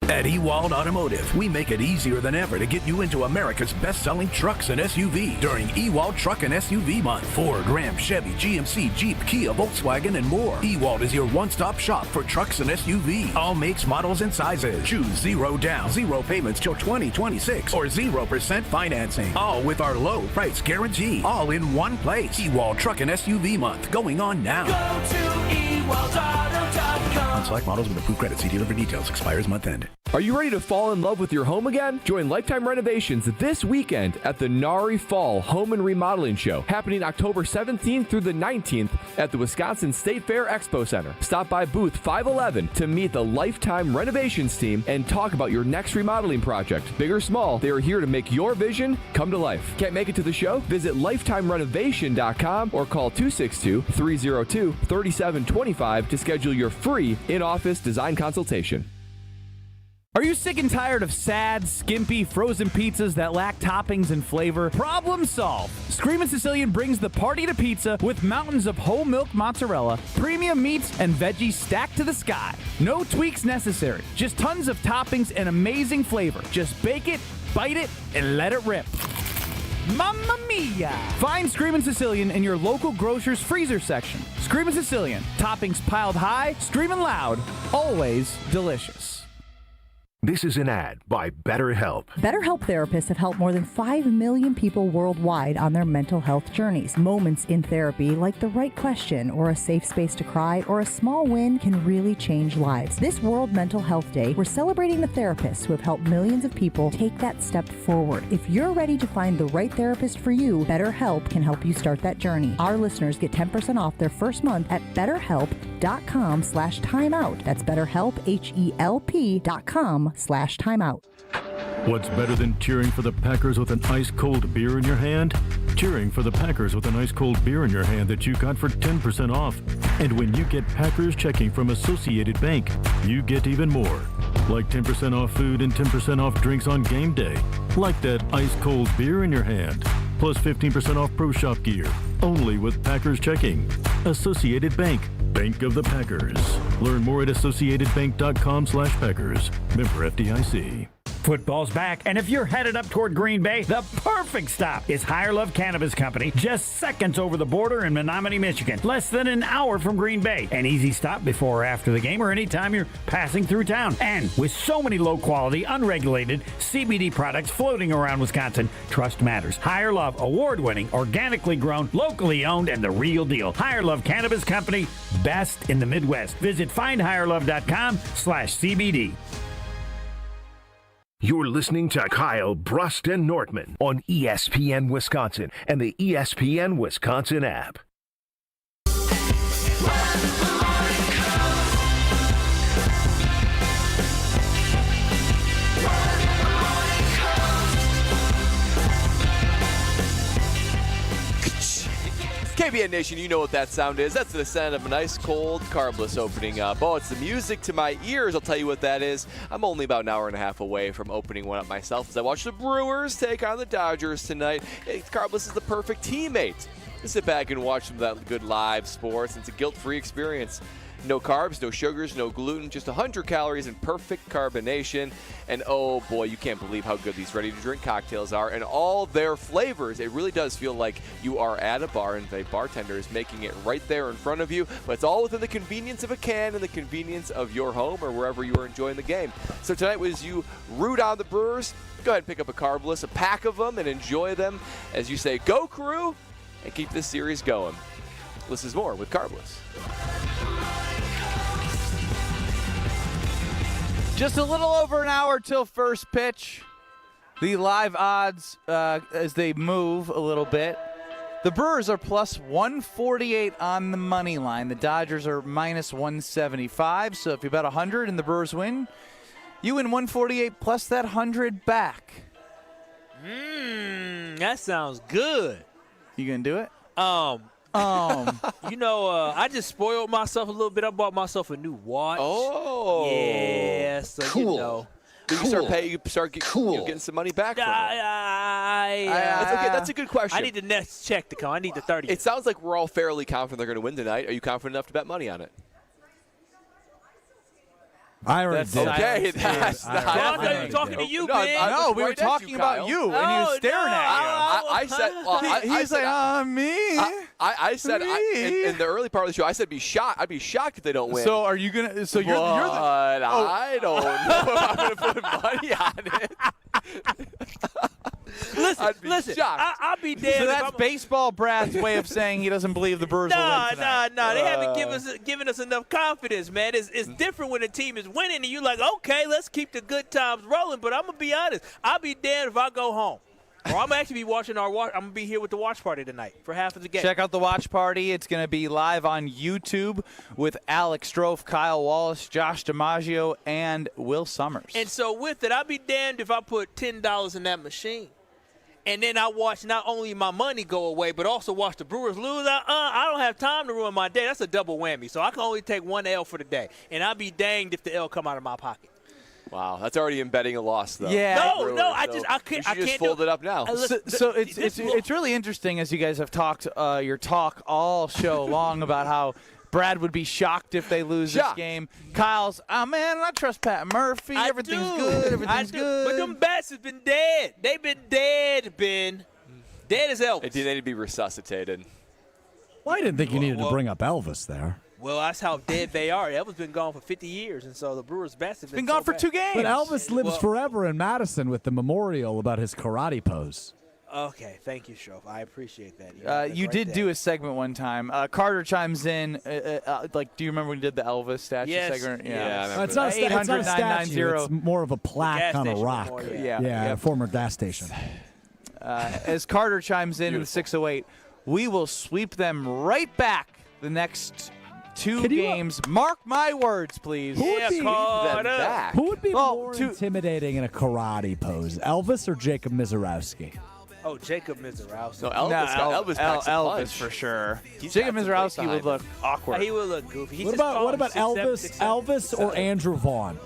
At Ewald Automotive, we make it easier than ever to get you into America's best-selling trucks and SUV during Ewald Truck and SUV Month. Ford, Ram, Chevy, GMC, Jeep, Kia, Volkswagen, and more. Ewald is your one-stop shop for trucks and SUV. All makes, models, and sizes. Choose 0 down, 0 payments till 2026, or 0% financing. All with our low price guarantee. All in one place. Ewald Truck and SUV Month going on now. Go to ewaldauto.com. On select models with approved credit. See dealer for details. Expires month end. Are you ready to fall in love with your home again? Join Lifetime Renovations this weekend at the Nari Fall Home and Remodeling Show, happening October 17th through the 19th at the Wisconsin State Fair Expo Center. Stop by booth 511 to meet the Lifetime Renovations team and talk about your next remodeling project. Big or small, they are here to make your vision come to life. Can't make it to the show? Visit lifetimerenovation.com or call 262-302-3725 to schedule your free in-office design consultation. Are you sick and tired of sad, skimpy, frozen pizzas that lack toppings and flavor? Problem solved. Screamin' Sicilian brings the party to pizza with mountains of whole milk mozzarella, premium meats, and veggies stacked to the sky. No tweaks necessary. Just tons of toppings and amazing flavor. Just bake it, bite it, and let it rip. Mamma mia! Find Screamin' Sicilian in your local grocer's freezer section. Screamin' Sicilian. Toppings piled high, screaming loud, always delicious. This is an ad by BetterHelp. BetterHelp therapists have helped more than 5 million people worldwide on their mental health journeys. Moments in therapy, like the right question or a safe space to cry or a small win, can really change lives. This World Mental Health Day, we're celebrating the therapists who have helped millions of people take that step forward. If you're ready to find the right therapist for you, BetterHelp can help you start that journey. Our listeners get 10% off their first month at BetterHelp.com/timeout. That's BetterHelp, HELP.com/timeout. What's better than cheering for the Packers with an ice-cold beer in your hand? Cheering for the Packers with an ice-cold beer in your hand that you got for 10% off. And when you get Packers checking from Associated Bank, you get even more. Like 10% off food and 10% off drinks on game day. Like that ice-cold beer in your hand. Plus 15% off Pro Shop gear. Only with Packers checking. Associated Bank. Bank of the Packers. Learn more at associatedbank.com/Packers. Member FDIC. Football's back, and if you're headed up toward Green Bay, the perfect stop is Higher Love Cannabis Company, just seconds over the border in Menominee, Michigan, less than an hour from Green Bay. An easy stop before or after the game or anytime you're passing through town. And with so many low-quality, unregulated CBD products floating around Wisconsin, trust matters. Higher Love, award-winning, organically grown, locally owned, and the real deal. Higher Love Cannabis Company, best in the Midwest. Visit findhigherlove.com/CBD. You're listening to Kyle Brust and Nortman on ESPN Wisconsin and the ESPN Wisconsin app. KBN Nation, you know what that sound is. That's the sound of a nice, cold, carbless opening up. Oh, it's the music to my ears. I'll tell you what that is. I'm only about an hour and a half away from opening one up myself as I watch the Brewers take on the Dodgers tonight. Carbless is the perfect teammate to sit back and watch some of that good live sports. It's a guilt-free experience. No carbs, no sugars, no gluten, just 100 calories and perfect carbonation. And oh boy, you can't believe how good these ready-to-drink cocktails are and all their flavors. It really does feel like you are at a bar and the bartender is making it right there in front of you, but it's all within the convenience of a can and the convenience of your home or wherever you are enjoying the game. So tonight, as you root on the Brewers, go ahead and pick up a Carbless, a pack of them, and enjoy them as you say, "Go Crew," and keep this series going. Less is more with Carbless. Just a little over an hour till first pitch. The live odds, as they move a little bit. The Brewers are plus 148 on the money line. The Dodgers are minus 175. So if you bet 100 and the Brewers win, you win 148 plus that 100 back. That sounds good. You gonna do it? You know, I just spoiled myself a little bit. I bought myself a new watch. Oh. Yeah, so cool. You know. You start getting some money back from it. That's okay. That's a good question. I need the next check to come. I need the 30. It sounds like we're all fairly confident they're going to win tonight. Are you confident enough to bet money on it? I already did. Okay, that's I thought we were talking to you, Ben. No, we were talking about you, and he was staring at you. I said, he's like, me. I said in the early part of the show, I said, I'd be shocked if they don't win. So are you gonna? So you're the. I don't know if I'm gonna put money on it. Listen. I'll be damned. So that's baseball Brad's way of saying he doesn't believe the Brewers will win tonight. No. They haven't given us enough confidence, man. It's different when a team is winning and you're like, okay, let's keep the good times rolling. But I'm gonna be honest. I'll be damned if I go home. Or I'm actually be watching I'm gonna be here with the watch party tonight for half of the game. Check out the watch party. It's gonna be live on YouTube with Alex Strofe, Kyle Wallace, Josh DiMaggio, and Will Summers. And so with it, I'll be damned if I put $10 in that machine. And then I watch not only my money go away, but also watch the Brewers lose. I don't have time to ruin my day. That's a double whammy. So I can only take one L for the day. And I'll be danged if the L come out of my pocket. Wow, that's already embedding a loss, though. Yeah. No, I can't. You should just fold it up now. So it's really interesting as you guys have talked your talk all show long about how Brad would be shocked if they lose this game. Kyle's, man, I trust Pat Murphy. Everything's good. Everything's good. But them bats have been dead. They've been dead, Ben. Dead as Elvis. They need to be resuscitated. Well, I didn't think you needed to bring up Elvis there. Well, that's how dead they are. Elvis been gone for 50 years, and so the Brewers' bats have been gone for 2 games. But Elvis lives forever in Madison with the memorial about his karate pose. Okay, thank you, Strofe. I appreciate that. You did do a segment one time. Carter chimes in. Do you remember when you did the Elvis statue segment? Yeah. It's not a statue. It's more of a plaque on a rock. Before, a former gas station. As Carter chimes in the 608, we will sweep them right back the next 2 games. Mark my words, please. Who would be more intimidating in a karate pose, Elvis or Jacob Mizorowski? Oh, Jacob Mizorowski. No, Elvis for sure. Jacob Mizorowski would look awkward. He would look goofy. What about Elvis or Andrew Vaughn?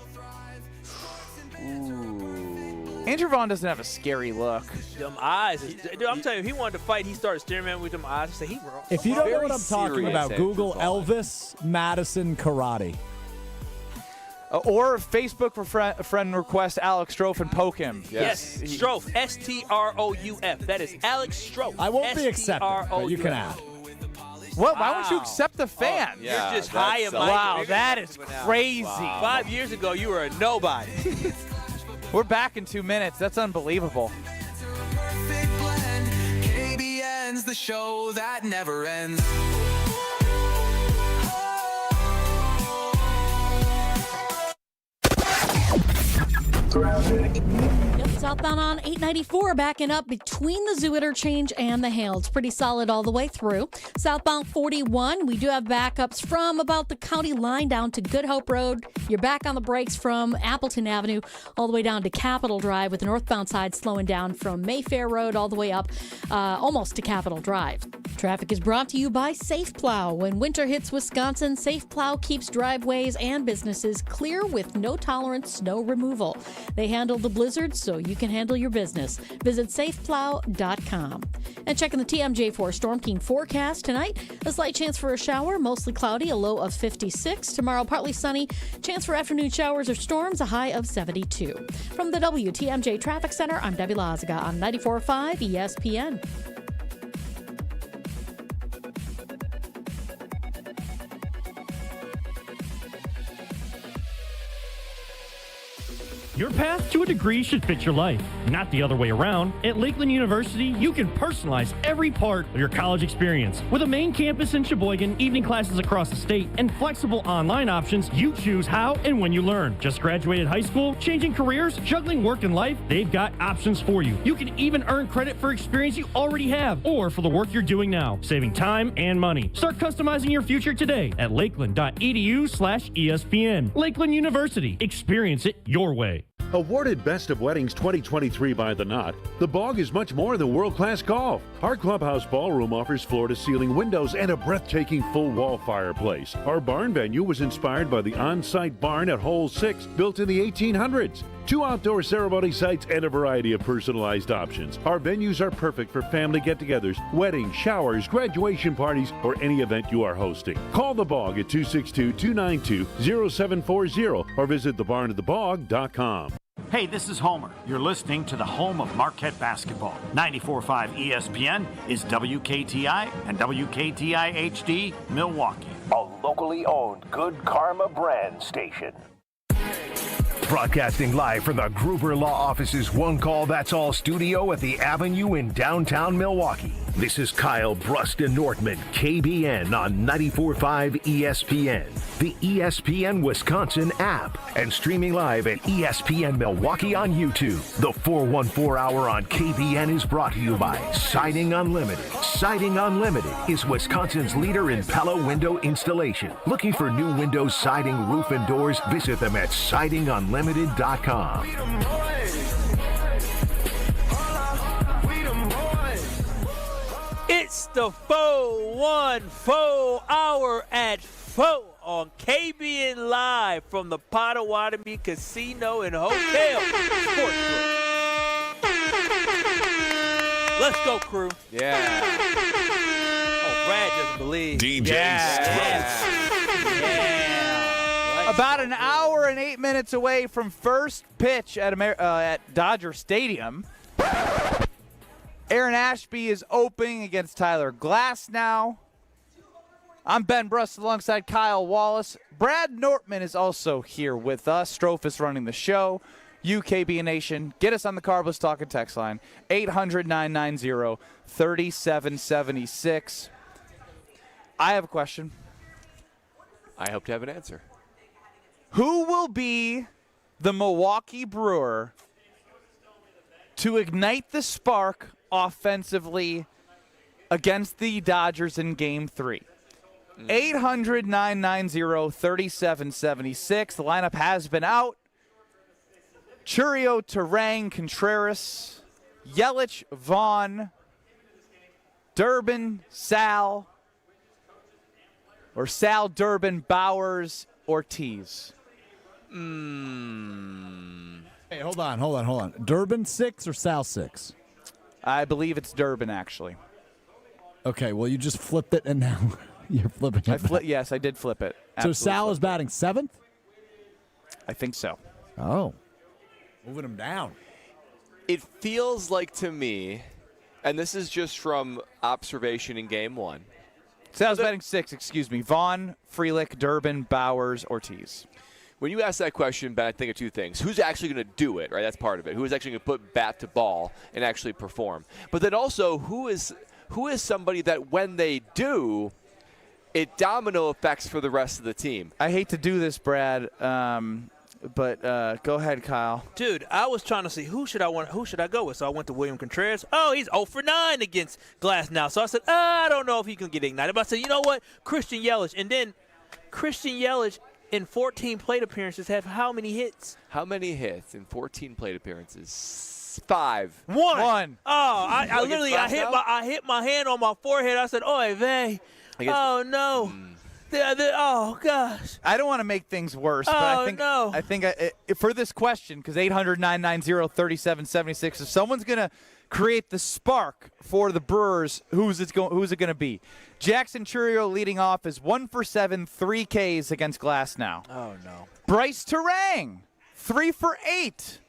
Andrew Vaughn doesn't have a scary look. Them eyes. I'm telling you, if he wanted to fight, he started staring at me with them eyes. Say he wrong. If you don't know what I'm talking about, Google Elvis Madison karate. Or Facebook for friend request Alex Strofe and poke him. Yes, Strofe, S-T-R-O-U-F. That is Alex Strofe. I won't be accepted, but you can add. Well, why won't you accept the fan? You're just high and mighty. Wow, that is crazy. Wow. 5 years ago, you were a nobody. We're back in 2 minutes. That's unbelievable. KBN's the show that never ends. Southbound on 894 backing up between the Zoo Interchange and the Hale. It's pretty solid all the way through. Southbound 41, we do have backups from about the county line down to Good Hope Road. You're back on the brakes from Appleton Avenue all the way down to Capitol Drive, with the northbound side slowing down from Mayfair Road all the way up almost to Capitol Drive. Traffic is brought to you by Safe Plow. When winter hits Wisconsin, Safe Plow keeps driveways and businesses clear with no-tolerance snow removal. They handle the blizzards so you can handle your business. Visit safeplow.com. And checking the TMJ4 Storm Team forecast tonight, a slight chance for a shower, mostly cloudy, a low of 56. Tomorrow, partly sunny, chance for afternoon showers or storms, a high of 72. From the WTMJ Traffic Center, I'm Debbie Lazaga on 94.5 ESPN. Your path to a degree should fit your life, not the other way around. At Lakeland University, you can personalize every part of your college experience. With a main campus in Sheboygan, evening classes across the state, and flexible online options, you choose how and when you learn. Just graduated high school, changing careers, juggling work and life, they've got options for you. You can even earn credit for experience you already have or for the work you're doing now, saving time and money. Start customizing your future today at lakeland.edu/ESPN. Lakeland University. Experience it your way. Awarded Best of Weddings 2023 by The Knot, The Bog is much more than world-class golf. Our clubhouse ballroom offers floor-to-ceiling windows and a breathtaking full-wall fireplace. Our barn venue was inspired by the on-site barn at Hole 6, built in the 1800s. 2 outdoor ceremony sites and a variety of personalized options. Our venues are perfect for family get-togethers, weddings, showers, graduation parties, or any event you are hosting. Call The Bog at 262-292-0740 or visit thebarnofthebog.com. Hey, this is Homer. You're listening to the home of Marquette basketball. 94.5 ESPN is WKTI and WKTI HD Milwaukee. A locally owned Good Karma brand station. Broadcasting live from the Gruber Law Office's One Call That's All studio at the Avenue in downtown Milwaukee. This is Kyle Bruston Nortman, KBN on 94.5 ESPN, the ESPN Wisconsin app, and streaming live at ESPN Milwaukee on YouTube. The 414 Hour on KBN is brought to you by Siding Unlimited. Siding Unlimited is Wisconsin's leader in Pella window installation. Looking for new windows, siding, roof, and doors? Visit them at sidingunlimited.com. It's the 414 Hour at 4 on KBN Live from the Potawatomi Casino and Hotel Sportsbook. Let's go, crew. Yeah. Oh, Brad doesn't believe. DJ About an hour and 8 minutes away from first pitch at Dodger Stadium. Aaron Ashby is opening against Tyler Glasnow. I'm Ben Brust alongside Kyle Wallace. Brad Nortman is also here with us. Strophus running the show. UKB Nation. Get us on the Carbless Talk and Text line. 800-990-3776. I have a question. I hope to have an answer. Who will be the Milwaukee Brewer to ignite the spark offensively against the Dodgers in Game 3? 800-990-3776. The lineup has been out. Churio, Terang, Contreras, Yelich, Vaughn, Durbin, Sal, or Sal, Durbin, Bowers, Ortiz. Hey, hold on. Durbin 6 or Sal 6? I believe it's Durbin, actually. Okay, well, you just flipped it, and now you're flipping it. Yes, I did flip it. So Sal is batting 7th? I think so. Oh. Moving him down. It feels like to me, and this is just from observation in Game 1. Sal's batting 6, excuse me. Vaughn, Frelick, Durbin, Bowers, Ortiz. When you ask that question, Ben, I think of two things. Who's actually going to do it, right? That's part of it. Who is actually going to put bat to ball and actually perform? But then also, who is somebody that when they do, it domino effects for the rest of the team? I hate to do this, Brad, but go ahead, Kyle. Dude, I was trying to see who should I go with. So I went to William Contreras. Oh, he's 0 for 9 against Glasnow. So I said, I don't know if he can get ignited. But I said, you know what? Christian Yelich. And then Christian Yelich in 14 plate appearances have how many hits? How many hits in 14 plate appearances? 5. One. Oh, I literally hit my hand on my forehead. I said, "Oy vey." Oh no. Oh gosh. I don't want to make things worse, but I think for this question, because 800-990-3776, if someone's gonna create the spark for the Brewers, who's it going to be? Jackson Chourio leading off is 1 for 7, 3 Ks against Glasnow. Oh no. Bryce Terang, 3 for 8.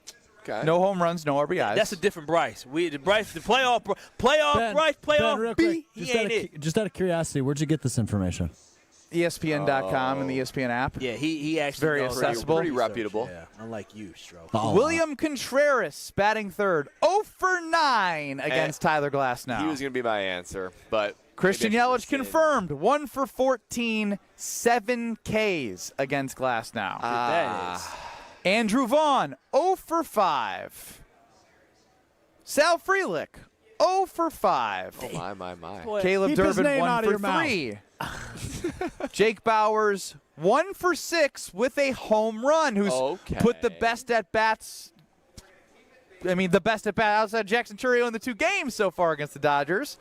Okay. No home runs, no RBIs. That's a different Bryce. The playoff Ben, Bryce, playoff real B. quick, He ain't it. just out of curiosity, where'd you get this information? ESPN.com and the ESPN app. Yeah, he actually it's very accessible. Pretty reputable. Yeah, unlike you, Stroke. William Contreras batting third, 0 for 9 against Tyler Glasnow. He was going to be my answer, but Christian Yelich confirmed, 1 for 14, 7 Ks against Glasnow. That is. Andrew Vaughn, 0 for 5. Sal Frelick, 0 for 5. Oh, my. Boy, Caleb keep his Durbin, name 1 out of for your 3. Jake Bowers, 1 for 6 with a home run, who's put the best at-bats, the best at-bat outside Jackson Chourio in the 2 games so far against the Dodgers.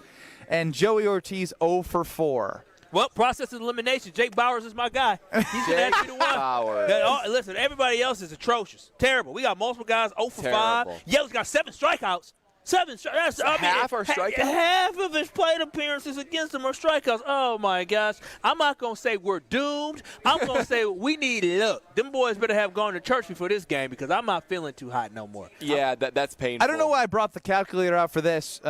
And Joey Ortiz, 0 for 4. Well, process of elimination. Jake Bowers is my guy. He's going to be the one. Listen, everybody else is atrocious. Terrible. We got multiple guys 0 for 5. Yelich got 7 strikeouts. 7 strikeouts. Half our strikeouts? Half of his plate appearances against him are strikeouts. Oh, my gosh. I'm not going to say we're doomed. I'm going to say we need luck. Them boys better have gone to church before this game because I'm not feeling too hot no more. Yeah, that's painful. I don't know why I brought the calculator out for this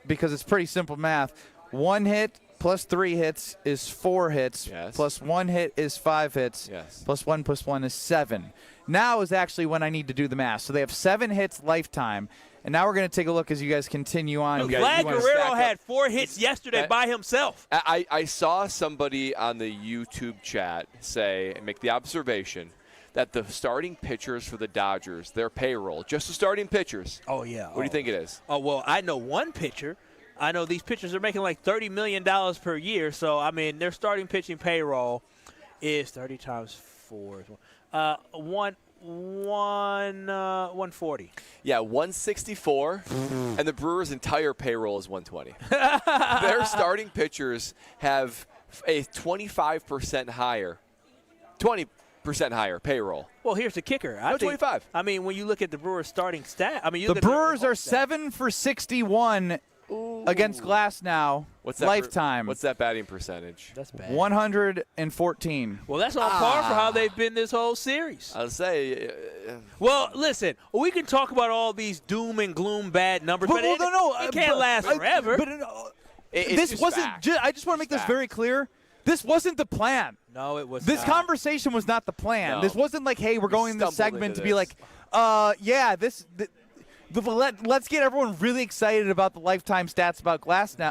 because it's pretty simple math. 1 hit plus 3 hits is 4 hits. Yes. Plus 1 hit is 5 hits. Yes. Plus 1 is 7. Now is actually when I need to do the math. So they have 7 hits lifetime. And now we're going to take a look as you guys continue on. Vlad Guerrero had 4 hits yesterday by himself. I saw somebody on the YouTube chat make the observation that the starting pitchers for the Dodgers, their payroll, just the starting pitchers. Oh, yeah. What do you think it is? Oh, well, I know one pitcher. I know these pitchers are making like $30 million per year. So, their starting pitching payroll is 30 times 4. 140. Yeah, 164, and the Brewers' entire payroll is 120. Their starting pitchers have a 25% higher, 20% higher payroll. Well, here's the kicker. 25. When you look at the Brewers' starting stat, the Brewers are 7 for 61 against Glasnow. Lifetime. What's that batting percentage? That's bad. 114. Well, that's on par for how they've been this whole series. I'll say. Well, listen, we can talk about all these doom and gloom bad numbers, but it can't last forever. This wasn't. I just want to make this very clear. This wasn't the plan. No, it was. This conversation was not the plan. No. This wasn't like, hey, we're going in this segment to be like, let's get everyone really excited about the lifetime stats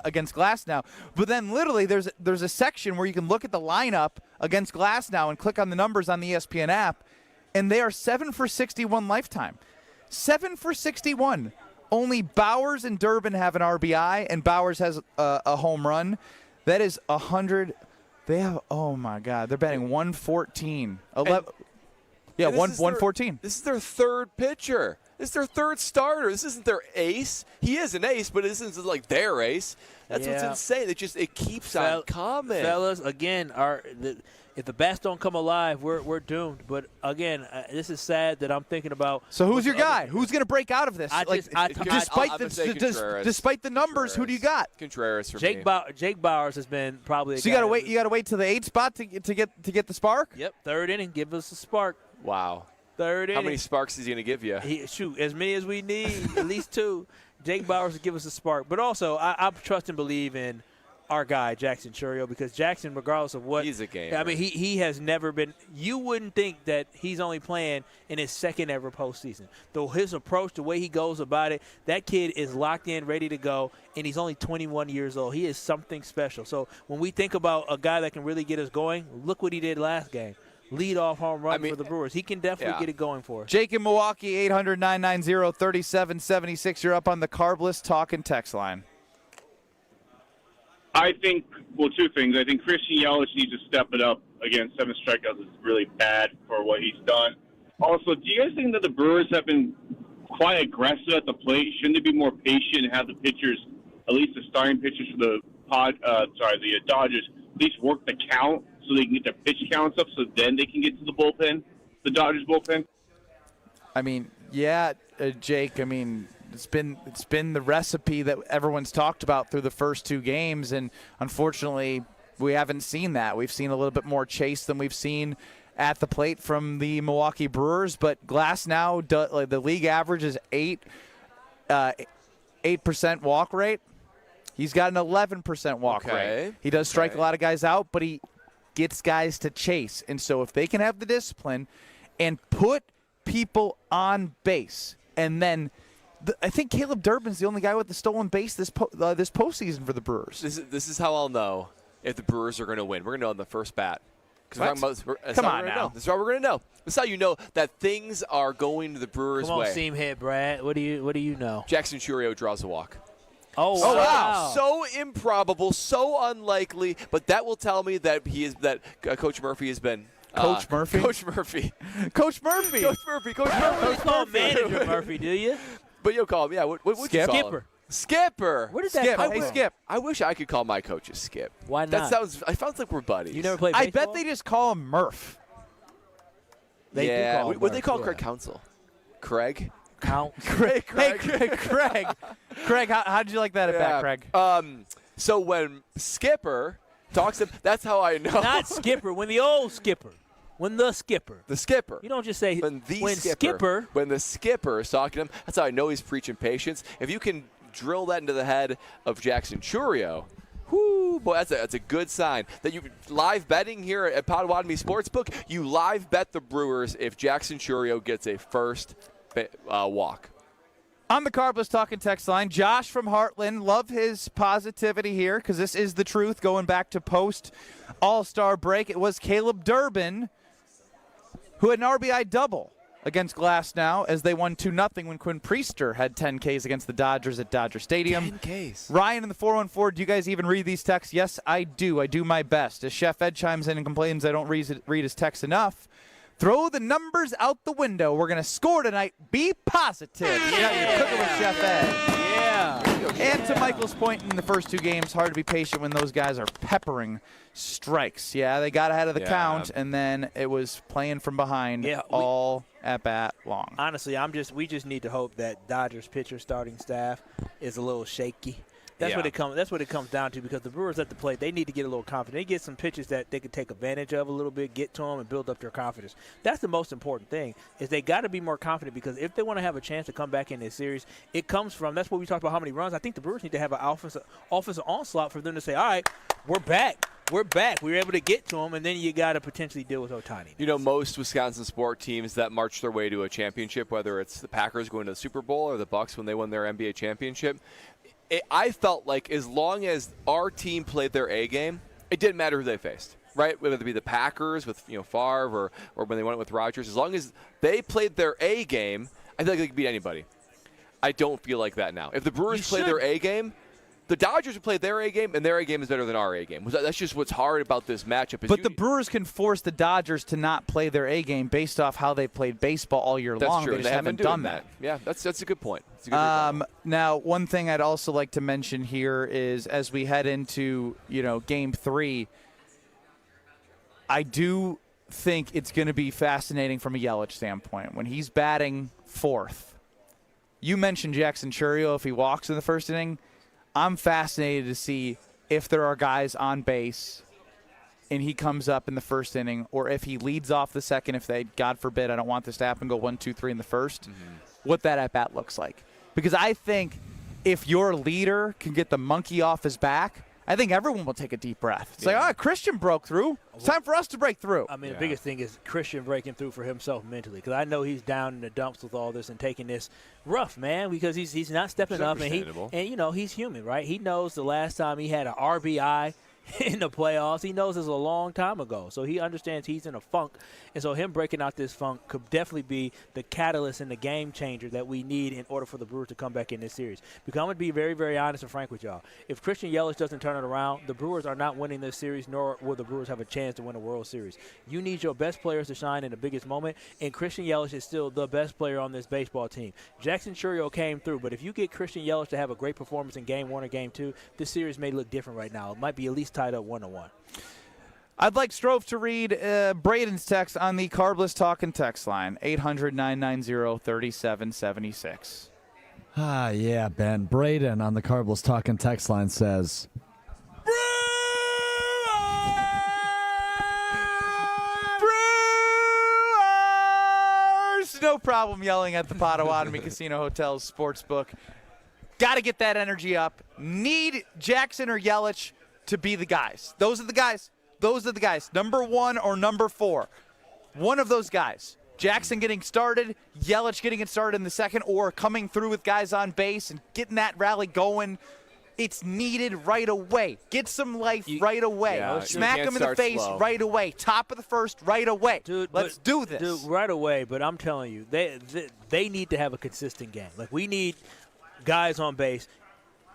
against Glasnow. But then literally there's a section where you can look at the lineup against Glasnow and click on the numbers on the ESPN app, and they are 7 for 61 lifetime. 7 for 61. Only Bowers and Durbin have an RBI, and Bowers has a home run. That is 100. They have, oh my God, they're batting 114. 114. This is their third pitcher. This is their third starter. This isn't their ace. He is an ace, but it isn't like their ace. That's what's insane. It keeps on coming. Fellas, again, if the bats don't come alive, we're doomed. But again, this is sad that I'm thinking about. So who's your guy? Who's going to break out of this? Despite the numbers, who do you got? Contreras for me. Jake Bowers has been probably. So you got to wait. You got to wait till the 8th spot to get the spark. Yep, 3rd inning, give us a spark. Wow. 3rd inning. How many sparks is he going to give you? As many as we need, at least 2. Jake Bowers will give us a spark. But also, I trust and believe in our guy, Jackson Chourio, because Jackson, regardless of what. He's a gamer. He has never been. You wouldn't think that he's only playing in his 2nd ever postseason. Though his approach, the way he goes about it, that kid is locked in, ready to go, and he's only 21 years old. He is something special. So when we think about a guy that can really get us going, look what he did last game. Lead-off home run for the Brewers. He can definitely get it going for us. Jake in Milwaukee, 800-990-3776. You're up on the Carbless Talk and Text line. I think, 2 things. I think Christian Yelich needs to step it up again, 7 strikeouts is really bad for what he's done. Also, do you guys think that the Brewers have been quite aggressive at the plate? Shouldn't they be more patient and have the pitchers, at least the starting pitchers for the Dodgers, at least work the count so they can get their pitch counts up so then they can get to the bullpen, the Dodgers bullpen? I mean, yeah, Jake, I mean, it's been the recipe that everyone's talked about through the first 2 games, and unfortunately we haven't seen that. We've seen a little bit more chase than we've seen at the plate from the Milwaukee Brewers, but Glass now, the league average is 8% walk rate. He's got an 11% walk rate. He does strike a lot of guys out, but he gets guys to chase. And so if they can have the discipline and put people on base, and then I think Caleb Durbin's the only guy with the stolen base this postseason for the Brewers. This is how I'll know if the Brewers are going to win. We're going to know on the first bat. Come on now. This is how we're going to know. This is how you know that things are going to the Brewers' way. Come on, Seam Head, Brad. What do you know? Jackson Churio draws a walk. Oh, wow. So improbable, so unlikely, but that will tell me that Coach Murphy has been Coach Murphy? Coach Murphy. Coach Murphy. Coach Murphy. Coach Murphy. You call him Manager Murphy, do you? But you'll call him, yeah. What would you call him? Skipper. Where did that come from? Hey, Skip. I wish I could call my coaches Skip. Why not? I sounds like we're buddies. You never played baseball? I bet they just call him Murph. What do they call Craig Counsell? Craig? Craig. Hey, Craig. Craig, how did you like that at bat, Craig? So when Skipper talks, that's how I know. Not Skipper. When the old Skipper. When the Skipper. The Skipper. You don't just say when Skipper. When the Skipper is talking to him, that's how I know he's preaching patience. If you can drill that into the head of Jackson Churio, whoo, boy, that's a good sign. That you live betting here at Potawatomi Sportsbook, you live bet the Brewers if Jackson Churio gets a first walk. On the Carbless Talking text line, Josh from Heartland. Love his positivity here because this is the truth going back to post All-Star break. It was Caleb Durbin who had an RBI double against Glasnow as they won 2-0 when Quinn Priester had 10 Ks against the Dodgers at Dodger Stadium. 10 Ks. Ryan in the 414, do you guys even read these texts? Yes, I do. I do my best. As Chef Ed chimes in and complains I don't read his texts enough, throw the numbers out the window. We're going to score tonight. Be positive. Yeah, you're cooking with Chef Ed. Yeah. And to Michael's point in the first 2 games, hard to be patient when those guys are peppering strikes. Yeah, they got ahead of the count, and then it was playing from behind all at bat long. Honestly, we just need to hope that Dodgers pitcher starting staff is a little shaky. That's what it comes down to, because the Brewers at the plate, they need to get a little confident. They get some pitches that they can take advantage of a little bit, get to them, and build up their confidence. That's the most important thing, is they got to be more confident, because if they want to have a chance to come back in this series, it comes from, that's what we talked about, how many runs. I think the Brewers need to have an offensive onslaught for them to say, all right, we're back. We're back. We were able to get to them, and then you got to potentially deal with Ohtani. You know, most Wisconsin sport teams that march their way to a championship, whether it's the Packers going to the Super Bowl or the Bucks when they won their NBA championship, I felt like as long as our team played their A game, it didn't matter who they faced, right? Whether it be the Packers with Favre or when they went with Rodgers, as long as they played their A game, I feel like they could beat anybody. I don't feel like that now. If the Brewers play their A game, the Dodgers have played their A game, and their A game is better than our A game. That's just what's hard about this matchup. But the Brewers can force the Dodgers to not play their A game based off how they played baseball all year long. True. They just haven't done that. Yeah, that's a good point. Now, one thing I'd also like to mention here is as we head into Game 3, I do think it's going to be fascinating from a Yelich standpoint when he's batting 4th. You mentioned Jackson Churio if he walks in the first inning. I'm fascinated to see if there are guys on base and he comes up in the first inning, or if he leads off the second, if they, God forbid, I don't want this to happen, go 1, 2, 3 in the first, what that at-bat looks like. Because I think if your leader can get the monkey off his back, I think everyone will take a deep breath. It's like, Christian broke through. It's time for us to break through. I mean, the biggest thing is Christian breaking through for himself mentally, because I know he's down in the dumps with all this and taking this rough, man, because he's not stepping up, and he's human, right? He knows the last time he had an RBI, in the playoffs. He knows it's a long time ago. So he understands he's in a funk. And so him breaking out this funk could definitely be the catalyst and the game changer that we need in order for the Brewers to come back in this series. Because I'm going to be very, very honest and frank with y'all. If Christian Yelich doesn't turn it around, the Brewers are not winning this series, nor will the Brewers have a chance to win a World Series. You need your best players to shine in the biggest moment, and Christian Yelich is still the best player on this baseball team. Jackson Chourio came through, but if you get Christian Yelich to have a great performance in Game 1 or Game 2, this series may look different right now. It might be at least tied up 1-1. I'd like Strove to read Braden's text on the Carbless Talkin' text line, 800-990-3776. Yeah, Ben. Braden on the Carbless Talkin' text line says, Brewers! No problem yelling at the Potawatomi Casino Hotel's sportsbook. Got to get that energy up. Need Jackson or Yelich to be the guys. Those are the guys. Those are the guys. Number 1 or number 4. One of those guys. Jackson getting started, Yelich getting it started in the second, or coming through with guys on base and getting that rally going. It's needed right away. Get some life right away. Yeah, Smack him in the face right away. Top of the first right away. Dude, let's do this. Dude, right away, but I'm telling you, they need to have a consistent game. Like, we need guys on base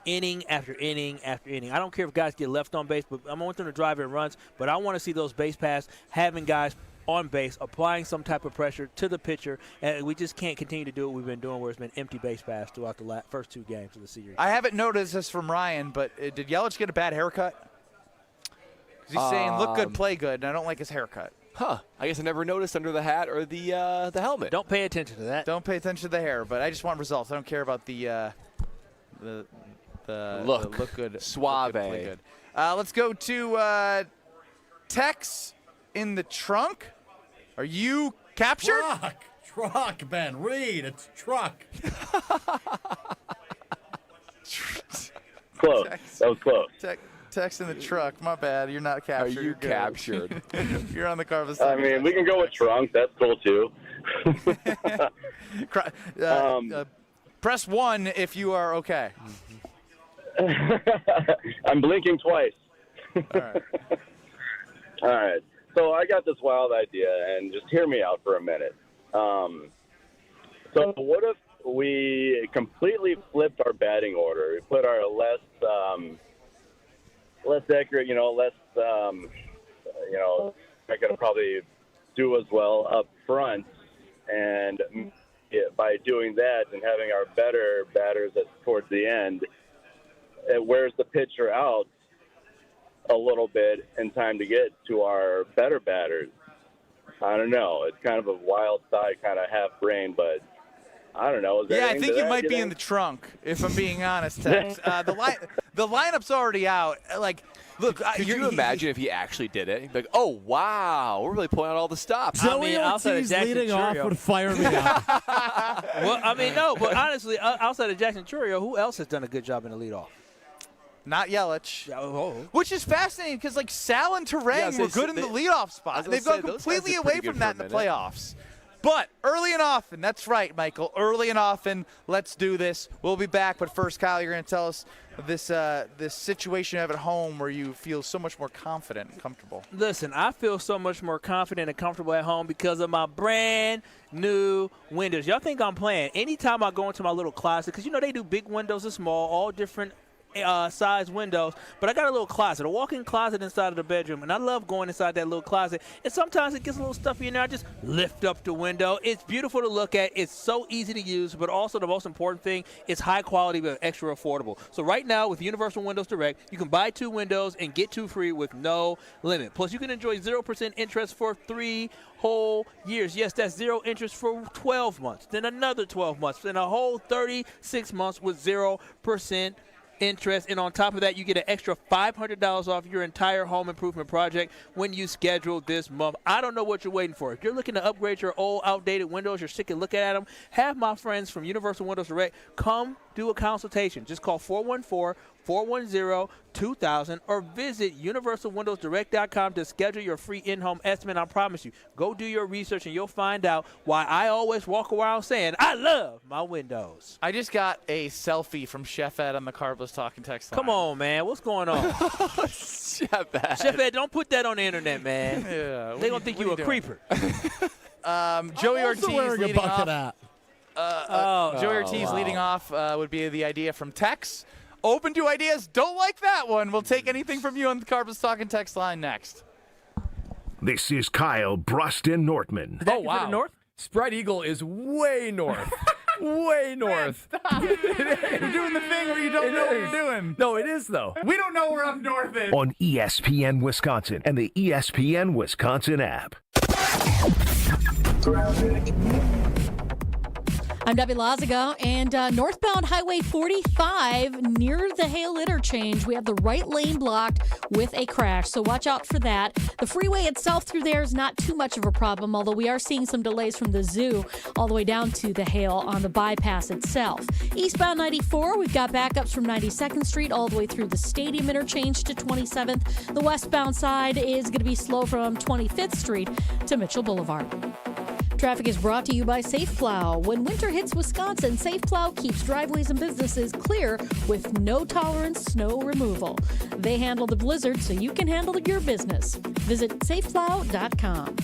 inning after inning after inning. I don't care if guys get left on base, but I want them to drive in runs, but I want to see those base paths, having guys on base, applying some type of pressure to the pitcher, and we just can't continue to do what we've been doing where it's been empty base paths throughout the first 2 games of the series. I haven't noticed this from Ryan, but did Yelich get a bad haircut? He's saying look good, play good, and I don't like his haircut. Huh. I guess I never noticed under the hat or the helmet. Don't pay attention to that. Don't pay attention to the hair, but I just want results. I don't care about the look good. Suave. Look good, play good. Let's go to Tex in the trunk. Are you captured? Truck, Ben. Read. It's truck. Close. That was close. Text in the truck. My bad. You're not captured. Are you captured? You're on the Carbless. I mean, we can go with trunk. That's cool, too. Press 1 if you are okay. I'm blinking twice. All right. All right. So I got this wild idea, and just hear me out for a minute. So what if we completely flipped our batting order? We put our less accurate, less, not going to probably do as well up front. And by doing that and having our better batters towards the end, it wears the pitcher out a little bit in time to get to our better batters. I don't know. It's kind of a wild side, kind of half brain, but I don't know. Yeah, I think you might be in the trunk, if I'm being honest, Tex. The lineup's already out. Like, look, could you imagine if he actually did it? He'd be like, oh, wow, we're really pulling out all the stops. Joey Ortiz leading off would fire me out. Well, I mean, no, but honestly, outside of Jackson Chourio, who else has done a good job in the leadoff? Not Yelich. Which is fascinating because, like, Sal and Terang were good in the leadoff spot. They've gone completely away from that in the playoffs. But early and often, that's right, Michael. Early and often, let's do this. We'll be back. But first, Kyle, you're going to tell us this situation you have at home where you feel so much more confident and comfortable. Listen, I feel so much more confident and comfortable at home because of my brand new windows. Y'all think I'm playing. Anytime I go into my little closet, because, they do big windows and small, all different size windows, but I got a little closet, a walk-in closet inside of the bedroom, and I love going inside that little closet, and sometimes it gets a little stuffy in there. I just lift up the window. It's beautiful to look at. It's so easy to use, but also the most important thing, it's high quality but extra affordable. So right now with Universal Windows Direct, you can buy 2 windows and get 2 free with no limit. Plus you can enjoy 0% interest for 3 whole years. Yes, that's 0 interest for 12 months, then another 12 months, then a whole 36 months with 0% interest, and on top of that, you get an extra $500 off your entire home improvement project when you schedule this month. I don't know what you're waiting for. If you're looking to upgrade your old, outdated windows, you're sick of looking at them, have my friends from Universal Windows Direct come do a consultation. Just call 414-410-2000 or visit universalwindowsdirect.com to schedule your free in-home estimate. I promise you, go do your research and you'll find out why I always walk around saying, I love my windows. I just got a selfie from Chef Ed on the Carbless Talking text line. Come on, man. What's going on? Chef Ed. Chef Ed, don't put that on the internet, man. Yeah, They're going to think you a creeper. Joey Ortiz leading off. Joey Ortiz wow. leading off would be the idea from Tex. Open to ideas. Don't like that one. We'll take anything from you on the Carbless Talking text line next. This is Kyle Bruston Nortman. Oh, wow. North? Spread Eagle is way north. Way north. You're doing the thing where you don't know what you're doing. No, it is, though. We don't know where up north is. On ESPN Wisconsin and the ESPN Wisconsin app. I'm Debbie Lazaga, and northbound Highway 45 near the Hale interchange, we have the right lane blocked with a crash, so watch out for that. The freeway itself through there is not too much of a problem, although we are seeing some delays from the zoo all the way down to the Hale on the bypass itself. Eastbound 94, we've got backups from 92nd Street all the way through the Stadium interchange to 27th. The westbound side is going to be slow from 25th Street to Mitchell Boulevard. Traffic is brought to you by Safe Plow. When winter hits Wisconsin, Safe Plow keeps driveways and businesses clear with no tolerance snow removal. They handle the blizzard so you can handle your business. Visit safeplow.com.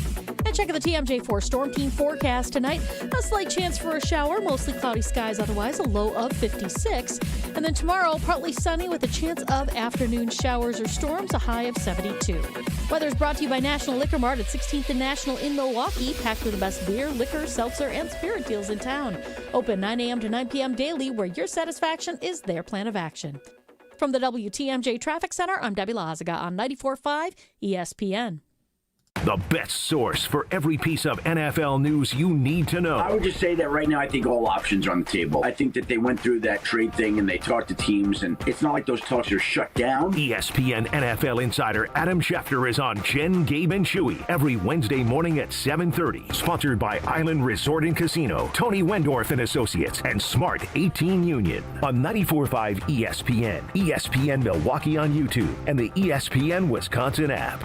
And check out the TMJ4 Storm Team forecast tonight. A slight chance for a shower, mostly cloudy skies otherwise, a low of 56. And then tomorrow, partly sunny with a chance of afternoon showers or storms, a high of 72. Weather is brought to you by National Liquor Mart at 16th and National in Milwaukee, packed with the best beer, liquor, seltzer, and spirit deals in town. Open 9 a.m. to 9 p.m. daily, where your satisfaction is their plan of action. From the WTMJ Traffic Center, I'm Debbie Lazaga on 94.5 ESPN. The best source for every piece of NFL news you need to know. I would just say that right now I think all options are on the table. I think that they went through that trade thing and they talked to teams, and it's not like those talks are shut down. ESPN NFL insider Adam Schefter is on Jen, Gabe, and Chewy every Wednesday morning at 7:30. Sponsored by Island Resort and Casino, Tony Wendorf and Associates, and Smart 18 Union on 94.5 ESPN, ESPN Milwaukee on YouTube, and the ESPN Wisconsin app.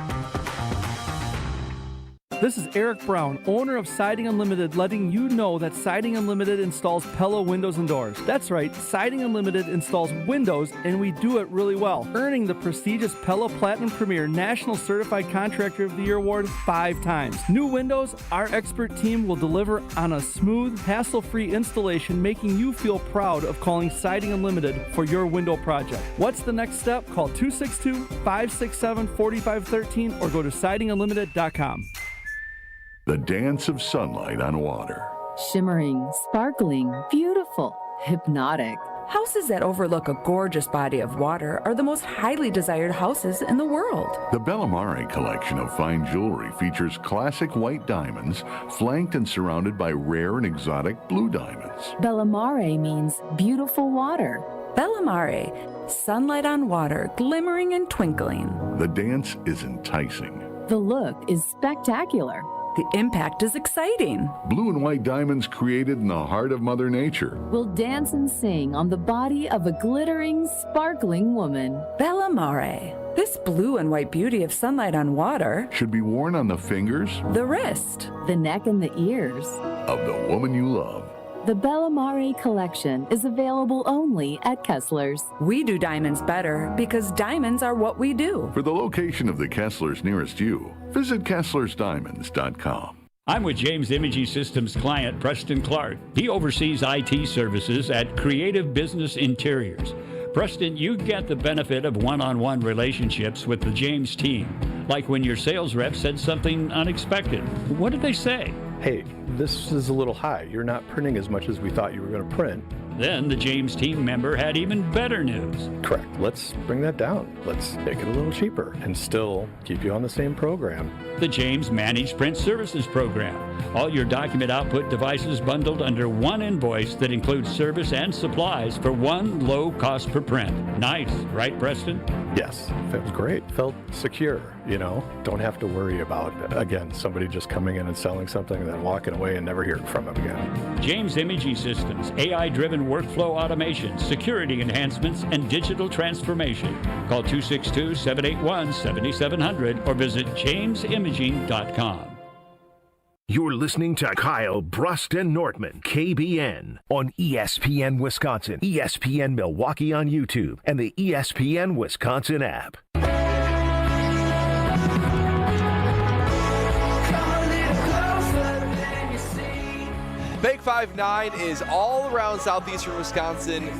This is Eric Brown, owner of Siding Unlimited, letting you know that Siding Unlimited installs Pella windows and doors. That's right, Siding Unlimited installs windows, and we do it really well, earning the prestigious Pella Platinum Premier National Certified Contractor of the Year award 5 times. New windows, our expert team will deliver on a smooth, hassle-free installation, making you feel proud of calling Siding Unlimited for your window project. What's the next step? Call 262-567-4513 or go to sidingunlimited.com. The dance of sunlight on water. Shimmering, sparkling, beautiful, hypnotic. Houses that overlook a gorgeous body of water are the most highly desired houses in the world. The Bellamare collection of fine jewelry features classic white diamonds, flanked and surrounded by rare and exotic blue diamonds. Bellamare means beautiful water. Bellamare, sunlight on water, glimmering and twinkling. The dance is enticing. The look is spectacular. The impact is exciting. Blue and white diamonds created in the heart of Mother Nature. Will dance and sing on the body of a glittering, sparkling woman. Bellamare. This blue and white beauty of sunlight on water should be worn on the fingers, the wrist, the neck, and the ears of the woman you love. The Bellamare collection is available only at Kessler's. We do diamonds better because diamonds are what we do. For the location of the Kesslers nearest you, visit KesslersDiamonds.com. I'm with James Imaging Systems client Preston Clark. He oversees IT services at Creative Business Interiors. Preston, you get the benefit of one-on-one relationships with the James team, like when your sales rep said something unexpected. What did they say? Hey, this is a little high. You're not printing as much as we thought you were going to print. Then the James team member had even better news. Correct. Let's bring that down. Let's make it a little cheaper and still keep you on the same program. The James Managed Print Services Program. All your document output devices bundled under one invoice that includes service and supplies for one low cost per print. Nice, right, Preston? Yes, felt great. Felt secure. don't have to worry about, again, somebody just coming in and selling something and then walking away and never hearing from them again. James Imaging Systems, AI-driven workflow automation, security enhancements, and digital transformation. Call 262-781-7700 or visit jamesimaging.com. You're listening to Kyle Brust and Nortman, KBN, on ESPN Wisconsin, ESPN Milwaukee on YouTube, and the ESPN Wisconsin app. Bank 5-9 is all around southeastern Wisconsin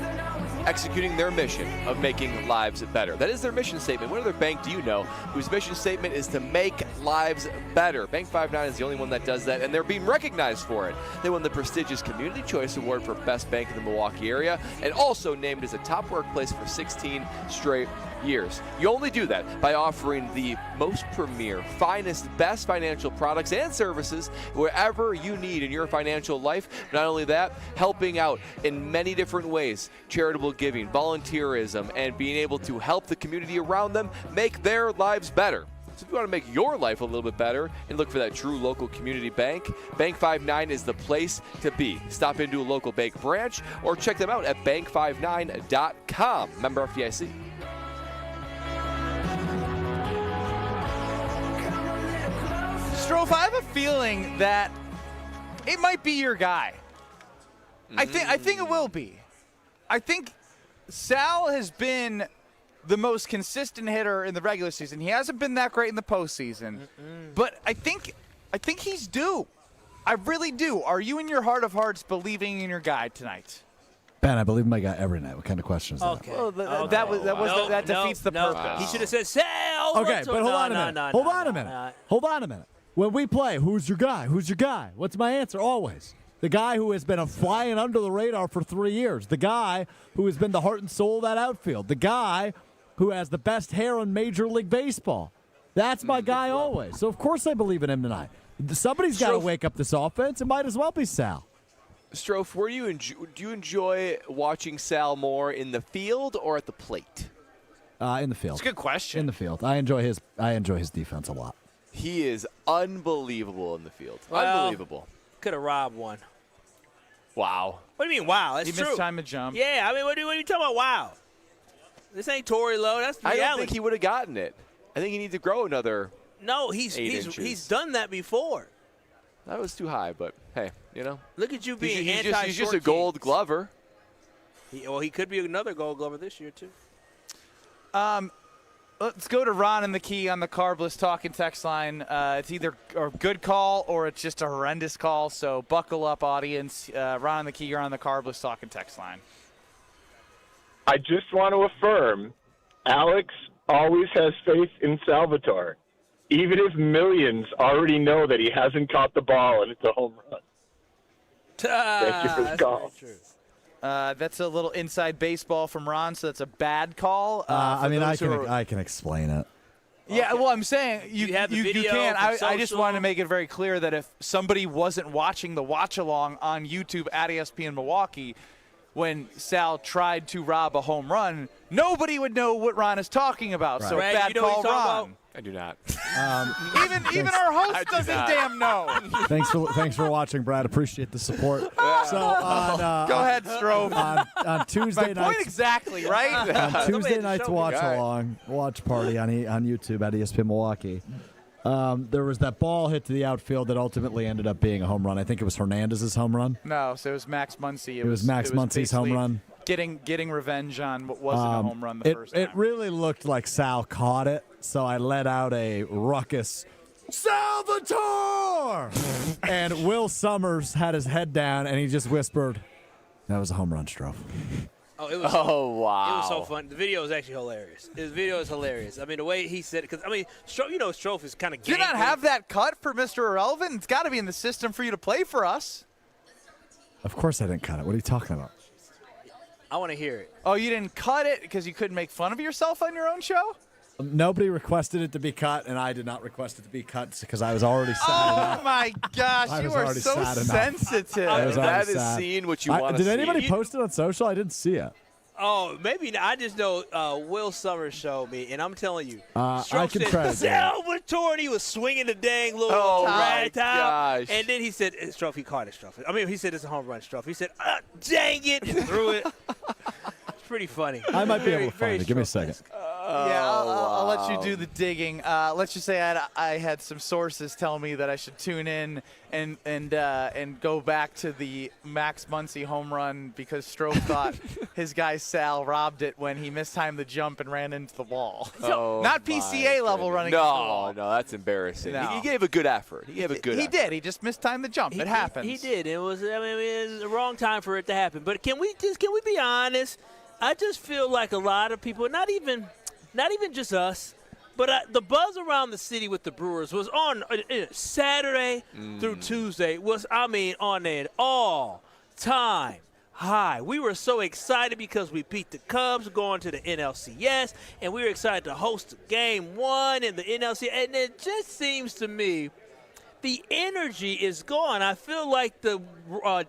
executing their mission of making lives better. That is their mission statement. What other bank do you know whose mission statement is to make lives better? Bank 5-9 is the only one that does that, and they're being recognized for it. They won the prestigious Community Choice Award for Best Bank in the Milwaukee area, and also named as a top workplace for 16 straight years. You only do that by offering the most premier, finest, best financial products and services wherever you need in your financial life. Not only that, helping out in many different ways, charitable giving, volunteerism, and being able to help the community around them make their lives better. So if you want to make your life a little bit better and look for that true local community bank, Bank 5-9 is the place to be. Stop into a local bank branch or check them out at bank59.com. Member FDIC. Strofe, I have a feeling that it might be your guy. I think it will be. I think Sal has been the most consistent hitter in the regular season. He hasn't been that great in the postseason, but I think he's due. I really do. Are you in your heart of hearts believing in your guy tonight? Ben, I believe in my guy every night. What kind of question is that? Okay. Well, that defeats the purpose. He should have said Sal. Okay, but hold on a minute. Hold on a minute. When we play, who's your guy? Who's your guy? What's my answer? Always. The guy who has been flying under the radar for 3 years. The guy who has been the heart and soul of that outfield. The guy who has the best hair in Major League Baseball. That's my guy always. So, of course, I believe in him tonight. Somebody's got to wake up this offense. It might as well be Sal. Strofe, do you enjoy watching Sal more in the field or at the plate? In the field. That's a good question. In the field. I enjoy his defense a lot. He is unbelievable in the field. Well, Unbelievable. Could have robbed one. Wow. What do you mean, wow? That's he true. missed time to jump. Yeah, I mean, what are you talking about, wow? This ain't Tory Lowe. That's reality. I don't think he would have gotten it. I think he needs to grow another No, 8 inches. he's done that before. That was too high, but hey, Look at you being he's just a Gold Glover. He could be another Gold Glover this year, too. Let's go to Ron in the key on the Carbless talking text line. It's either a good call or it's just a horrendous call, so buckle up, audience. Ron in the key, you're on the Carbless talking text line. I just want to affirm, Alex always has faith in Salvatore, even if millions already know that he hasn't caught the ball and it's a home run. Thank you for the call. That's a little inside baseball from Ron, so that's a bad call. I can explain it. Yeah, well, I'm saying you have the video can. from I just social. wanted to make it very clear that if somebody wasn't watching the watch-along on YouTube at ESPN Milwaukee when Sal tried to rob a home run, nobody would know what Ron is talking about. Right. So Brad, bad you know what call, he's talking Ron. about? I do not. Even our host doesn't damn know. Thanks for watching, Brad. Appreciate the support. So go ahead, Strove. On Tuesday My point exactly, right? On Tuesday night's watch party on YouTube at ESPN Milwaukee. There was that ball hit to the outfield that ultimately ended up being a home run. I think it was Hernandez's home run. No, so it was Max Muncy. It was Max Muncy's home run. Getting revenge on what wasn't a home run the first time. It really looked like Sal caught it, so I let out a ruckus, Salvatore! And Will Summers had his head down, and he just whispered, that was a home run, Strofe. Wow. It was so fun. The video is actually hilarious. His video is hilarious. I mean, the way he said it, because, Strofe is kind of Do you not have that cut for Mr. Irrelevant? It's got to be in the system for you to play for us. Of course I didn't cut it. What are you talking about? I want to hear it. Oh, you didn't cut it because you couldn't make fun of yourself on your own show? Nobody requested it to be cut, and I did not request it to be cut because I was already sad enough. Oh, my gosh. You are so sensitive. That is seeing what you want to see. Did anybody post it on social? I didn't see it. Oh, maybe not. I just know Will Summers showed me, and I'm telling you, I can said, try to Salvatore, and he was swinging the dang little rag towel. And then he said, Strofe, he caught it, Strofe. I mean, he said it's a home run, Strofe. He said, dang it, and threw it. It's pretty funny. I might be able to find it. Give me a second. I'll let you do the digging. Let's just say I had some sources tell me that I should tune in and go back to the Max Muncy home run because Strofe thought his guy Sal robbed it when he mistimed the jump and ran into the wall. Not PCA level running into the wall. No, that's embarrassing. No. He gave a good effort. He did. He just mistimed the jump. It happens. He did. It was the wrong time for it to happen. But can we be honest? I just feel like a lot of people, not even just us, but the buzz around the city with the Brewers was on Saturday through Tuesday was, on an all-time high. We were so excited because we beat the Cubs going to the NLCS, and we were excited to host Game 1 in the NLCS. And it just seems to me the energy is gone. I feel like the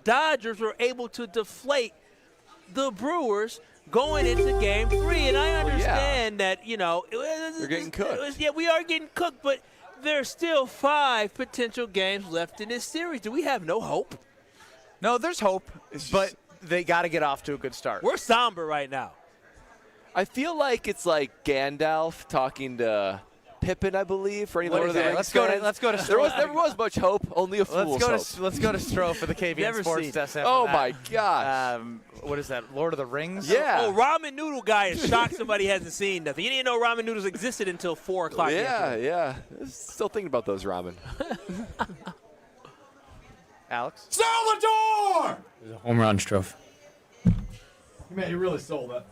Dodgers were able to deflate the Brewers going into Game 3, and I understand that, they're getting cooked. We are getting cooked, but there's still 5 potential games left in this series. Do we have no hope? No, there's hope, but they got to get off to a good start. We're somber right now. I feel like it's like Gandalf talking to Pippin, I believe, for any Lord of the Rings. Let's go to There never was much hope, only a fool's hope. Let's go to Strofe for the KBN Sports Desk. Oh, my gosh. What is that, Lord of the Rings? Yeah. Oh, Ramen Noodle guy is shocked somebody hasn't seen nothing. You didn't know ramen noodles existed until 4 o'clock yesterday. Yeah. Still thinking about those ramen. Alex? Salvatore! There's a home run, Strofe. Man, you really sold it.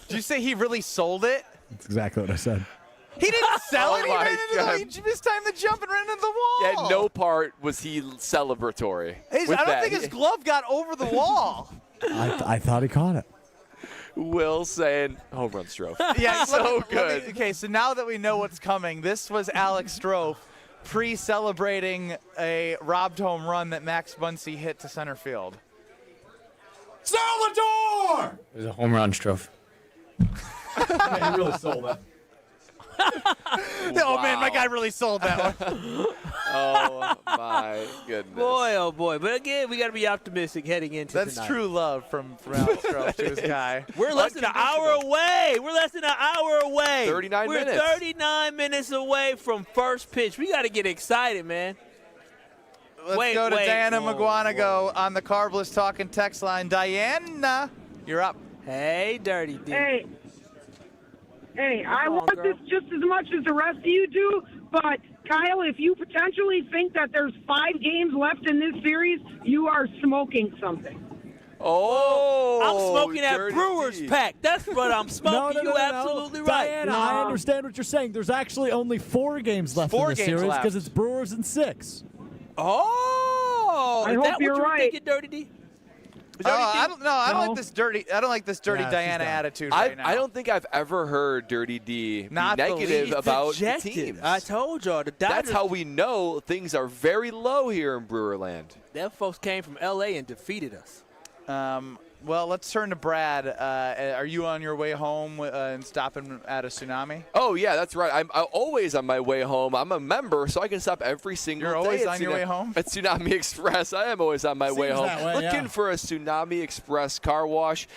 Did you say he really sold it? That's exactly what I said. He didn't sell it. He my ran into God. he mistimed the jump and ran into the wall. At no part was he celebratory. I don't think his glove got over the wall. I thought he caught it. Will saying home run Strofe. Yeah, so good. Okay, so now that we know what's coming, this was Alex Strofe pre-celebrating a robbed home run that Max Muncy hit to center field. Salvatore! There's a home run, Strofe. Man, you really sold it. Oh, man, my guy really sold that one. Oh, my goodness. Boy, oh, boy. But, again, we got to be optimistic heading into That's tonight. true love from Alex Strofe to his guy. We're less than an hour away. 39 minutes. We're 39 minutes away from first pitch. We got to get excited, man. Let's go to Diana McGuanago on the Carbless Talking text line. Diana, you're up. Hey, Dirty D. Hey, I want this just as much as the rest of you do, but Kyle, if you potentially think that there's 5 games left in this series, you are smoking something. Oh, I'm smoking that Brewers pack. That's what I'm smoking. No, You're absolutely right. Diana, I understand what you're saying. There's actually only 4 games left in this series because it's Brewers in 6. Oh, I is hope that you're what you're right. thinking, Dirty D? I don't like this dirty. I don't like this dirty Yeah, Diana attitude right now. I don't think I've ever heard Dirty D be negative about the teams. I told y'all the Dodgers. That's how we know things are very low here in Brewerland. Them folks came from L.A. and defeated us. Well, let's turn to Brad. Are you on your way home and stopping at a Tsunami? Oh, yeah, that's right. I'm always on my way home. I'm a member, so I can stop every single day. You're always at on your way home? At Tsunami Express. I am always on my way home. that way, Looking for a Tsunami Express car wash.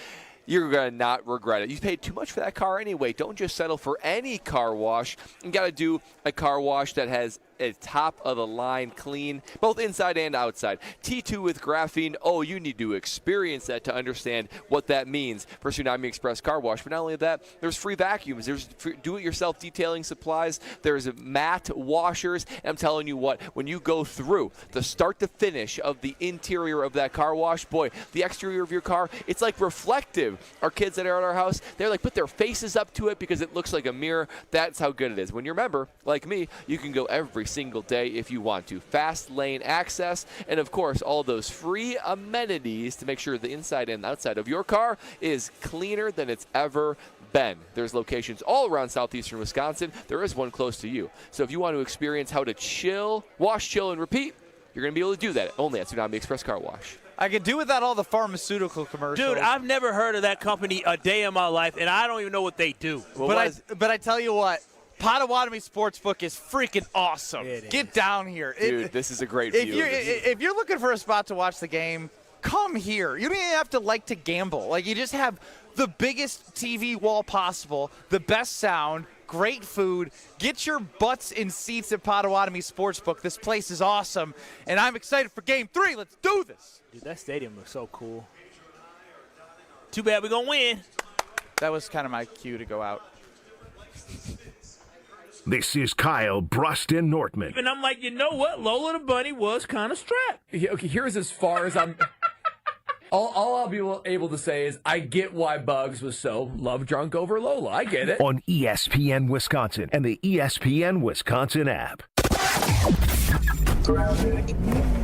You're going to not regret it. You paid too much for that car anyway. Don't just settle for any car wash. You got to do a car wash that has a top-of-the-line clean, both inside and outside. T2 with graphene. Oh, you need to experience that to understand what that means for Tsunami Express Car Wash. But not only that, there's free vacuums. There's do-it-yourself detailing supplies. There's matte washers. And I'm telling you what, when you go through the start to finish of the interior of that car wash, boy, the exterior of your car, it's like reflective. Our kids that are at our house, they're like put their faces up to it because it looks like a mirror. That's how good it is. When you're a member, like me, you can go every single day if you want to. Fast lane access, and of course, all those free amenities to make sure the inside and outside of your car is cleaner than it's ever been. There's locations all around southeastern Wisconsin. There is one close to you. So if you want to experience how to chill, wash, chill, and repeat, You're going to be able to do that only at Tsunami Express Car Wash. I could do without all the pharmaceutical commercials. Dude, I've never heard of that company a day in my life, and I don't even know what they do. But I tell you what, Potawatomi Sportsbook is freaking awesome. Get down here. Dude, this is a great view. If you're looking for a spot to watch the game, come here. You don't even have to like to gamble. Like, you just have the biggest TV wall possible, the best sound, great food. Get your butts in seats at Potawatomi Sportsbook. This place is awesome, and I'm excited for Game 3. Let's do this. Dude, that stadium looks so cool. Too bad we're going to win. That was kind of my cue to go out. This is Kyle Bruston Nortman. And I'm like, you know what? Lola the Bunny was kind of strapped. Okay, here's as far as I'm... All I'll be able to say is I get why Bugs was so love-drunk over Lola. I get it. On ESPN Wisconsin and the ESPN Wisconsin app.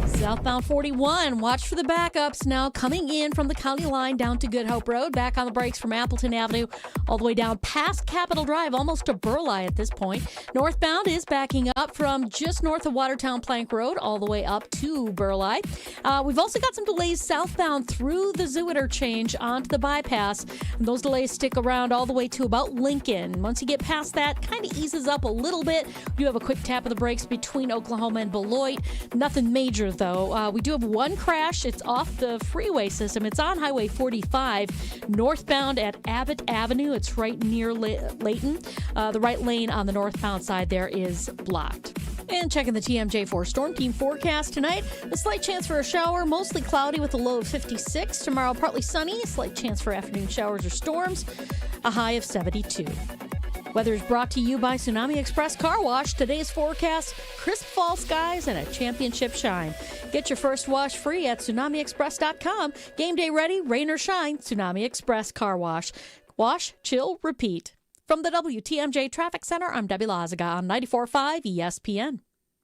Southbound 41, watch for the backups now coming in from the county line down to Good Hope Road, back on the brakes from Appleton Avenue, all the way down past Capitol Drive, almost to Burleigh at this point. Northbound is backing up from just north of Watertown Plank Road, all the way up to Burleigh. We've also got some delays southbound through the Zoo interchange onto the bypass, and those delays stick around all the way to about Lincoln. Once you get past that, kind of eases up a little bit. We do have a quick tap of the brakes between Oklahoma and Beloit. Nothing major, though. We do have one crash. It's off the freeway system. It's on Highway 45, northbound at Abbott Avenue. It's right near Layton. The right lane on the northbound side there is blocked. And checking the TMJ4 Storm Team forecast tonight, a slight chance for a shower, mostly cloudy with a low of 56. Tomorrow, partly sunny, a slight chance for afternoon showers or storms, a high of 72. Weather is brought to you by Tsunami Express Car Wash. Today's forecast, crisp fall skies and a championship shine. Get your first wash free at TsunamiExpress.com. Game day ready, rain or shine, Tsunami Express Car Wash. Wash, chill, repeat. From the WTMJ Traffic Center, I'm Debbie Lazaga on 94.5 ESPN.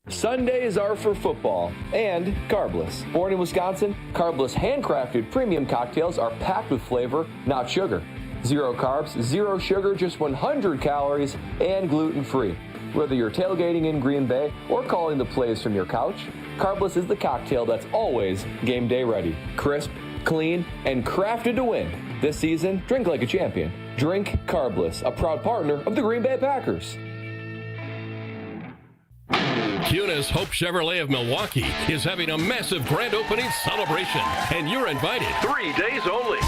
Sundays are for football and carbless. Born in Wisconsin, carbless handcrafted premium cocktails are packed with flavor, not sugar. 0 carbs, 0 sugar, just 100 calories, and gluten-free. Whether you're tailgating in Green Bay or calling the plays from your couch, Carbless is the cocktail that's always game day ready. Crisp, clean, and crafted to win. This season, drink like a champion. Drink Carbless, a proud partner of the Green Bay Packers. Kunis Hope Chevrolet of Milwaukee is having a massive grand opening celebration, and you're invited. 3 days only.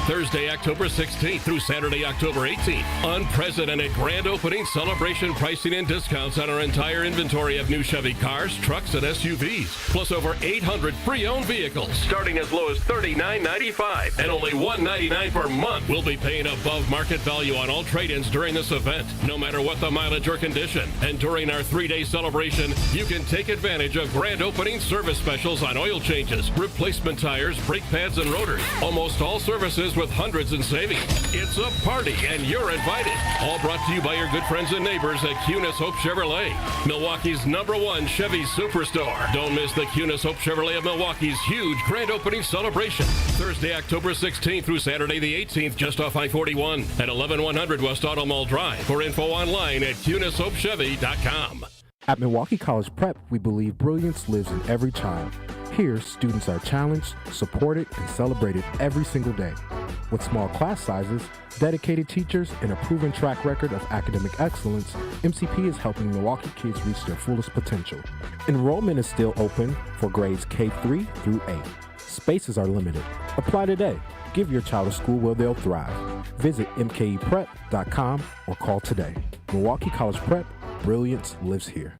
Thursday, October 16th through Saturday, October 18th. Unprecedented grand opening celebration pricing and discounts on our entire inventory of new Chevy cars, trucks, and SUVs. Plus over 800 pre-owned vehicles. Starting as low as $39.95 and only $199 per month. We'll be paying above market value on all trade-ins during this event, no matter what the mileage or condition. And during our 3-day celebration, you can take advantage of grand opening service specials on oil changes, replacement tires, brake pads, and rotors. Almost all services with hundreds in savings. It's a party, and you're invited. All brought to you by your good friends and neighbors at Kunis Hope Chevrolet, Milwaukee's #1 Chevy superstore. Don't miss the Kunis Hope Chevrolet of Milwaukee's huge grand opening celebration. Thursday, October 16th through Saturday the 18th, just off I-41 at 11100 West Auto Mall Drive. For info online at KunisHopeChevy.com. At Milwaukee College Prep, we believe brilliance lives in every child. Here, students are challenged, supported, and celebrated every single day. With small class sizes, dedicated teachers, and a proven track record of academic excellence, MCP is helping Milwaukee kids reach their fullest potential. Enrollment is still open for grades K-3 through 8. Spaces are limited. Apply today. Give your child a school where they'll thrive. Visit mkeprep.com or call today. Milwaukee College Prep, brilliance lives here.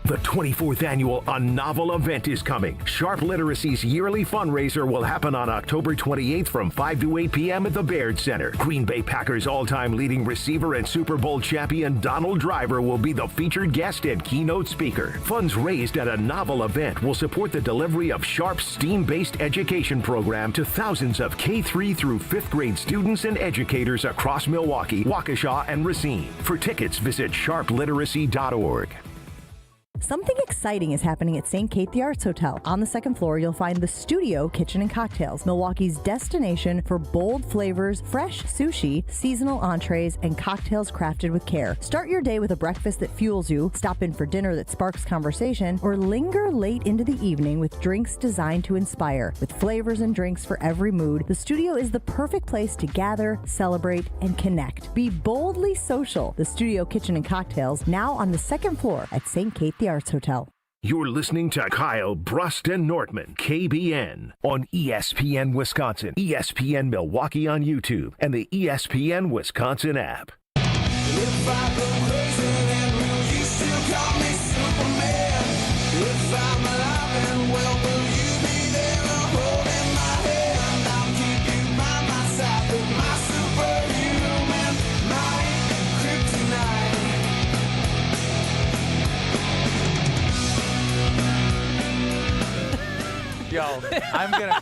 The 24th annual A Novel event is coming. Sharp Literacy's yearly fundraiser will happen on October 28th from 5 to 8 p.m. at the Baird Center. Green Bay Packers all-time leading receiver and Super Bowl champion Donald Driver will be the featured guest and keynote speaker. Funds raised at A Novel event will support the delivery of Sharp's STEAM-based education program to thousands of K-3 through 5th grade students and educators across Milwaukee, Waukesha, and Racine. For tickets, visit sharpliteracy.org. Something exciting is happening at St. Kate the Arts Hotel. On the second floor, you'll find the Studio Kitchen and Cocktails, Milwaukee's destination for bold flavors, fresh sushi, seasonal entrees, and cocktails crafted with care. Start your day with a breakfast that fuels you, stop in for dinner that sparks conversation, or linger late into the evening with drinks designed to inspire. With flavors and drinks for every mood, the Studio is the perfect place to gather, celebrate, and connect. Be boldly social. The Studio Kitchen and Cocktails, now on the second floor at St. Kate the Arts Hotel. You're listening to Kyle Bruston Nortman, KBN, on ESPN Wisconsin, ESPN Milwaukee on YouTube, and the ESPN Wisconsin app. If I go crazy, then will you still call me Superman? If I'm alive and well, will you be there holding my hand? I'll keep you by my side with my superhuman might, kryptonite. Yo, I'm gonna.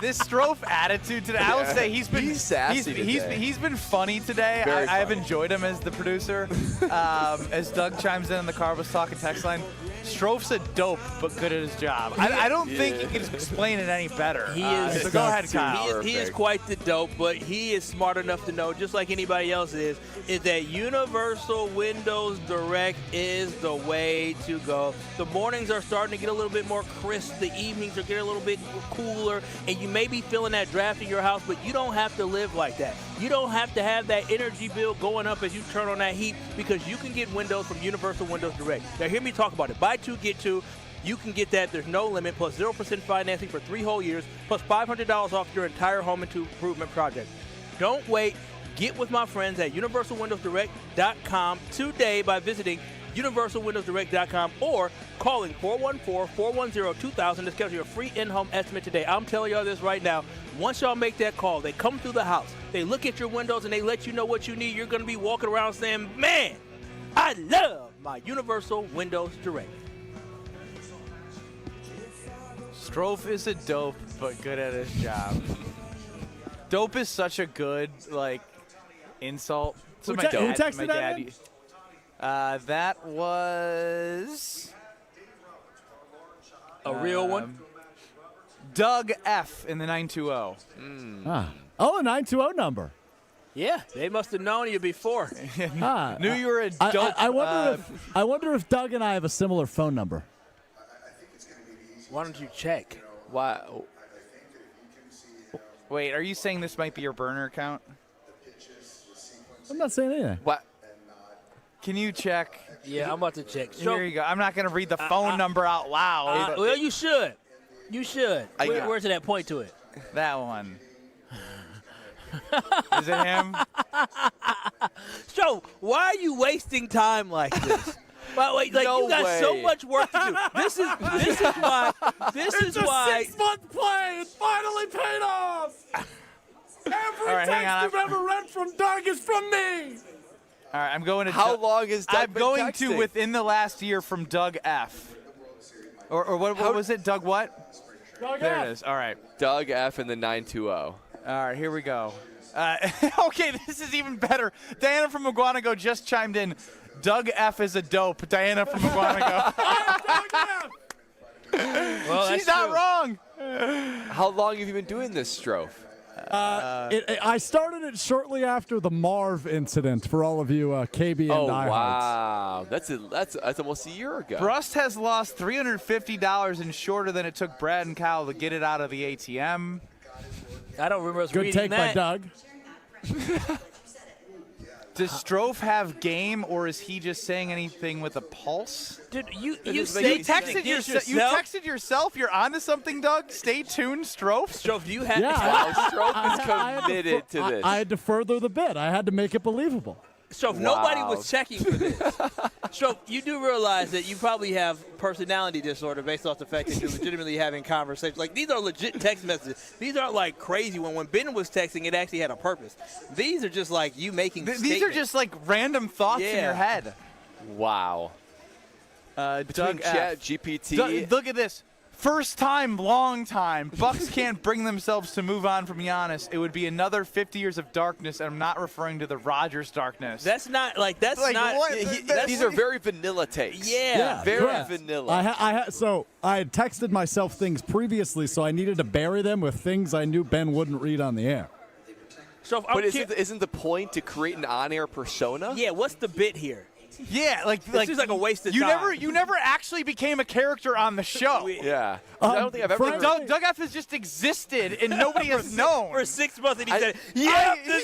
This Strofe attitude today. I will say he's sassy today. He's been funny today. I have enjoyed him as the producer. As Doug chimes in the car, was talking text line. Strofe's a dope, but good at his job. I don't think he can explain it any better. He is. So go ahead, Kyle. He is quite the dope, but he is smart enough to know, just like anybody else is that Universal Windows Direct is the way to go. The mornings are starting to get a little bit more crisp. The evenings are getting a little bit cooler, and you may be feeling that draft in your house, but you don't have to live like that. You don't have to have that energy bill going up as you turn on that heat, because you can get windows from Universal Windows Direct. Now, hear me talk about it. Buy two, get two. You can get that. There's no limit, plus 0% financing for 3 whole years, plus $500 off your entire home improvement project. Don't wait. Get with my friends at universalwindowsdirect.com today by visiting universalwindowsdirect.com or calling 414-410-2000 to schedule your free in-home estimate today. I'm telling y'all this right now. Once y'all make that call, they come through the house, they look at your windows, and they let you know what you need. You're going to be walking around saying, man, I love my Universal Windows Direct. Strofe is a dope, but good at his job. Dope is such a good, insult. Who texted that in? That was a real one. Doug F in the 920. Oh, a 920 number. Yeah, they must have known you before. Knew you were a dope. I wonder if Doug and I have a similar phone number. Why don't you check? Why? Wait, are you saying this might be your burner account? I'm not saying anything. What? Can you check? Yeah, I'm about to check. Here you go. I'm not going to read the phone number out loud. Well, you should. You should. Where's it at? Point to it. That one. Is it him? So, why are you wasting time like this? Well, you got so much work to do. This is why. It's a 6-month play. It's finally paid off. Every text you've ever read from Doug is from me. All right, I'm going to. How long is Doug I'm been going texting? to within the last year from Doug F. Or what was it? Doug what? Doug there F. it is. All right. Doug F in the 920. All right, here we go. Okay, this is even better. Diana from Mugwanago just chimed in. Doug F is a dope. Diana from Mugwanago. Well, she's not wrong. How long have you been doing this, Strofe? I started it shortly after the Marv incident for all of you KBN diehards. Wow. That's almost a year ago. Brust has lost $350 in shorter than it took Brad and Kyle to get it out of the ATM. I don't remember us Good reading take that. by Doug. Does Strofe have game, or is he just saying anything with a pulse? Dude, you texted yourself. You're onto something, Doug. Stay tuned, Strofe. Strofe, do you have? Yeah, Strofe is committed to this. I had to further the bit. I had to make it believable. Strofe, nobody was checking for this. Strofe, you do realize that you probably have personality disorder based off the fact that you're legitimately having conversations. Like, these are legit text messages. These aren't like crazy. When Ben was texting, it actually had a purpose. These are just like you making These are just like random thoughts in your head. Wow. Doug Chat, F. GPT. Look at this. First time, long time. Bucks can't bring themselves to move on from Giannis. It would be another 50 years of darkness, and I'm not referring to the Rodgers darkness. That's not like that's like, not. What? These are very vanilla takes. Yeah, very correct. vanilla. So I had texted myself things previously, so I needed to bury them with things I knew Ben wouldn't read on the air. So, but isn't the point to create an on-air persona? Yeah, what's the bit here? Yeah, this seems like a waste of you time. You never actually became a character on the show. Yeah. I don't think I've ever. Doug F has just existed and nobody has known for 6 months, and he said, he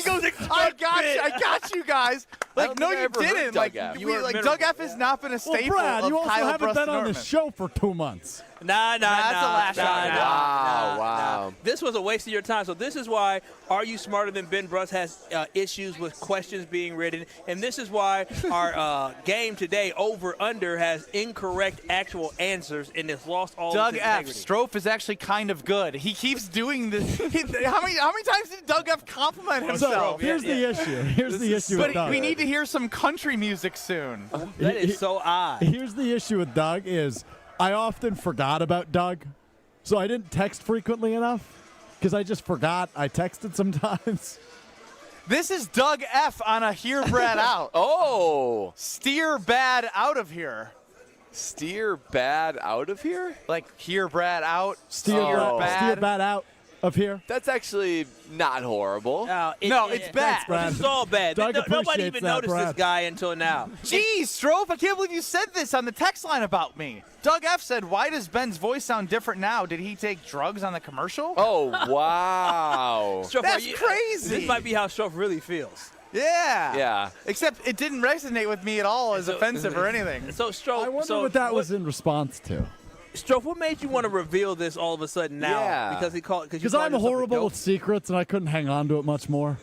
goes, I got you guys. Like, no, you didn't. Like, Doug F has not been a staple. Well, Brad, of you also Kyle haven't been on the Brust-Norman. show for 2 months. Nah, that's the last shot. Wow. This was a waste of your time. So this is why Are You Smarter Than Ben Brust has issues with questions being written, and this is why our game today, Over Under, has incorrect actual answers and it's lost all Doug its F. integrity. Strofe is actually kind of good. He keeps doing this. How many times did Doug F. compliment himself? So, here's the issue. Here's the issue with Doug. We need to hear some country music soon. That is so odd. Here's the issue with Doug is I often forgot about Doug, so I didn't text frequently enough because I just forgot I texted sometimes. This is Doug F. on a Hear Brad Out. Oh. Steer Bad out of here. Steer Bad out of here? Like, hear Brad out. Steer bad out of here. That's actually not horrible. It's bad. Brad. It's all bad. Doug Nobody appreciates even that, noticed Brad. this guy until now. Jeez, Strofe, I can't believe you said this on the text line about me. Doug F. said, why does Ben's voice sound different now? Did he take drugs on the commercial? Oh, wow. Strofe, That's crazy. This might be how Strofe really feels. Yeah. Yeah. Except it didn't resonate with me at all as offensive or anything. So Strofe, I wonder what that was in response to. Strofe, what made you want to reveal this all of a sudden now? Yeah. Because I'm horrible with secrets and I couldn't hang on to it much more.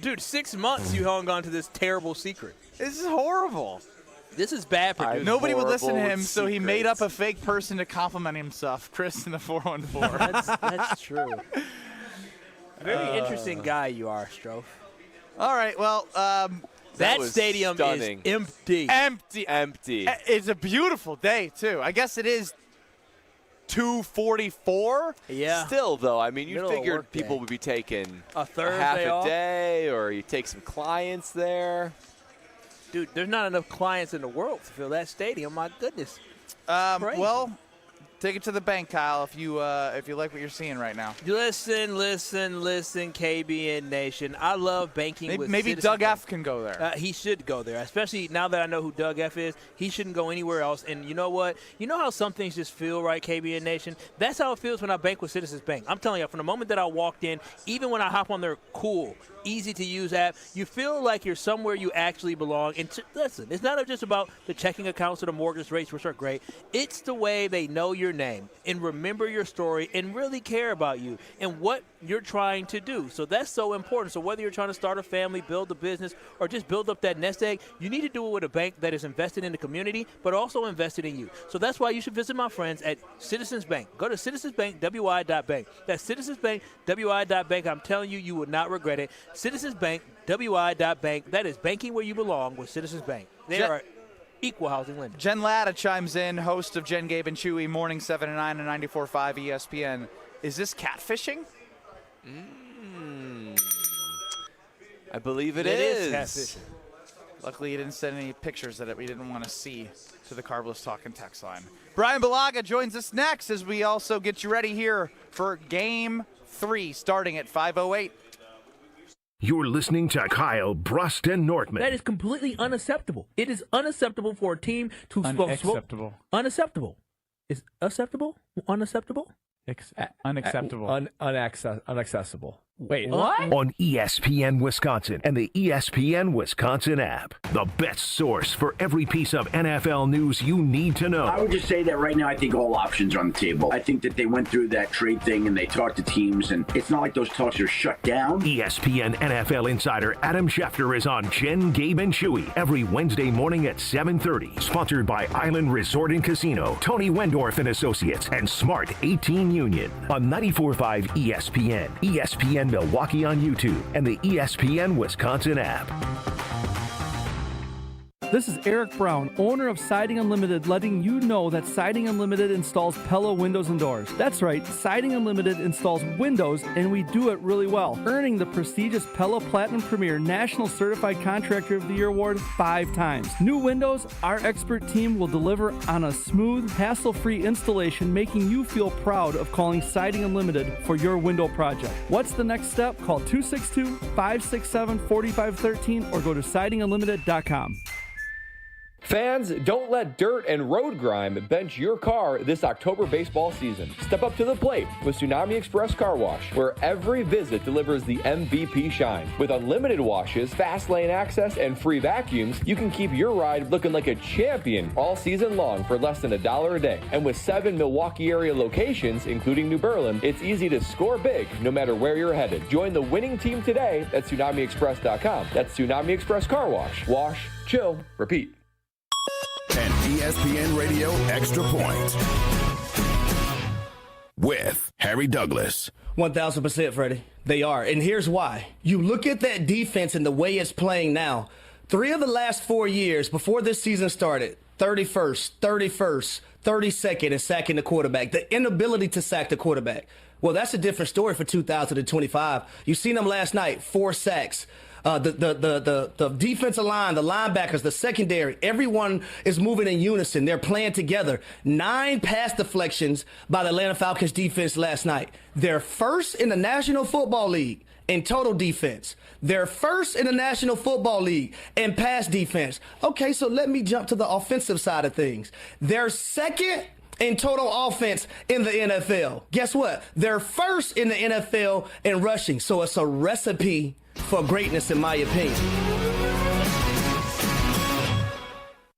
Dude, 6 months you hung on to this terrible secret. This is horrible. This is bad producing. Nobody would listen to horrible him, with so he secrets. made up a fake person to compliment himself. Chris in the 414. That's true. Very interesting guy you are, Strofe. All right, well, that was stadium stunning. is empty. Empty. It's a beautiful day, too. I guess it is 2:44. Yeah. Still, though, I mean, you Middle of figured work people day. would be taking A Thursday half a off? day, or you take some clients there. Dude, there's not enough clients in the world to fill that stadium. My goodness. Crazy. Well, take it to the bank, Kyle, if you like what you're seeing right now. Listen, KBN Nation. I love banking with Maybe Citizens Doug Bank. F. can go there. He should go there, especially now that I know who Doug F. is. He shouldn't go anywhere else. And you know what? You know how some things just feel right, KBN Nation? That's how it feels when I bank with Citizens Bank. I'm telling you, from the moment that I walked in, even when I hop on their cool, easy-to-use app, you feel like you're somewhere you actually belong. And listen, it's not just about the checking accounts or the mortgage rates, which are great. It's the way they know your name and remember your story and really care about you and what you're trying to do. So that's so important. So whether you're trying to start a family, build a business, or just build up that nest egg, you need to do it with a bank that is invested in the community, but also invested in you. So that's why you should visit my friends at Citizens Bank. Go to citizensbankwi.bank. That's citizensbankwi.bank. I'm telling you, you will not regret it. citizensbankwi.bank. That is banking where you belong with Citizens Bank. They are equal housing lender. Jen Latta chimes in, host of Jen, Gabe, and Chewy, morning 7 to 9 on 94.5 ESPN. Is this catfishing? I believe it is is. catfishing. Luckily, he didn't send any pictures that we didn't want to see to the Carbless Talking text line. Brian Balaga joins us next as we also get you ready here for Game 3 starting at 5:08. You're listening to Kyle Brust and Nortman. That is completely unacceptable. It is unacceptable for a team to Unacceptable. Unacceptable. Is acceptable? Unacceptable? Unacceptable. Unaccessible. Wait, what? On ESPN Wisconsin and the ESPN Wisconsin app. The best source for every piece of NFL news you need to know. I would just say that right now I think all options are on the table. I think that they went through that trade thing and they talked to teams, and it's not like those talks are shut down. ESPN NFL insider Adam Schefter is on Jen, Gabe, and Chewy every Wednesday morning at 7:30. Sponsored by Island Resort and Casino, Tony Wendorf and Associates, and Smart 18 Union. On 94.5 ESPN, ESPN Milwaukee on YouTube, and the ESPN Wisconsin app. This is Eric Brown, owner of Siding Unlimited, letting you know that Siding Unlimited installs Pella windows and doors. That's right, Siding Unlimited installs windows, and we do it really well, earning the prestigious Pella Platinum Premier National Certified Contractor of the Year award 5 times. New windows, our expert team will deliver on a smooth, hassle-free installation, making you feel proud of calling Siding Unlimited for your window project. What's the next step? Call 262-567-4513 or go to sidingunlimited.com. Fans, don't let dirt and road grime bench your car this October baseball season. Step up to the plate with Tsunami Express Car Wash, where every visit delivers the MVP shine. With unlimited washes, fast lane access, and free vacuums, you can keep your ride looking like a champion all season long for less than $1 a day. And with 7 Milwaukee area locations, including New Berlin, it's easy to score big no matter where you're headed. Join the winning team today at TsunamiExpress.com. That's Tsunami Express Car Wash. Wash, chill, repeat. An ESPN Radio Extra Point with Harry Douglas. 1,000%, Freddie. They are. And here's why. You look at that defense and the way it's playing now. 3 of the last 4 years before this season started, 31st, 32nd in sacking the quarterback. The inability to sack the quarterback. Well, that's a different story for 2025. You seen them last night, 4 sacks. The defensive line, the linebackers, the secondary, everyone is moving in unison. They're playing together. 9 pass deflections by the Atlanta Falcons defense last night. They're first in the National Football League in total defense. They're first in the National Football League in pass defense. Okay, so let me jump to the offensive side of things. They're second in total offense in the NFL. Guess what? They're first in the NFL in rushing. So it's a recipe for greatness, in my opinion.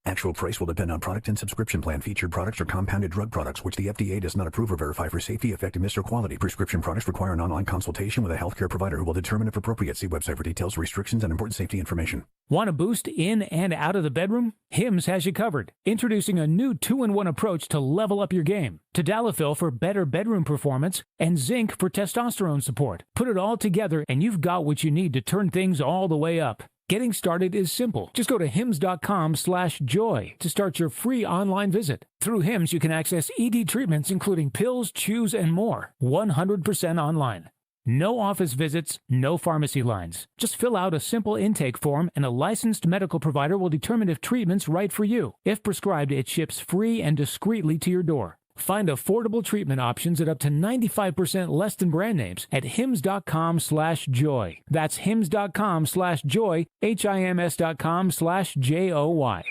Actual price will depend on product and subscription plan. Featured products are compounded drug products, which the FDA does not approve or verify for safety, effectiveness, or quality. Prescription products require an online consultation with a healthcare provider who will determine if appropriate. See website for details, restrictions, and important safety information. Want to boost in and out of the bedroom? Hims has you covered. Introducing a new 2-in-1 approach to level up your game. Tadalafil for better bedroom performance and zinc for testosterone support. Put it all together and you've got what you need to turn things all the way up. Getting started is simple. Just go to hims.com/joy to start your free online visit. Through Hims, you can access ED treatments including pills, chews, and more. 100% online. No office visits, no pharmacy lines. Just fill out a simple intake form and a licensed medical provider will determine if treatment's right for you. If prescribed, it ships free and discreetly to your door. Find affordable treatment options at up to 95% less than brand names at hims.com/joy. That's hims.com/joy, hims.com/joy.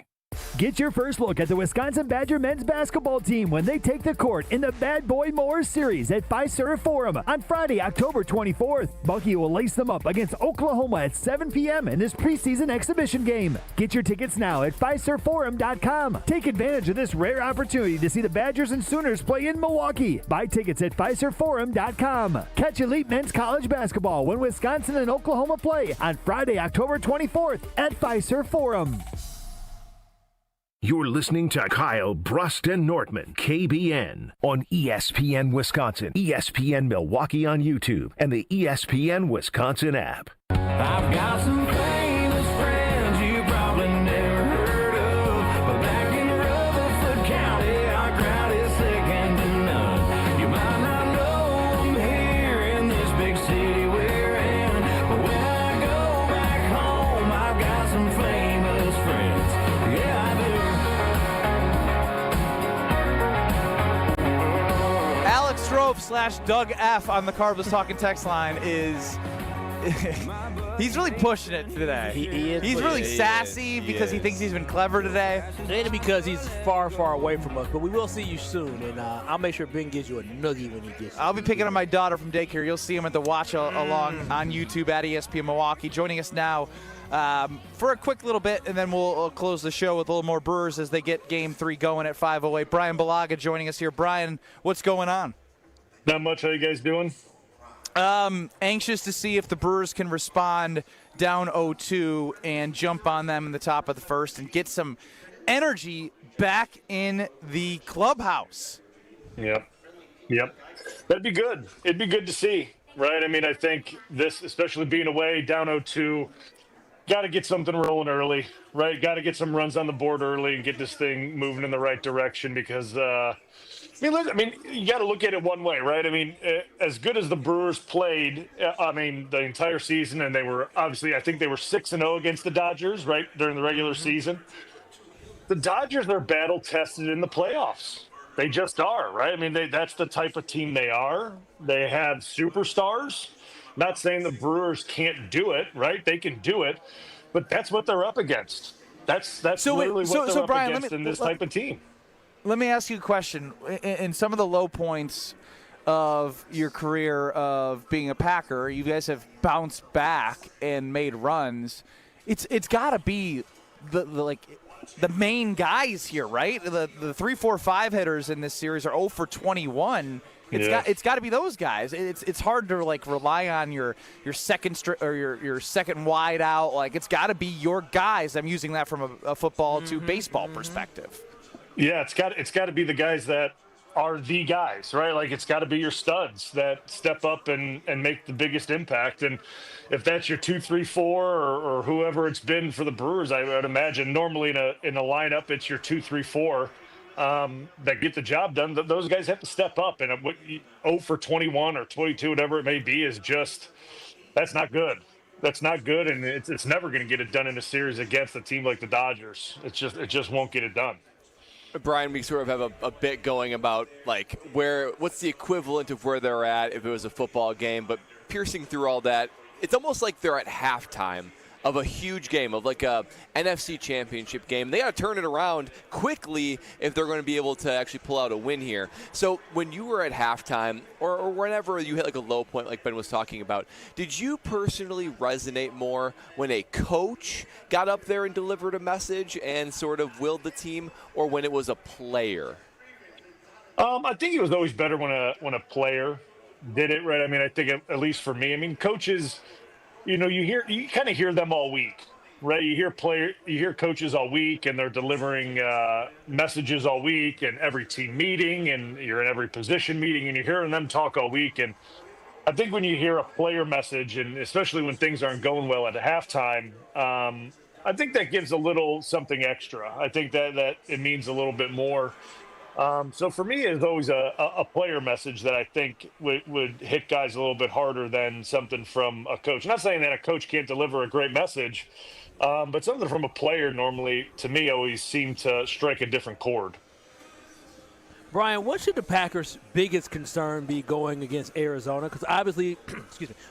Get your first look at the Wisconsin Badger men's basketball team when they take the court in the Bad Boy Moors Series at Fiserv Forum on Friday, October 24th. Bucky will lace them up against Oklahoma at 7 p.m. in this preseason exhibition game. Get your tickets now at FiservForum.com. Take advantage of this rare opportunity to see the Badgers and Sooners play in Milwaukee. Buy tickets at FiservForum.com. Catch elite men's college basketball when Wisconsin and Oklahoma play on Friday, October 24th at Fiserv Forum. You're listening to Kyle Brust and Nortman, KBN, on ESPN Wisconsin, ESPN Milwaukee on YouTube, and the ESPN Wisconsin app. I've got some famous friends you probably never heard of, but back in Rutherford County, our crowd is second to none. You might not know them here in this big city we're in, but when I go back home, I've got some famous friends. Yeah, I do. Alex Strofe / Doug F on the Carlos Talking text line is he's really pushing it today. He's really sassy because he thinks he's been clever today. And because he's far, far away from us. But we will see you soon, and I'll make sure Ben gives you a noogie when he gets I'll be picking up my daughter from daycare. You'll see him at the watch along on YouTube at ESPN Milwaukee. Joining us now for a quick little bit, and then we'll close the show with a little more Brewers as they get Game 3 going at 5:08. Brian Balaga joining us here. Brian, what's going on? Not much. How you guys doing? Anxious to see if the Brewers can respond down 0-2 and jump on them in the top of the first and get some energy back in the clubhouse. Yep. That'd be good. It'd be good to see, right? I mean, I think this, especially being away down 0-2, got to get something rolling early, right? Got to get some runs on the board early and get this thing moving in the right direction because, you got to look at it one way, right? I mean, as good as the Brewers played, the entire season, and they were obviously, I think they were 6-0 against the Dodgers, right, during the regular season. The Dodgers are battle tested in the playoffs. They just are, right? I mean, that's the type of team they are. They have superstars. Not saying the Brewers can't do it, right? They can do it, but that's what they're up against. That's literally what they're up against in this type of team. Let me ask you a question. In some of the low points of your career of being a Packer, you guys have bounced back and made runs. It's got to be the main guys here, right? The 3, 4, 5 hitters in this series are 0 for 21. It's got to be those guys. It's hard to rely on your second your second wide out. It's got to be your guys. I'm using that from a football to baseball perspective. Yeah, it's got to be the guys that are the guys, right? It's got to be your studs that step up and make the biggest impact. And if that's your 2, 3, 4 or whoever it's been for the Brewers, I would imagine normally in a lineup it's your 2, 3, 4. That get the job done. Those guys have to step up, and 0 for 21 or 22, whatever it may be, is just that's not good. That's not good, and it's never going to get it done in a series against a team like the Dodgers. It just won't get it done. Brian, we sort of have a bit going about what's the equivalent of where they're at if it was a football game, but piercing through all that, it's almost like they're at halftime of a huge game, of a NFC championship game. They got to turn it around quickly if they're going to be able to actually pull out a win here. So when you were at halftime or whenever you hit a low point like Ben was talking about, did you personally resonate more when a coach got up there and delivered a message and sort of willed the team, or when it was a player? I think it was always better when a player did it, right? I mean, I think at least for me, coaches, you kind of hear them all week, right? You hear coaches all week, and they're delivering messages all week, and every team meeting, and you're in every position meeting, and you're hearing them talk all week. And I think when you hear a player message, and especially when things aren't going well at halftime, I think that gives a little something extra. I think that it means a little bit more. So for me, it's always a player message that I think would hit guys a little bit harder than something from a coach. I'm not saying that a coach can't deliver a great message, but something from a player normally, to me, always seem to strike a different chord. Brian, what should the Packers' biggest concern be going against Arizona? Because obviously,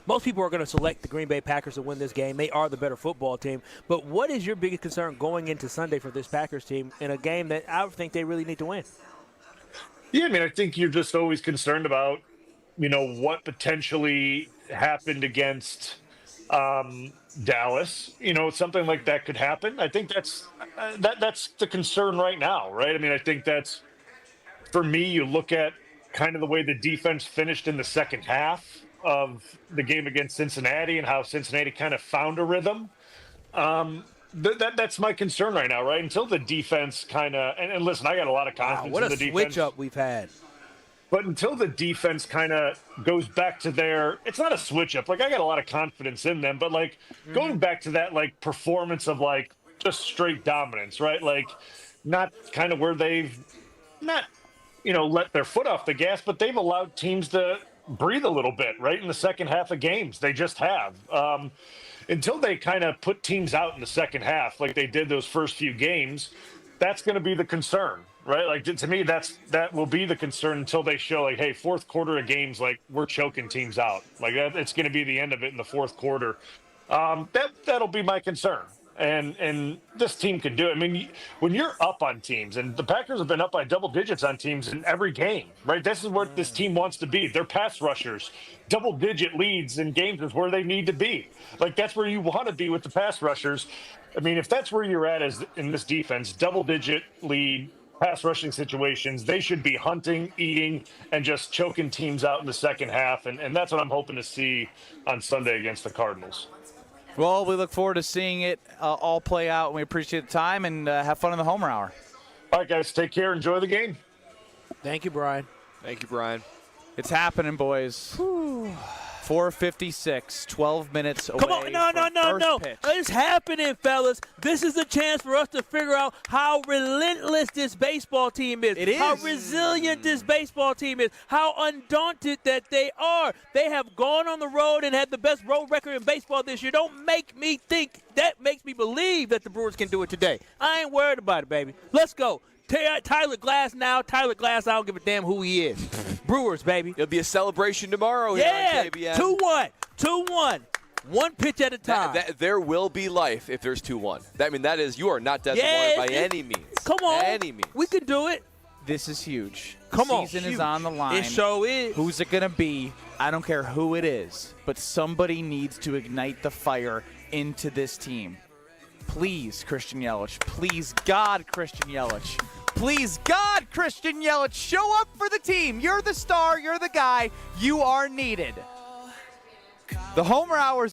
most people are going to select the Green Bay Packers to win this game. They are the better football team. But what is your biggest concern going into Sunday for this Packers team in a game that I think they really need to win? Yeah, I think you're just always concerned about, what potentially happened against Dallas. Something like that could happen. I think that's the concern right now, right? I think that's, for me, you look at kind of the way the defense finished in the second half of the game against Cincinnati and how Cincinnati kind of found a rhythm. That's my concern right now, right? Until the defense kind of and listen, I got a lot of confidence in the defense. What a switch up we've had. But until the defense kind of goes back to it's not a switch up. I got a lot of confidence in them, but going back to that performance of just straight dominance, right? Not kind of where they've not let their foot off the gas, but they've allowed teams to breathe a little bit, right? In the second half of games, they just have. Until they kind of put teams out in the second half like they did those first few games, that's going to be the concern, right? To me, that will be the concern until they show hey, fourth quarter of games, we're choking teams out. It's going to be the end of it in the fourth quarter. That'll be my concern. And this team can do it. When you're up on teams, and the Packers have been up by double digits on teams in every game, right? This is what this team wants to be. They're pass rushers. Double-digit leads in games is where they need to be. That's where you want to be with the pass rushers. If that's where you're at in this defense, double-digit lead, pass rushing situations, they should be hunting, eating, and just choking teams out in the second half. And that's what I'm hoping to see on Sunday against the Cardinals. Well, we look forward to seeing it all play out, and we appreciate the time, and have fun in the Homer Hour. All right, guys, take care. Enjoy the game. Thank you, Brian. Thank you, Brian. It's happening, boys. Whew. 4:56, 12 minutes away. Come on, no. Pitch. It's happening, fellas. This is a chance for us to figure out how relentless this baseball team is. It is. How resilient this baseball team is. How undaunted that they are. They have gone on the road and had the best road record in baseball this year. Don't make me think. That makes me believe that the Brewers can do it today. I ain't worried about it, baby. Let's go. Tyler Glass now. Tyler Glass, I don't give a damn who he is. Brewers, baby. It'll be a celebration tomorrow here on KBN. 2-1. 2-1. One pitch at a time. There will be life if there's 2-1. That is, you are not dead by any means. Come on. Any means. We can do it. This is huge. Come on. Season is on the line. It sure is. Who's it going to be? I don't care who it is, but somebody needs to ignite the fire into this team. Please, Christian Yelich. Please, God, Christian Yelich. Please, God, Christian Yelich, show up for the team. You're the star. You're the guy. You are needed. The Homer Hour